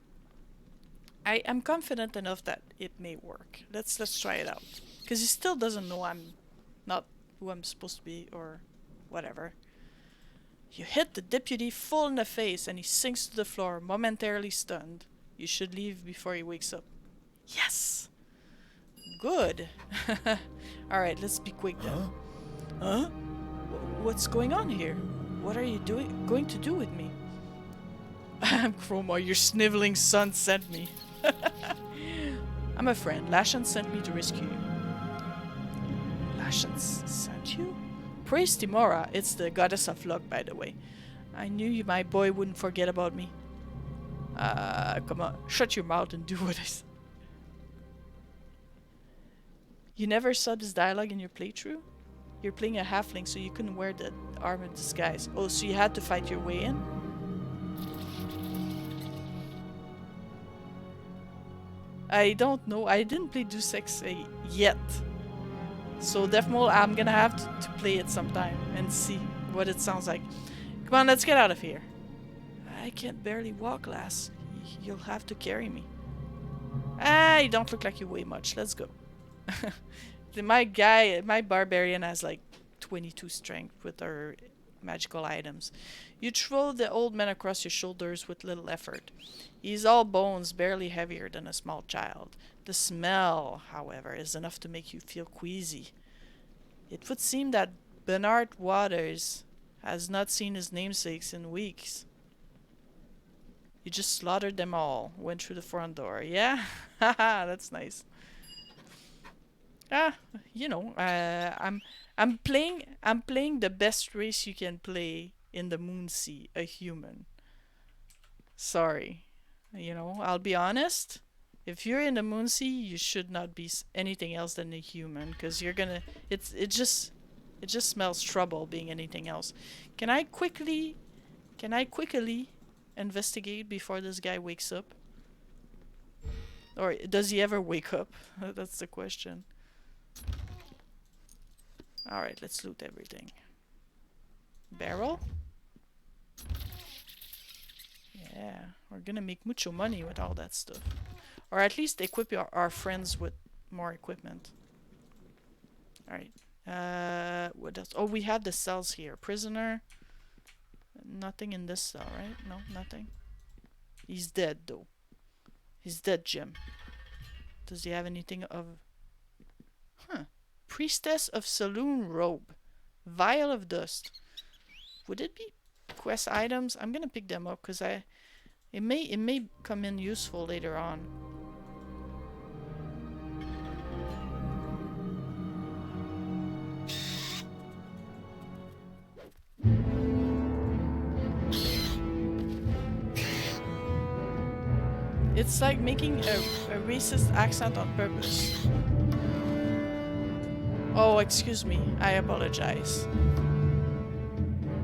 I'm confident enough that it may work. Let's try it out. Because he still doesn't know I'm not who I'm supposed to be or whatever. You hit the deputy full in the face and he sinks to the floor, momentarily stunned. You should leave before he wakes up. Yes! Good. Alright, let's be quick then. Huh? What's going on here? What are you going to do with me? Chroma, your sniveling son sent me. I'm a friend. Lashan sent me to rescue you. Lashan sent you? Praise Timora. It's the goddess of luck, by the way. I knew you, my boy, wouldn't forget about me. Come on. Shut your mouth and do what I said. You never saw this dialogue in your playthrough? You're playing a halfling, so you couldn't wear the armored disguise. Oh, so you had to fight your way in? I don't know. I didn't play Deus Ex yet. So definitely I'm gonna have to play it sometime and see what it sounds like. Come on, let's get out of here. I can't barely walk, lass. You'll have to carry me. You don't look like you weigh much. Let's go. My barbarian has like 22 strength with her magical items. You throw the old man across your shoulders with little effort. He's all bones, barely heavier than a small child. The smell, however, is enough to make you feel queasy. It would seem that Bernard Waters has not seen his namesakes in weeks. You just slaughtered them all, went through the front door. Yeah? Haha, that's nice. You know, I'm playing the best race you can play in the Moonsea, a human. Sorry. You know, I'll be honest. If you're in the Moonsea, you should not be anything else than a human, because you're gonna. It just smells trouble being anything else. Can I quickly investigate before this guy wakes up? Or does he ever wake up? That's the question. Alright, let's loot everything. Barrel? Yeah, we're gonna make mucho money with all that stuff. Or at least equip our friends with more equipment. Alright. What else? Oh, we have the cells here. Prisoner. Nothing in this cell, right? No, nothing. He's dead, though. He's dead, Jim. Does he have anything of... Huh. Priestess of Saloon Robe. Vial of Dust. Would it be quest items? I'm gonna pick them up because it may come in useful later on. It's like making a racist accent on purpose. Oh, excuse me. I apologize.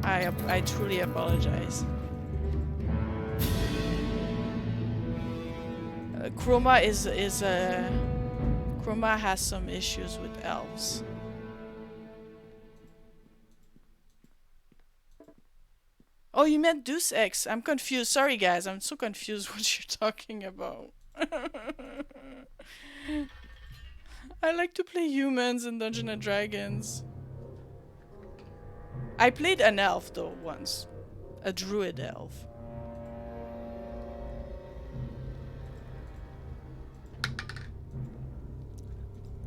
I truly apologize. Chroma Chroma has some issues with elves. Oh, you meant Deus Ex. I'm confused. Sorry, guys. I'm so confused what you're talking about. I like to play humans in Dungeons and Dragons. I played an elf, though, once. A druid elf.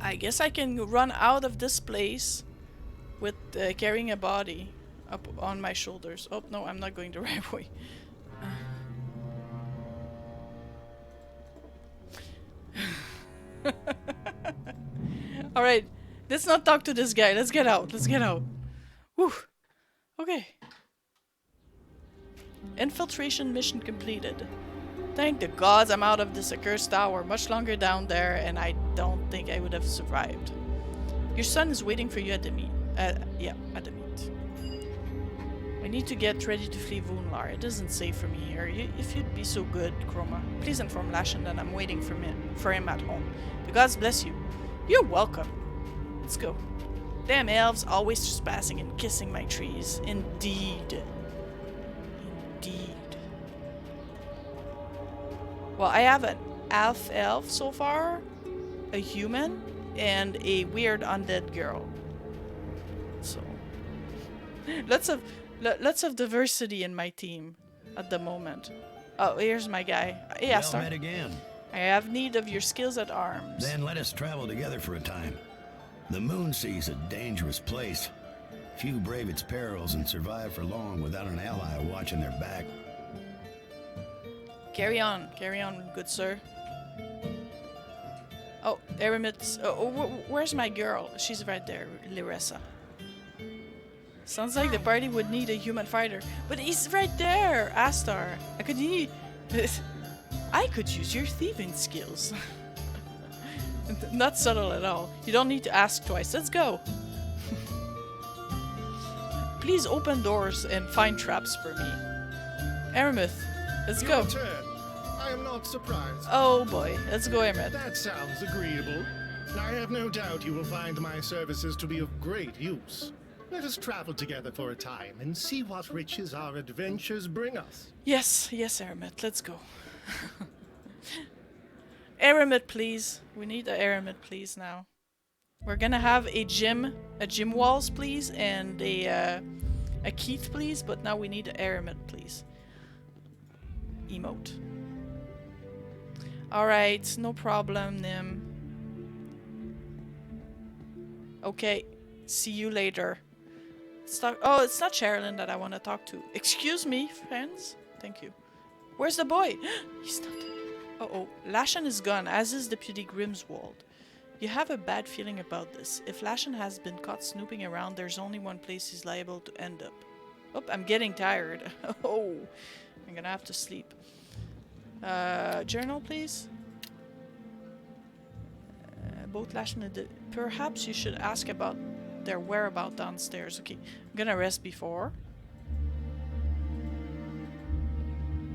I guess I can run out of this place with carrying a body up on my shoulders. Oh, no, I'm not going the right way. Alright, let's not talk to this guy. Let's get out. Let's get out. Whew. Okay. Infiltration mission completed. Thank the gods I'm out of this accursed tower. Much longer down there, and I don't think I would have survived. Your son is waiting for you at the meet. Yeah, at the meet. I need to get ready to flee Voonlar. It isn't safe for me here. If you'd be so good, Chroma, please inform Lashen that I'm waiting for him at home. The gods bless you. You're welcome. Let's go. Damn elves, always trespassing and kissing my trees. Indeed. Indeed. Well, I have an elf so far, a human, and a weird undead girl. So, lots of diversity in my team at the moment. Oh, here's my guy. Yeah, well met again. I have need of your skills at arms. Then let us travel together for a time. The Moonsea's a dangerous place. Few brave its perils and survive for long without an ally watching their back. Carry on, good sir. Oh, Aramit's. Where's my girl? She's right there, Liressa. Sounds like the party would need a human fighter, but he's right there, Astar. I could use your thieving skills. Not subtle at all. You don't need to ask twice. Let's go. Please open doors and find traps for me. Aramith, let's go. Your turn. I am not surprised. Oh boy, let's go, Aramith. That sounds agreeable. I have no doubt you will find my services to be of great use. Let us travel together for a time and see what riches our adventures bring us. Yes, Aramith, let's go. Aramith, please. We need a Aramith, please, now. We're gonna have a gym walls, please, and a Keith, please, but now we need a Aramith, please. Emote. Alright, no problem, Nim. Okay, see you later. Oh, it's not Sherilyn that I want to talk to. Excuse me, friends. Thank you. Where's the boy? He's not dead. Uh-oh. Lashen is gone, as is Deputy Grimswald. You have a bad feeling about this. If Lashen has been caught snooping around, there's only one place he's liable to end up. Oh, I'm getting tired. Oh, I'm gonna have to sleep. Journal, please. Both Lashen and perhaps you should ask about their whereabouts downstairs. Okay, I'm gonna rest before.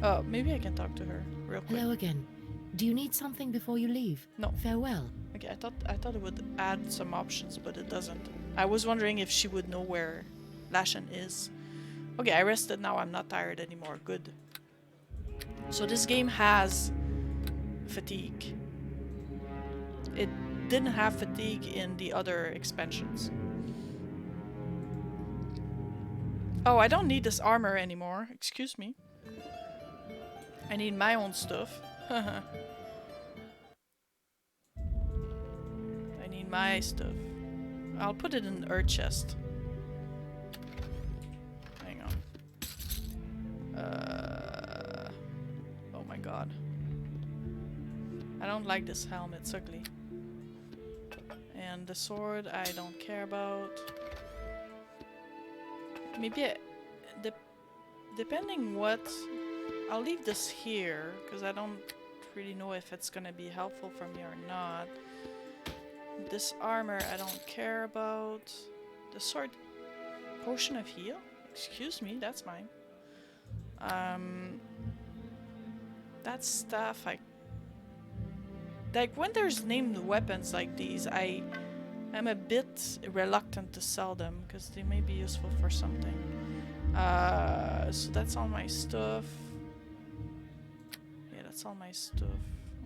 Oh, maybe I can talk to her real quick. Hello again. Do you need something before you leave? No. Farewell. Okay, I thought it would add some options, but it doesn't. I was wondering if she would know where Lashen is. Okay, I rested now. I'm not tired anymore. Good. So this game has fatigue. It didn't have fatigue in the other expansions. Oh, I don't need this armor anymore. Excuse me. I need my own stuff. I need my stuff. I'll put it in the earth chest. Hang on. Oh my god. I don't like this helmet, it's ugly. And the sword I don't care about. Maybe depending what... I'll leave this here, because I don't really know if it's gonna be helpful for me or not. This armor I don't care about. The sword... Potion of heal? Excuse me, that's mine. That stuff I... Like, when there's named weapons like these, I'm a bit reluctant to sell them, because they may be useful for something. So that's all my stuff. Yeah, that's all my stuff.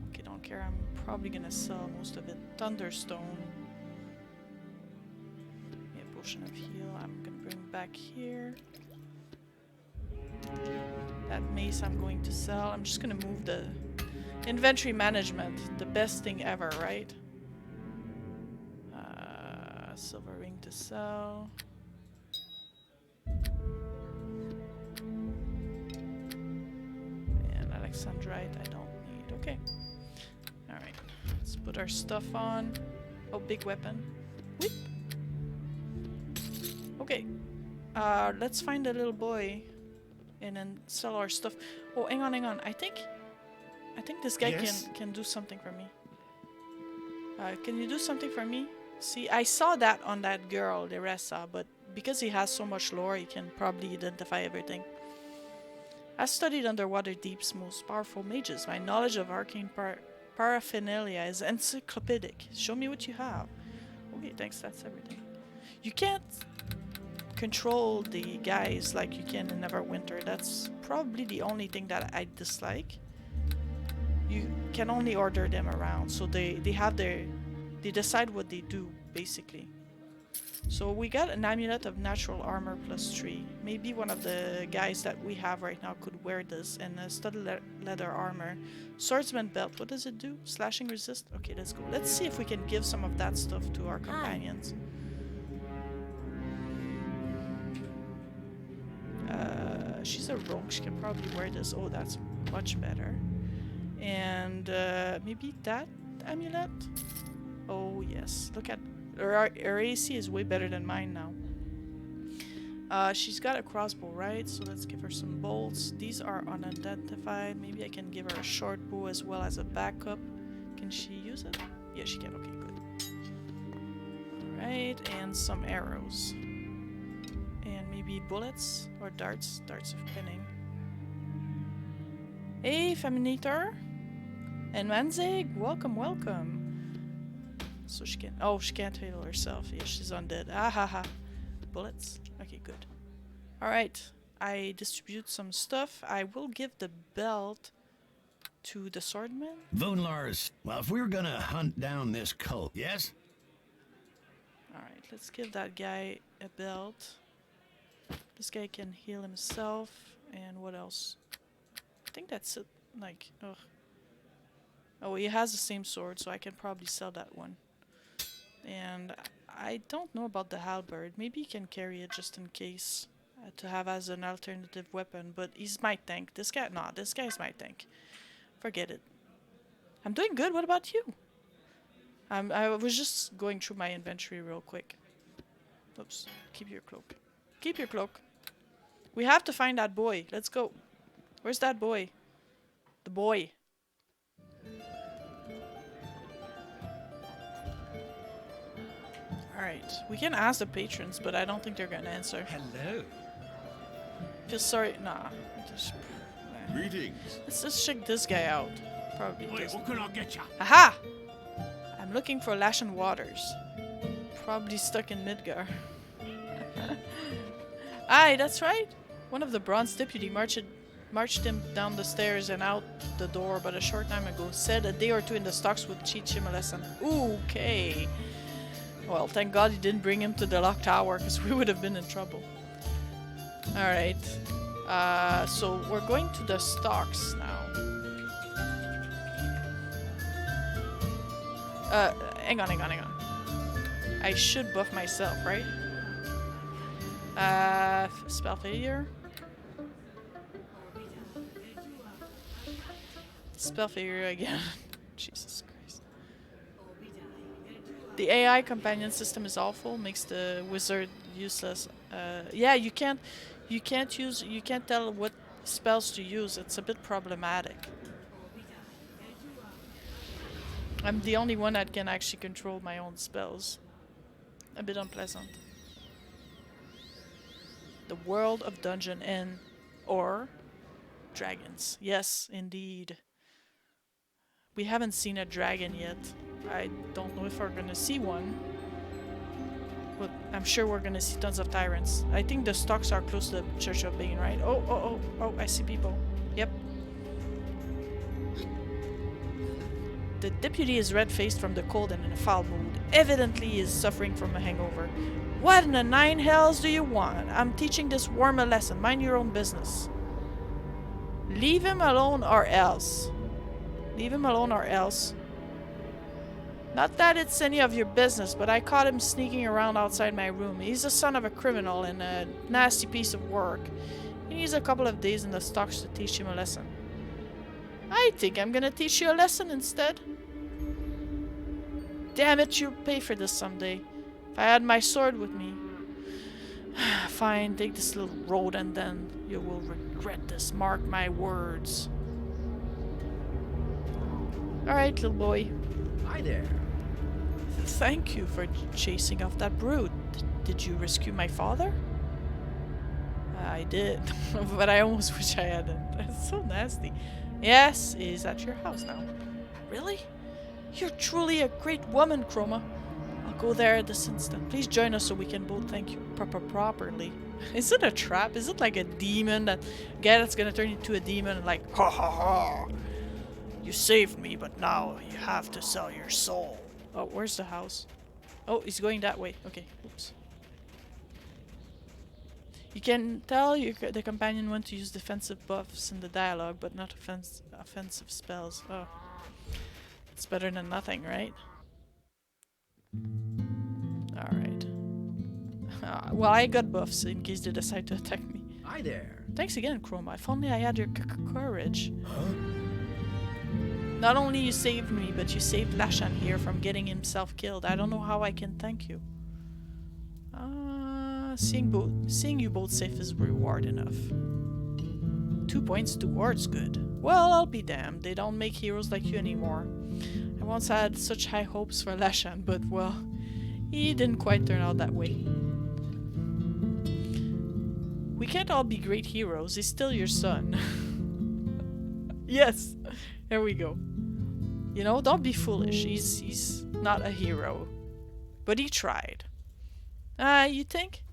Okay, don't care. I'm probably gonna sell most of it. Thunderstone. Yeah, potion of heal. I'm gonna bring back here. That mace I'm going to sell. I'm just gonna move the inventory management. The best thing ever, right? Silver ring to sell. And Alexandrite I don't need. Okay. Alright. Let's put our stuff on. Oh, big weapon. Whip. Okay. Let's find a little boy and then sell our stuff. Oh, hang on. I think I think this guy Yes? can do something for me. Can you do something for me? See, I saw that on that girl, Teresa, but because he has so much lore, he can probably identify everything. I studied underwater deep's most powerful mages. My knowledge of arcane paraphernalia is encyclopedic. Show me what you have. Okay, thanks, that's everything. You can't control the guys like you can in Neverwinter. That's probably the only thing that I dislike. You can only order them around, so they decide what they do, basically. So we got an amulet of natural armor +3. Maybe one of the guys that we have right now could wear this, and a studded leather armor. Swordsman belt, what does it do? Slashing resist? Okay, let's go. Let's see if we can give some of that stuff to our companions. She's a rogue, she can probably wear this. Oh, that's much better. And maybe that amulet? Oh yes, look at her AC is way better than mine now. She's got a crossbow, right? So let's give her some bolts. These are unidentified. Maybe I can give her a short bow as well as a backup. Can she use it? Yeah, she can. Okay, good. Alright, and some arrows. And maybe bullets or darts. Darts of pinning. Hey, Feminator! And Manzig, welcome, welcome. So she can. Oh, she can't heal herself. Yeah, she's undead. Ah ha ha. Bullets. Okay, good. Alright. I distribute some stuff. I will give the belt to the swordman. Voonlars, well, if we were gonna hunt down this cult, yes? Alright, let's give that guy a belt. This guy can heal himself. And what else? I think that's it. Like, ugh. Oh, he has the same sword, so I can probably sell that one. And I don't know about the halberd. Maybe he can carry it just in case to have as an alternative weapon. But he's my tank. This guy, nah, this guy's my tank. Forget it. I'm doing good. What about you? I was just going through my inventory real quick. Oops. Keep your cloak. Keep your cloak. We have to find that boy. Let's go. Where's that boy? The boy. Alright, we can ask the patrons, but I don't think they're gonna answer. Hello. Just sorry, nah. Just, Greetings. let's just check this guy out. Probably Wait, doesn't. what can I get ya? Aha! I'm looking for Lashen Waters. Probably stuck in Midgar. Aye, that's right. One of the bronze deputy marched him down the stairs and out the door but a short time ago. Said a day or two in the stocks would teach him a lesson. Okay. Well, thank God he didn't bring him to the lock tower, because we would have been in trouble. Alright. So we're going to the stocks now. Hang on. I should buff myself, right? Spell failure. Spell failure again. Jesus Christ. The AI companion system is awful, makes the wizard useless. Yeah, you can't tell what spells to use. It's a bit problematic. I'm the only one that can actually control my own spells. A bit unpleasant. The world of Dungeon Inn or dragons. Yes, indeed. We haven't seen a dragon yet. I don't know if we're gonna see one. But I'm sure we're gonna see tons of tyrants. I think the stocks are close to the Church of Bane, right? Oh, I see people. Yep. The deputy is red-faced from the cold and in a foul mood. Evidently he is suffering from a hangover. What in the nine hells do you want? I'm teaching this worm a lesson. Mind your own business. Leave him alone or else. Leave him alone or else. Not that it's any of your business, but I caught him sneaking around outside my room. He's the son of a criminal and a nasty piece of work. He needs a couple of days in the stocks to teach him a lesson. I think I'm gonna teach you a lesson instead. Damn it, you'll pay for this someday. If I had my sword with me. Fine, take this little road and then you will regret this. Mark my words. Alright, little boy. Hi there. Thank you for chasing off that brood. Did you rescue my father? I did, but I almost wish I hadn't. That's so nasty. Yes, he's at your house now. Really? You're truly a great woman, Chroma. I'll go there at this instant. Please join us so we can both thank you properly. Is it a trap? Is it like a demon that guy that's gonna turn into a demon and like, ha ha ha! You saved me, but now you have to sell your soul. Oh, where's the house? Oh, he's going that way. Okay, oops. You can tell the companion want to use defensive buffs in the dialogue, but not offensive spells. Oh. It's better than nothing, right? Alright. Well, I got buffs in case they decide to attack me. Hi there. Thanks again, Chroma. If only I had your courage. Huh? Not only you saved me, but you saved Lashan here from getting himself killed. I don't know how I can thank you. Seeing you both safe is reward enough. 2 points towards good. Well, I'll be damned. They don't make heroes like you anymore. I once had such high hopes for Lashan, but well, he didn't quite turn out that way. We can't all be great heroes. He's still your son. Yes, there we go. You know, don't be foolish. He's not a hero, but he tried. You think?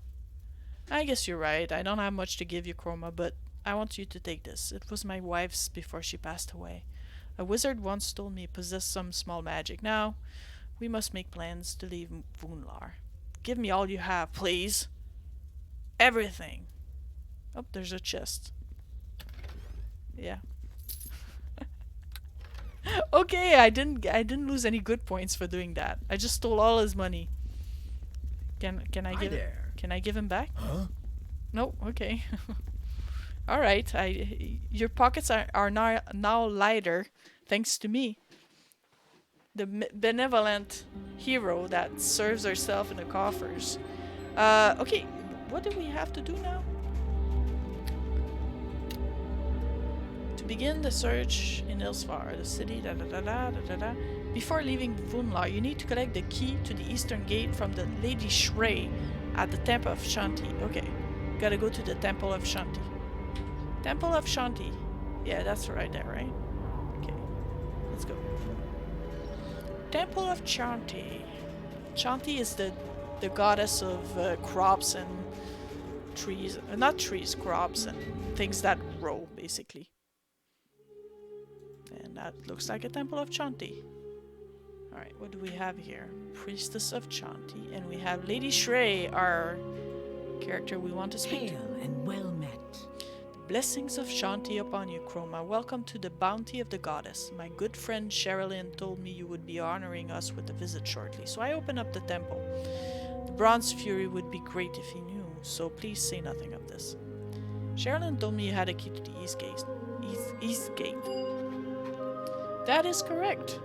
I guess you're right. I don't have much to give you, Chroma, but I want you to take this. It was my wife's before she passed away. A wizard once told me it possessed some small magic. Now, we must make plans to leave Voonlar. Give me all you have, please. Everything. Oh, there's a chest. Yeah. Okay, I didn't lose any good points for doing that. I just stole all his money. Can I give him back? Huh? No, okay. Alright, your pockets are now lighter, thanks to me. The benevolent hero that serves herself in the coffers. Okay, what do we have to do now? To begin the search in Ilsvar, the city, Before leaving Voonlar, you need to collect the key to the eastern gate from the Lady Shrey at the Temple of Shanti. Okay, gotta go to the Temple of Shanti. Temple of Shanti. Yeah, that's right there, right? Okay, let's go. Temple of Shanti. Shanti is the goddess of crops and trees. Not trees, crops and things that grow, basically. And that looks like a Temple of Shanti. Alright, what do we have here? Priestess of Shanti. And we have Lady Shrey, our character we want to speak to. Hail and well met. Blessings of Shanti upon you, Chroma. Welcome to the bounty of the goddess. My good friend Sherilyn told me you would be honoring us with a visit shortly, so I opened up the temple. The Bronze Fury would be great if he knew, so please say nothing of this. Sherilyn told me you had a key to the East Gate. East Gate. That is correct.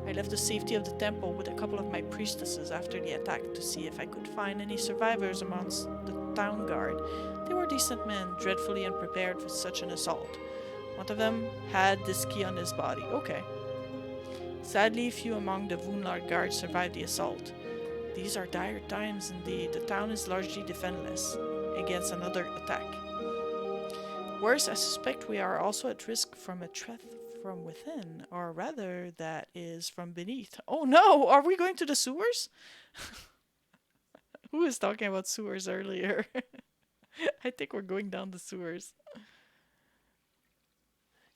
I left the safety of the temple with a couple of my priestesses after the attack to see if I could find any survivors amongst the town guard. They were decent men, dreadfully unprepared for such an assault. One of them had this key on his body. Okay. Sadly, few among the Voonlar guards survived the assault. These are dire times indeed. The town is largely defenseless against another attack. Worse, I suspect we are also at risk from a threat from within, or rather, that is from beneath. Oh no! Are we going to the sewers? Who was talking about sewers earlier? I think we're going down the sewers.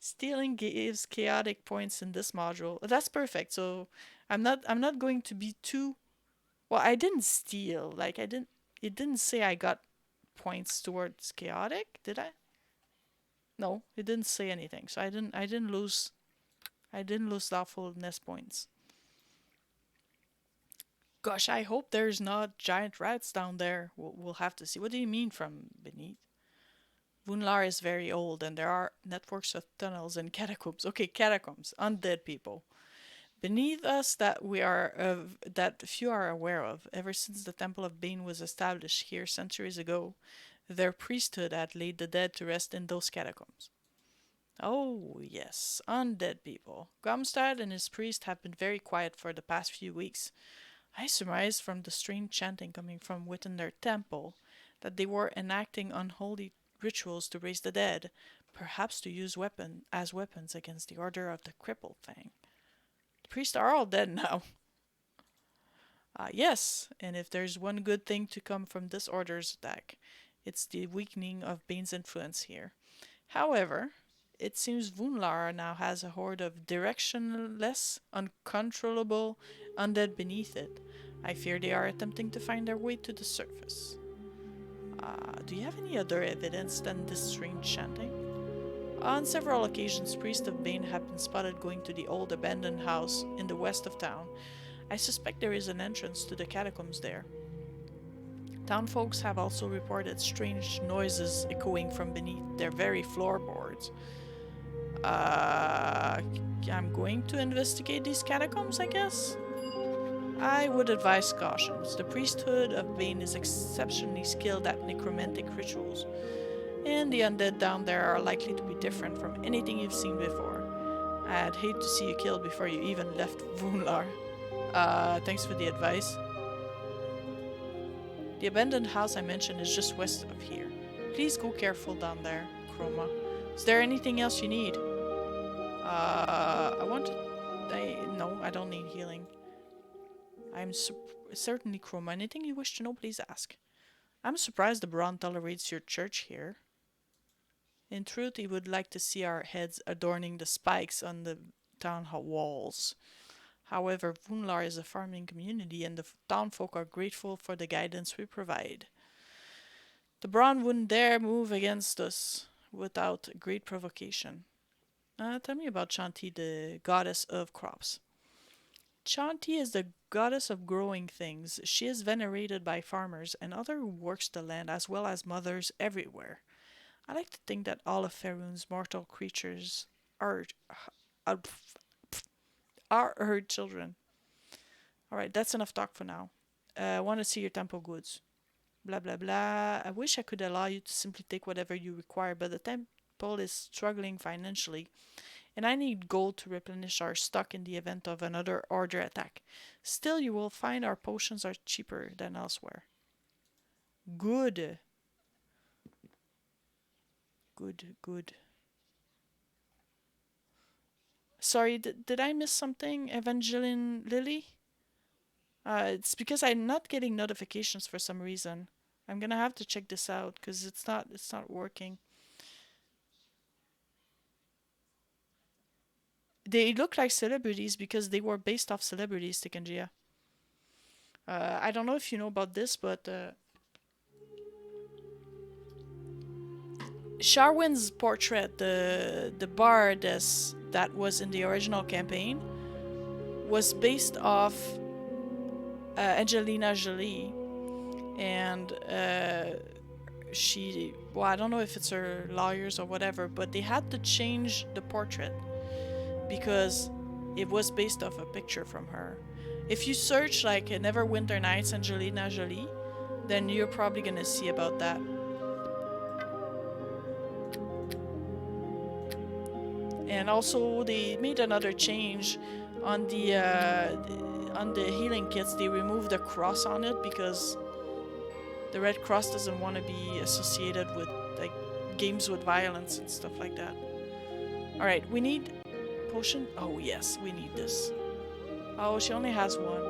Stealing gives chaotic points in this module. That's perfect. So I'm not going to be too. Well, I didn't steal. Like it didn't say I got points towards chaotic, did I? No, it didn't say anything. So I didn't lose lawfulness points. Gosh, I hope there's not giant rats down there. We'll have to see. What do you mean from beneath? Voonlar is very old and there are networks of tunnels and catacombs. Okay, catacombs, undead people. Beneath us that few are aware of. Ever since the Temple of Bane was established here centuries ago, their priesthood had laid the dead to rest in those catacombs. Oh, yes, undead people. Gomstad and his priest have been very quiet for the past few weeks. I surmised from the strange chanting coming from within their temple that they were enacting unholy rituals to raise the dead, perhaps to use as weapons against the Order of the Crippled Thing. The priests are all dead now. Yes, and if there's one good thing to come from this order's attack, it's the weakening of Bane's influence here. However, it seems Vunlar now has a horde of directionless, uncontrollable undead beneath it. I fear they are attempting to find their way to the surface. Do you have any other evidence than this strange chanting? On several occasions, priests of Bane have been spotted going to the old abandoned house in the west of town. I suspect there is an entrance to the catacombs there. Townfolks have also reported strange noises echoing from beneath their very floorboards. I'm going to investigate these catacombs, I guess? I would advise caution. The priesthood of Bane is exceptionally skilled at necromantic rituals, and the undead down there are likely to be different from anything you've seen before. I'd hate to see you killed before you even left Vunlar. Thanks for the advice. The abandoned house I mentioned is just west of here. Please go careful down there, Chroma. Is there anything else you need? No, I don't need healing. I'm certainly Chroma. Anything you wish to know, please ask. I'm surprised the Braun tolerates your church here. In truth, he would like to see our heads adorning the spikes on the town hall walls. However, Vunlar is a farming community and the townfolk are grateful for the guidance we provide. The Braun wouldn't dare move against us without great provocation. Tell me about Shanti, the goddess of crops. Shanti is the goddess of growing things. She is venerated by farmers and others who works the land as well as mothers everywhere. I like to think that all of Faerun's mortal creatures are her children. Alright, that's enough talk for now. I want to see your temple goods. Blah blah blah. I wish I could allow you to simply take whatever you require, but the temple is struggling financially, and I need gold to replenish our stock in the event of another order attack. Still, you will find our potions are cheaper than elsewhere. Good. Good. Sorry, did I miss something, Evangeline Lily? It's because I'm not getting notifications for some reason. I'm gonna have to check this out because it's not working. They look like celebrities because they were based off celebrities, Tikanjia. I don't know if you know about this, but Sharwin's portrait, the bard that was in the original campaign, was based off Angelina Jolie, and I don't know if it's her lawyers or whatever, but they had to change the portrait because it was based off a picture from her. If you search like Neverwinter Nights Angelina Jolie, then you're probably gonna see about that. And also they made another change on the healing kits. They removed the cross on it because the Red Cross doesn't want to be associated with like games with violence and stuff like that. Alright, we need potion. Oh yes, we need this. Oh, she only has one.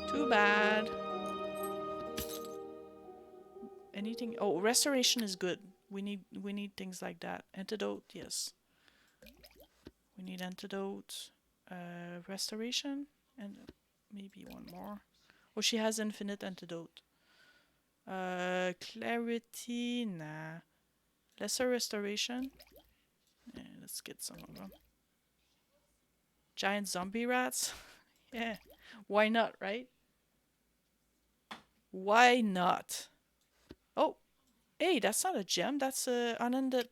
Too bad. Anything? Oh, restoration is good. We need things like that. Antidote, yes. We need antidote, restoration, and maybe one more. Oh, she has infinite antidote. Clarity, nah. Lesser restoration. Yeah, let's get some of them. Giant zombie rats. Yeah, why not, right? Why not? Oh, hey, that's not a gem. That's a unended.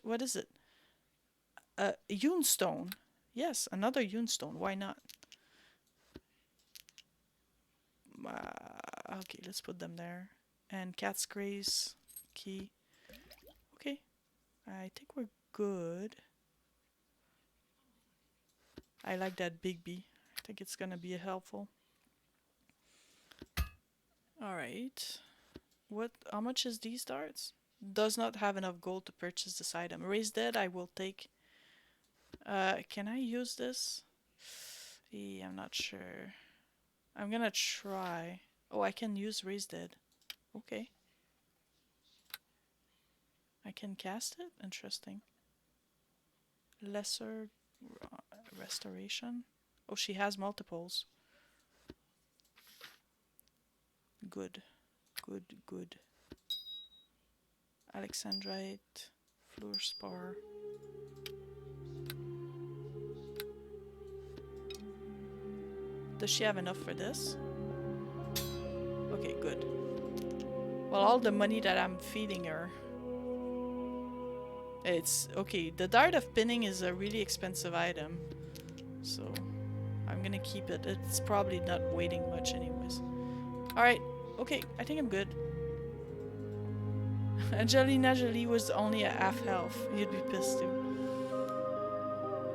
What is it? Yunstone. Yes, another Yunstone. Why not? Okay, let's put them there. And Cat's Grace key. Okay, I think we're good. I like that big bee. I think it's gonna be helpful. Alright. How much is these darts? Does not have enough gold to purchase this item. Raise dead, I will take. Can I use this? I'm not sure. I'm gonna try. Oh, I can use raise dead. Okay. I can cast it? Interesting. Lesser restoration. Oh, she has multiples. Good. Good, good. Alexandrite. Fluorspar. Does she have enough for this? Okay, good. Well, all the money that I'm feeding her. It's okay. The Dart of Pinning is a really expensive item. So I'm gonna keep it. It's probably not weighting much anyways. Alright, okay, I think I'm good. Angelina Jolie was only at half health. You'd be pissed too.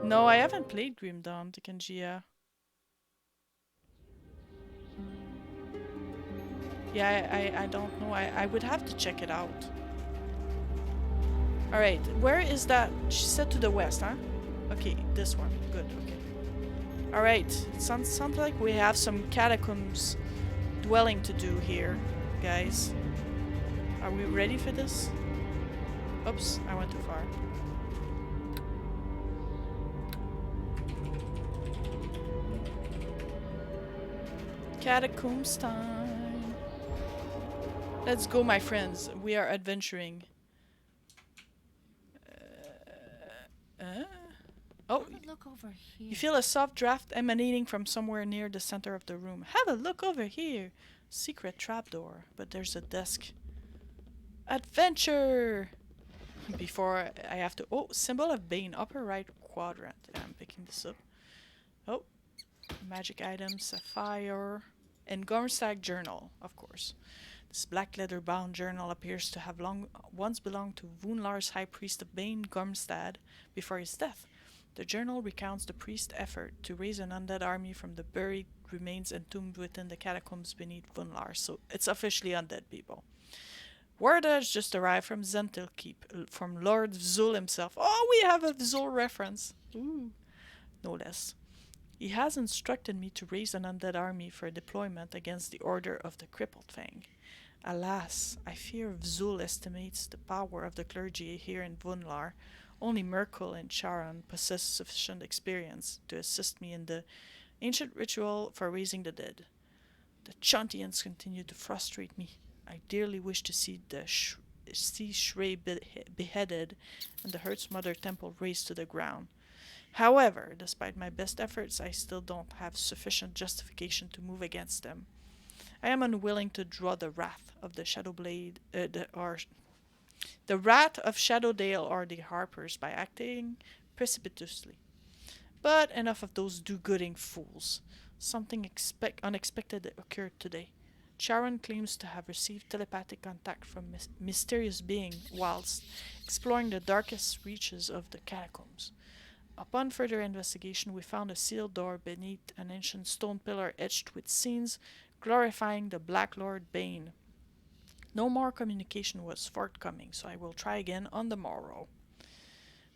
No, I haven't played Grim Dawn, Tekenjia. Yeah, I don't know. I would have to check it out. Alright, where is that? She said to the west, huh? Okay, this one. Good, okay. Alright, it sounds like we have some catacombs dwelling to do here, guys. Are we ready for this? Oops, I went too far. Catacombs time. Let's go, my friends. We are adventuring. Oh, Look over here. you feel a soft draft emanating from somewhere near the center of the room. Have a look over here. Secret trapdoor, but there's a desk. Adventure! Before I have to... Oh, symbol of Bane, upper right quadrant. I'm picking this up. Oh, magic items, sapphire, and Gormstag journal, of course. This black leather-bound journal appears to have once belonged to Voonlar's high priest of Bane, Gormstad, before his death. The journal recounts the priest's effort to raise an undead army from the buried remains entombed within the catacombs beneath Voonlar. So it's officially undead, people. Word has just arrived from Zentil Keep, from Lord Vzul himself. Oh, we have a Vzul reference. Ooh, no less. He has instructed me to raise an undead army for deployment against the Order of the Crippled Fang. Alas, I fear Vzul estimates the power of the clergy here in Voonlar. Only Merkel and Charon possess sufficient experience to assist me in the ancient ritual for raising the dead. The Chontians continue to frustrate me. I dearly wish to see Shrey beheaded and the Hertz Mother Temple razed to the ground. However, despite my best efforts, I still don't have sufficient justification to move against them. I am unwilling to draw the wrath of the Shadowblade, the wrath of Shadowdale or the Harpers by acting precipitously. But enough of those do-gooding fools. Something unexpected occurred today. Charon claims to have received telepathic contact from mysterious being whilst exploring the darkest reaches of the catacombs. Upon further investigation, we found a sealed door beneath an ancient stone pillar etched with scenes glorifying the Black Lord Bane. No more communication was forthcoming, so I will try again on the morrow.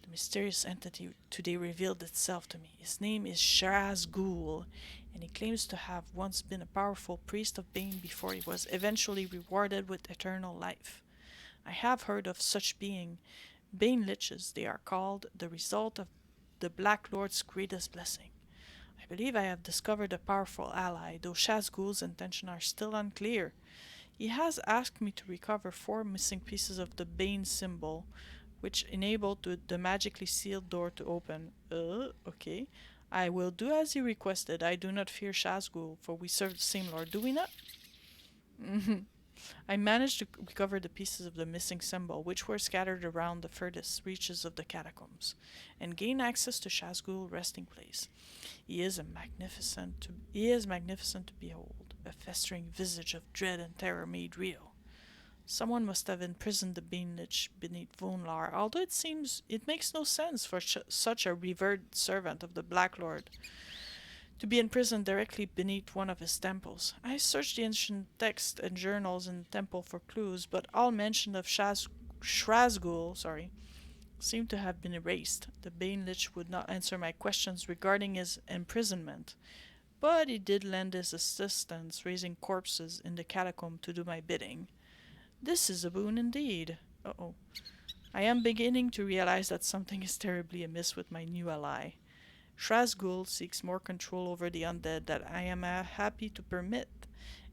The mysterious entity today revealed itself to me. His name is Shazgul, and he claims to have once been a powerful priest of Bane before he was eventually rewarded with eternal life. I have heard of such being. Bane Liches, they are called, the result of the Black Lord's greatest blessing. I believe I have discovered a powerful ally, though Shazgul's intentions are still unclear. He has asked me to recover 4 missing pieces of the Bane symbol, which enabled the magically sealed door to open. Okay. I will do as he requested. I do not fear Shazgul, for we serve the same Lord, do we not? I managed to recover the pieces of the missing symbol, which were scattered around the furthest reaches of the catacombs, and gain access to Shazgul's resting place. He is magnificent to behold, a festering visage of dread and terror made real. Someone must have imprisoned the Bane Lich beneath Vonlar, although it makes no sense for such a revered servant of the Black Lord to be imprisoned directly beneath one of his temples. I searched the ancient texts and journals in the temple for clues, but all mention of Shrasgul, seemed to have been erased. The Bane Lich would not answer my questions regarding his imprisonment, but he did lend his assistance raising corpses in the catacomb to do my bidding. This is a boon indeed. Uh-oh. I am beginning to realize that something is terribly amiss with my new ally. Shrasgul seeks more control over the undead than I am happy to permit,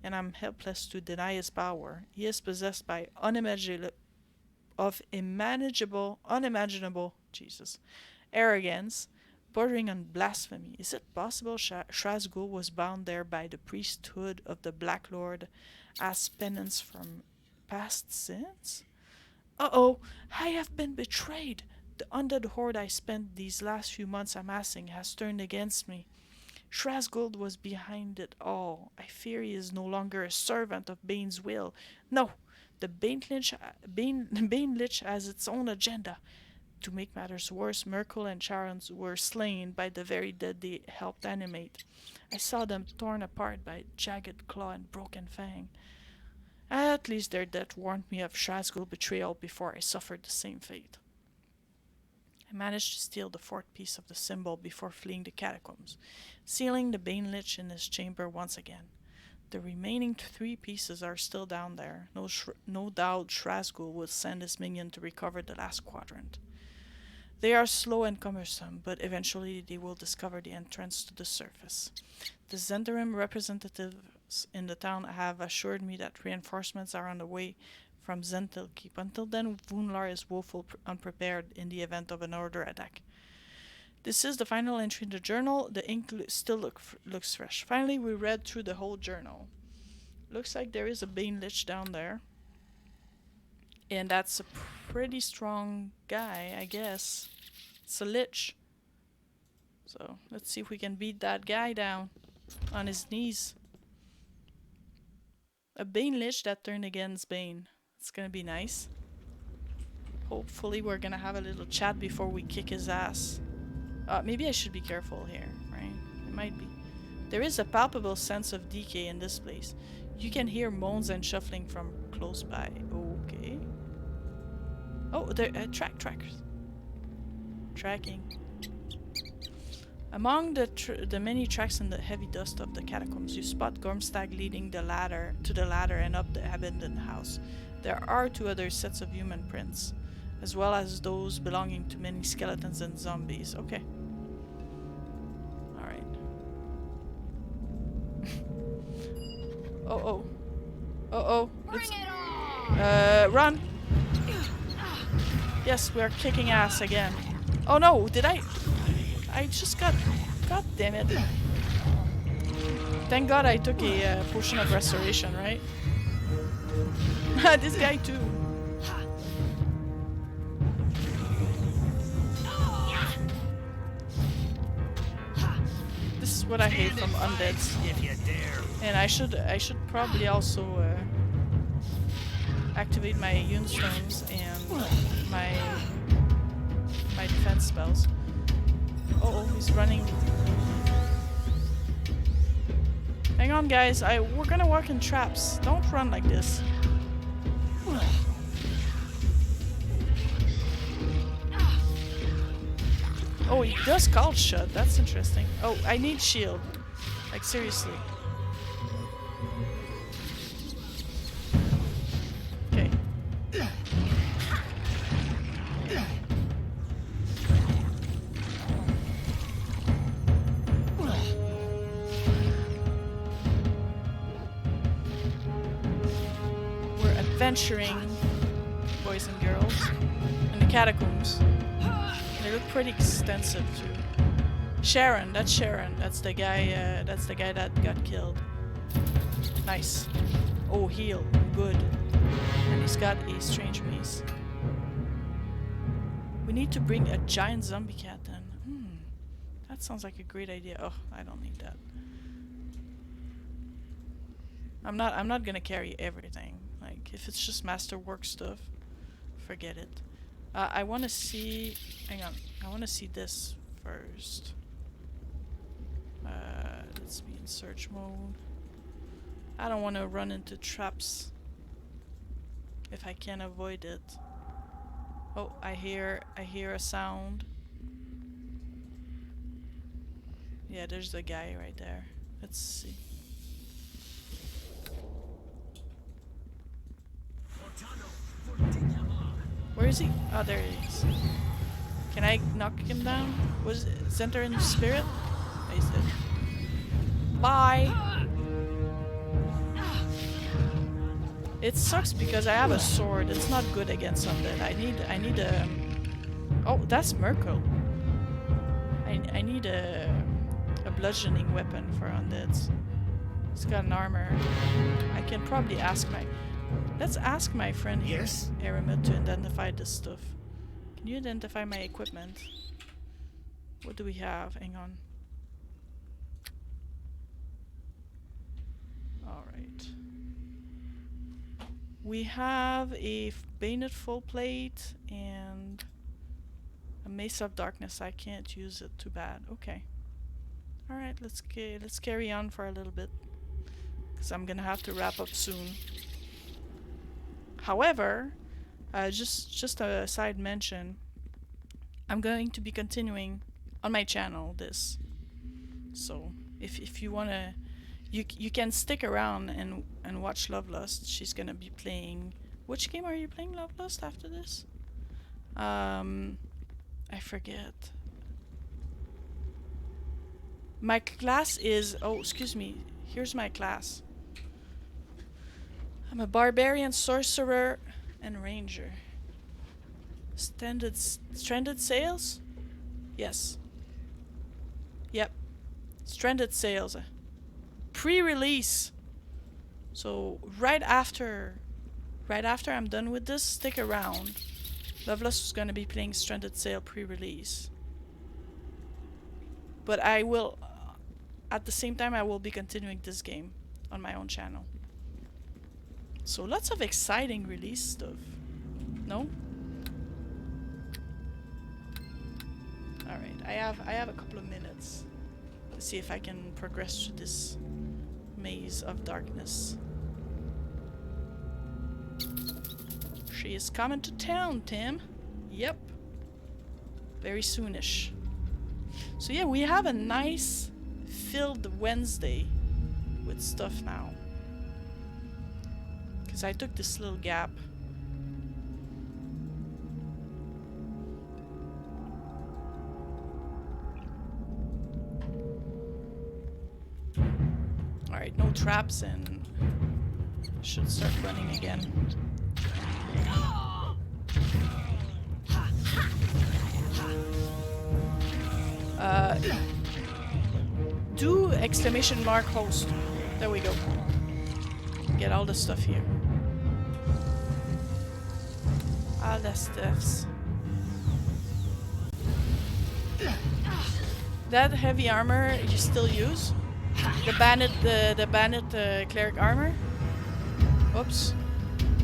and I'm helpless to deny his power. He is possessed by unimaginable arrogance, bordering on blasphemy. Is it possible Shrasgul was bound there by the priesthood of the Black Lord as penance from past sins? Uh-oh, I have been betrayed. The undead horde I spent these last few months amassing has turned against me. Shrasgul was behind it all. I fear he is no longer a servant of Bane's will. No, the Bane Lich has its own agenda. To make matters worse, Merkel and Charons were slain by the very dead they helped animate. I saw them torn apart by jagged claw and broken fang. At least their death warned me of Shrasgul's betrayal before I suffered the same fate. I managed to steal the fourth piece of the symbol before fleeing the catacombs, sealing the Bane Lich in his chamber once again. The remaining 3 pieces are still down there. No doubt Shrasgul will send his minion to recover the last quadrant. They are slow and cumbersome, but eventually they will discover the entrance to the surface. The Zentarim representatives in the town have assured me that reinforcements are on the way from Zental Keep. Until then, Vonlar is woefully unprepared in the event of an order attack. This is the final entry in the journal. The ink still looks fresh. Finally, we read through the whole journal. Looks like there is a Bane Lich down there. And that's a pretty strong guy, I guess. It's a Lich. So, let's see if we can beat that guy down on his knees. A Bane Lich that turned against Bane. It's gonna be nice. Hopefully we're gonna have a little chat before we kick his ass. Maybe I should be careful here, right? It might be. There is a palpable sense of decay in this place. You can hear moans and shuffling from close by. Okay. Oh, there trackers. Tracking. Among the many tracks in the heavy dust of the catacombs, you spot Gormstag leading the ladder and up the abandoned house. There are 2 other sets of human prints, as well as those belonging to many skeletons and zombies. Okay. Alright. Uh-oh. Uh-oh. Bring it on! Run! Yes, we are kicking ass again. Oh no, did I just got... God damn it. Thank God I took a potion of restoration, right? This guy too. This is what I hate from undeads. And I should probably also activate my Yun Stones and my defense spells. Oh, he's running. Hang on, guys. We're gonna walk in traps. Don't run like this. Oh, he does call shut. That's interesting. Oh, I need shield. Like, seriously. Okay. We're adventuring, boys and girls, in the catacombs. They look pretty extensive too. Sharon, that's Sharon. That's the guy. That's the guy that got killed. Nice. Oh, heal. Good. And he's got a strange mace. We need to bring a giant zombie cat then. That sounds like a great idea. Oh, I don't need that. I'm not gonna carry everything. Like, if it's just masterwork stuff, forget it. I want to see... Hang on. I want to see this first. Let's be in search mode. I don't want to run into traps if I can avoid it. Oh, I hear a sound. Yeah, there's the guy right there. Let's see. Where is he? Oh, there he is. Can I knock him down? Was it center in the spirit? Oh, he's dead. Bye! It sucks because I have a sword. It's not good against undead. I need a... Oh, that's Merkel. I need a bludgeoning weapon for undeads. He's got an armor. I can probably ask my... Let's ask my friend here, Aramid, to identify this stuff. Can you identify my equipment? What do we have? Hang on. Alright. We have a bayonet full plate and a mace of darkness. I can't use it. Too bad. Okay. Alright, let's carry on for a little bit. Because I'm gonna have to wrap up soon. However, just a side mention, I'm going to be continuing on my channel this. So if you wanna, you can stick around and watch Lovelust. She's gonna be playing. Which game are you playing, Lovelust, after this? I forget. My class is... Oh, excuse me. Here's my class. I'm a barbarian, sorcerer, and ranger. Stranded Sails? Yes. Yep. Stranded Sails. Pre-release. So right after I'm done with this, stick around. Loveless is gonna be playing Stranded Sail pre-release. But I will, at the same time, I will be continuing this game on my own channel. So lots of exciting release stuff. No? Alright, I have a couple of minutes to see if I can progress through this maze of darkness. She is coming to town, Tim. Yep. Very soonish. So yeah, we have a nice filled Wednesday with stuff now. Because I took this little gap. Alright, no traps and should start running again. Do exclamation mark host. There we go. Get all the stuff here. All the stuffs. That heavy armor you still use? The bandit cleric armor? Oops.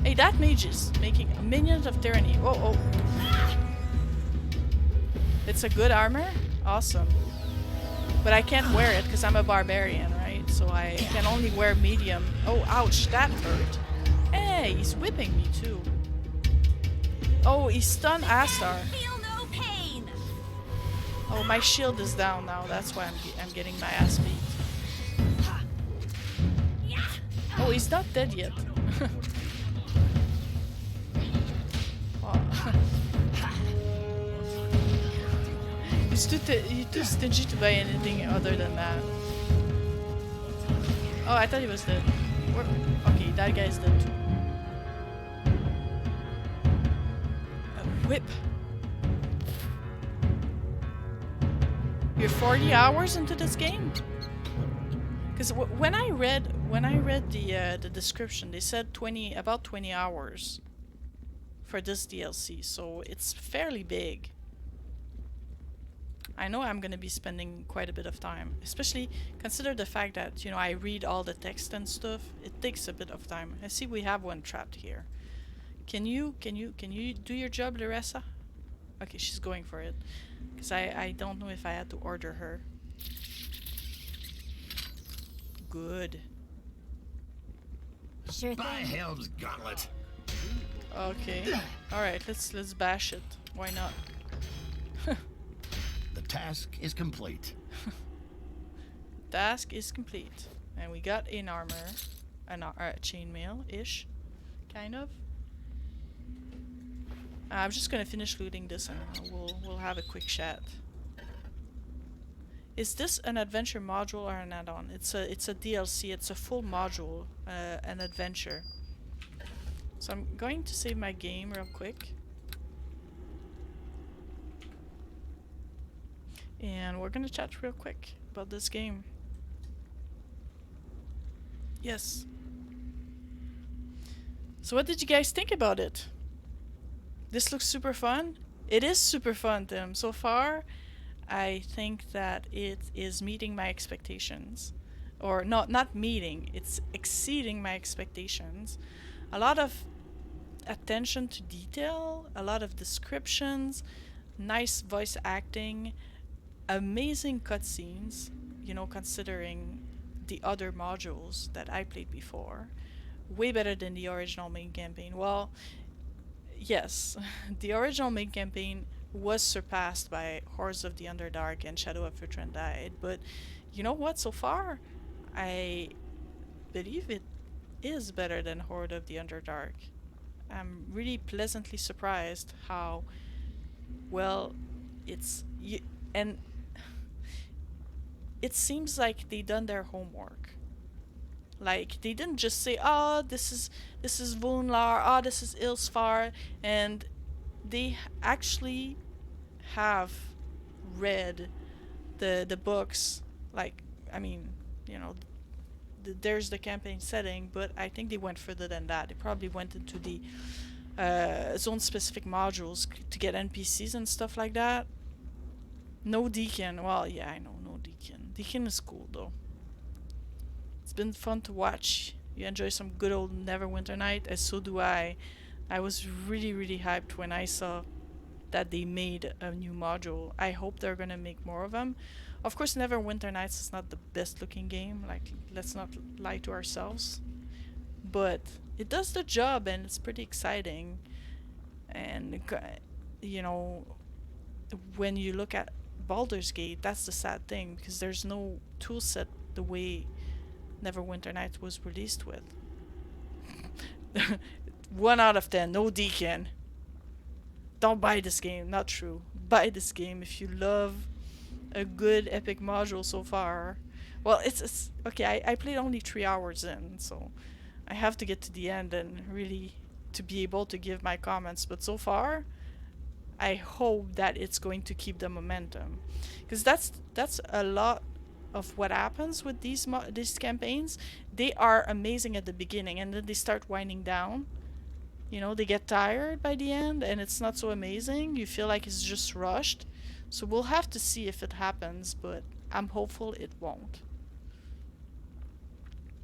Hey, that mage is making a minion of tyranny. Oh. It's a good armor? Awesome. But I can't wear it because I'm a barbarian, right? So I can only wear medium. Oh, ouch, that hurt. Hey, he's whipping me too. Oh, he stunned Astar. Feel no pain. Oh, my shield is down now. That's why I'm getting my ass beat. Oh, he's not dead yet. Oh. He's too stingy to buy anything other than that. Oh, I thought he was dead. Okay, that guy's dead too. A whip. You're 40 hours into this game? Because when I read the description, they said about 20 hours for this DLC, so it's fairly big. I know I'm gonna be spending quite a bit of time, especially consider the fact that, you know, I read all the text and stuff. It takes a bit of time. I see we have one trapped here. Can you do your job, Larissa? Okay, she's going for it. Because I don't know if I had to order her. Good. Sure thing. By Helm's Gauntlet. Okay. Alright, let's bash it. Why not? The task is complete. Task is complete. And we got an armor. A chainmail-ish. Kind of. I'm just gonna finish looting this and we'll have a quick chat. Is this an adventure module or an add-on? It's a DLC. It's a full module, an adventure. So I'm going to save my game real quick. And we're gonna chat real quick about this game. Yes. So what did you guys think about it? This looks super fun. It is super fun, Tim. So far, I think that it is meeting my expectations. Or not meeting, it's exceeding my expectations. A lot of attention to detail, a lot of descriptions, nice voice acting, amazing cutscenes, you know, considering the other modules that I played before. Way better than the original main campaign. Well, yes, the original main campaign was surpassed by Hordes of the Underdark and Shadow of Future Undying, but you know what, so far I believe it is better than Horde of the Underdark. I'm really pleasantly surprised how well and it seems like they done their homework. Like, they didn't just say, oh, this is Vunlar, oh, this is Ilsfar, and they actually have read the books. Like, I mean, you know, there's the campaign setting, but I think they went further than that. They probably went into the zone-specific modules to get NPCs and stuff like that. No Deacon. Well, yeah, I know, no Deacon. Deacon is cool, though. It's been fun to watch. You enjoy some good old Neverwinter Night, and so do I. I was really, really hyped when I saw that they made a new module. I hope they're gonna make more of them. Of course, Neverwinter Nights is not the best looking game, like, let's not lie to ourselves. But it does the job and it's pretty exciting. And, you know, when you look at Baldur's Gate, that's the sad thing, because there's no toolset the way Neverwinter Nights was released with. 1 out of 10, no Deacon. Don't buy this game, not true. Buy this game if you love a good epic module so far. Well, it's okay, I played only 3 hours in, so I have to get to the end and really to be able to give my comments, but so far I hope that it's going to keep the momentum, because that's a lot of what happens with these campaigns. They are amazing at the beginning and then they start winding down. You know, they get tired by the end and it's not so amazing. You feel like it's just rushed. So we'll have to see if it happens, but I'm hopeful it won't.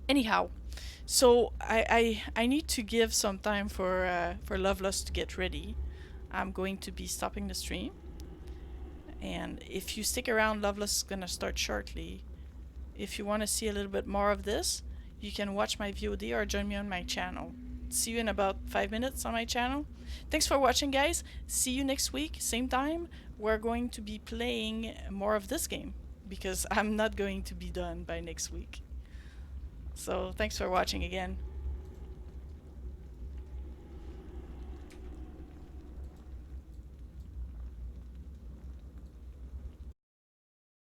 Anyhow, so I need to give some time for Lovelust to get ready. I'm going to be stopping the stream. And if you stick around, Loveless is gonna start shortly. If you want to see a little bit more of this, you can watch my VOD or join me on my channel. See you in about 5 minutes on my channel. Thanks for watching, guys. See you next week, same time. We're going to be playing more of this game, because I'm not going to be done by next week. So thanks for watching again.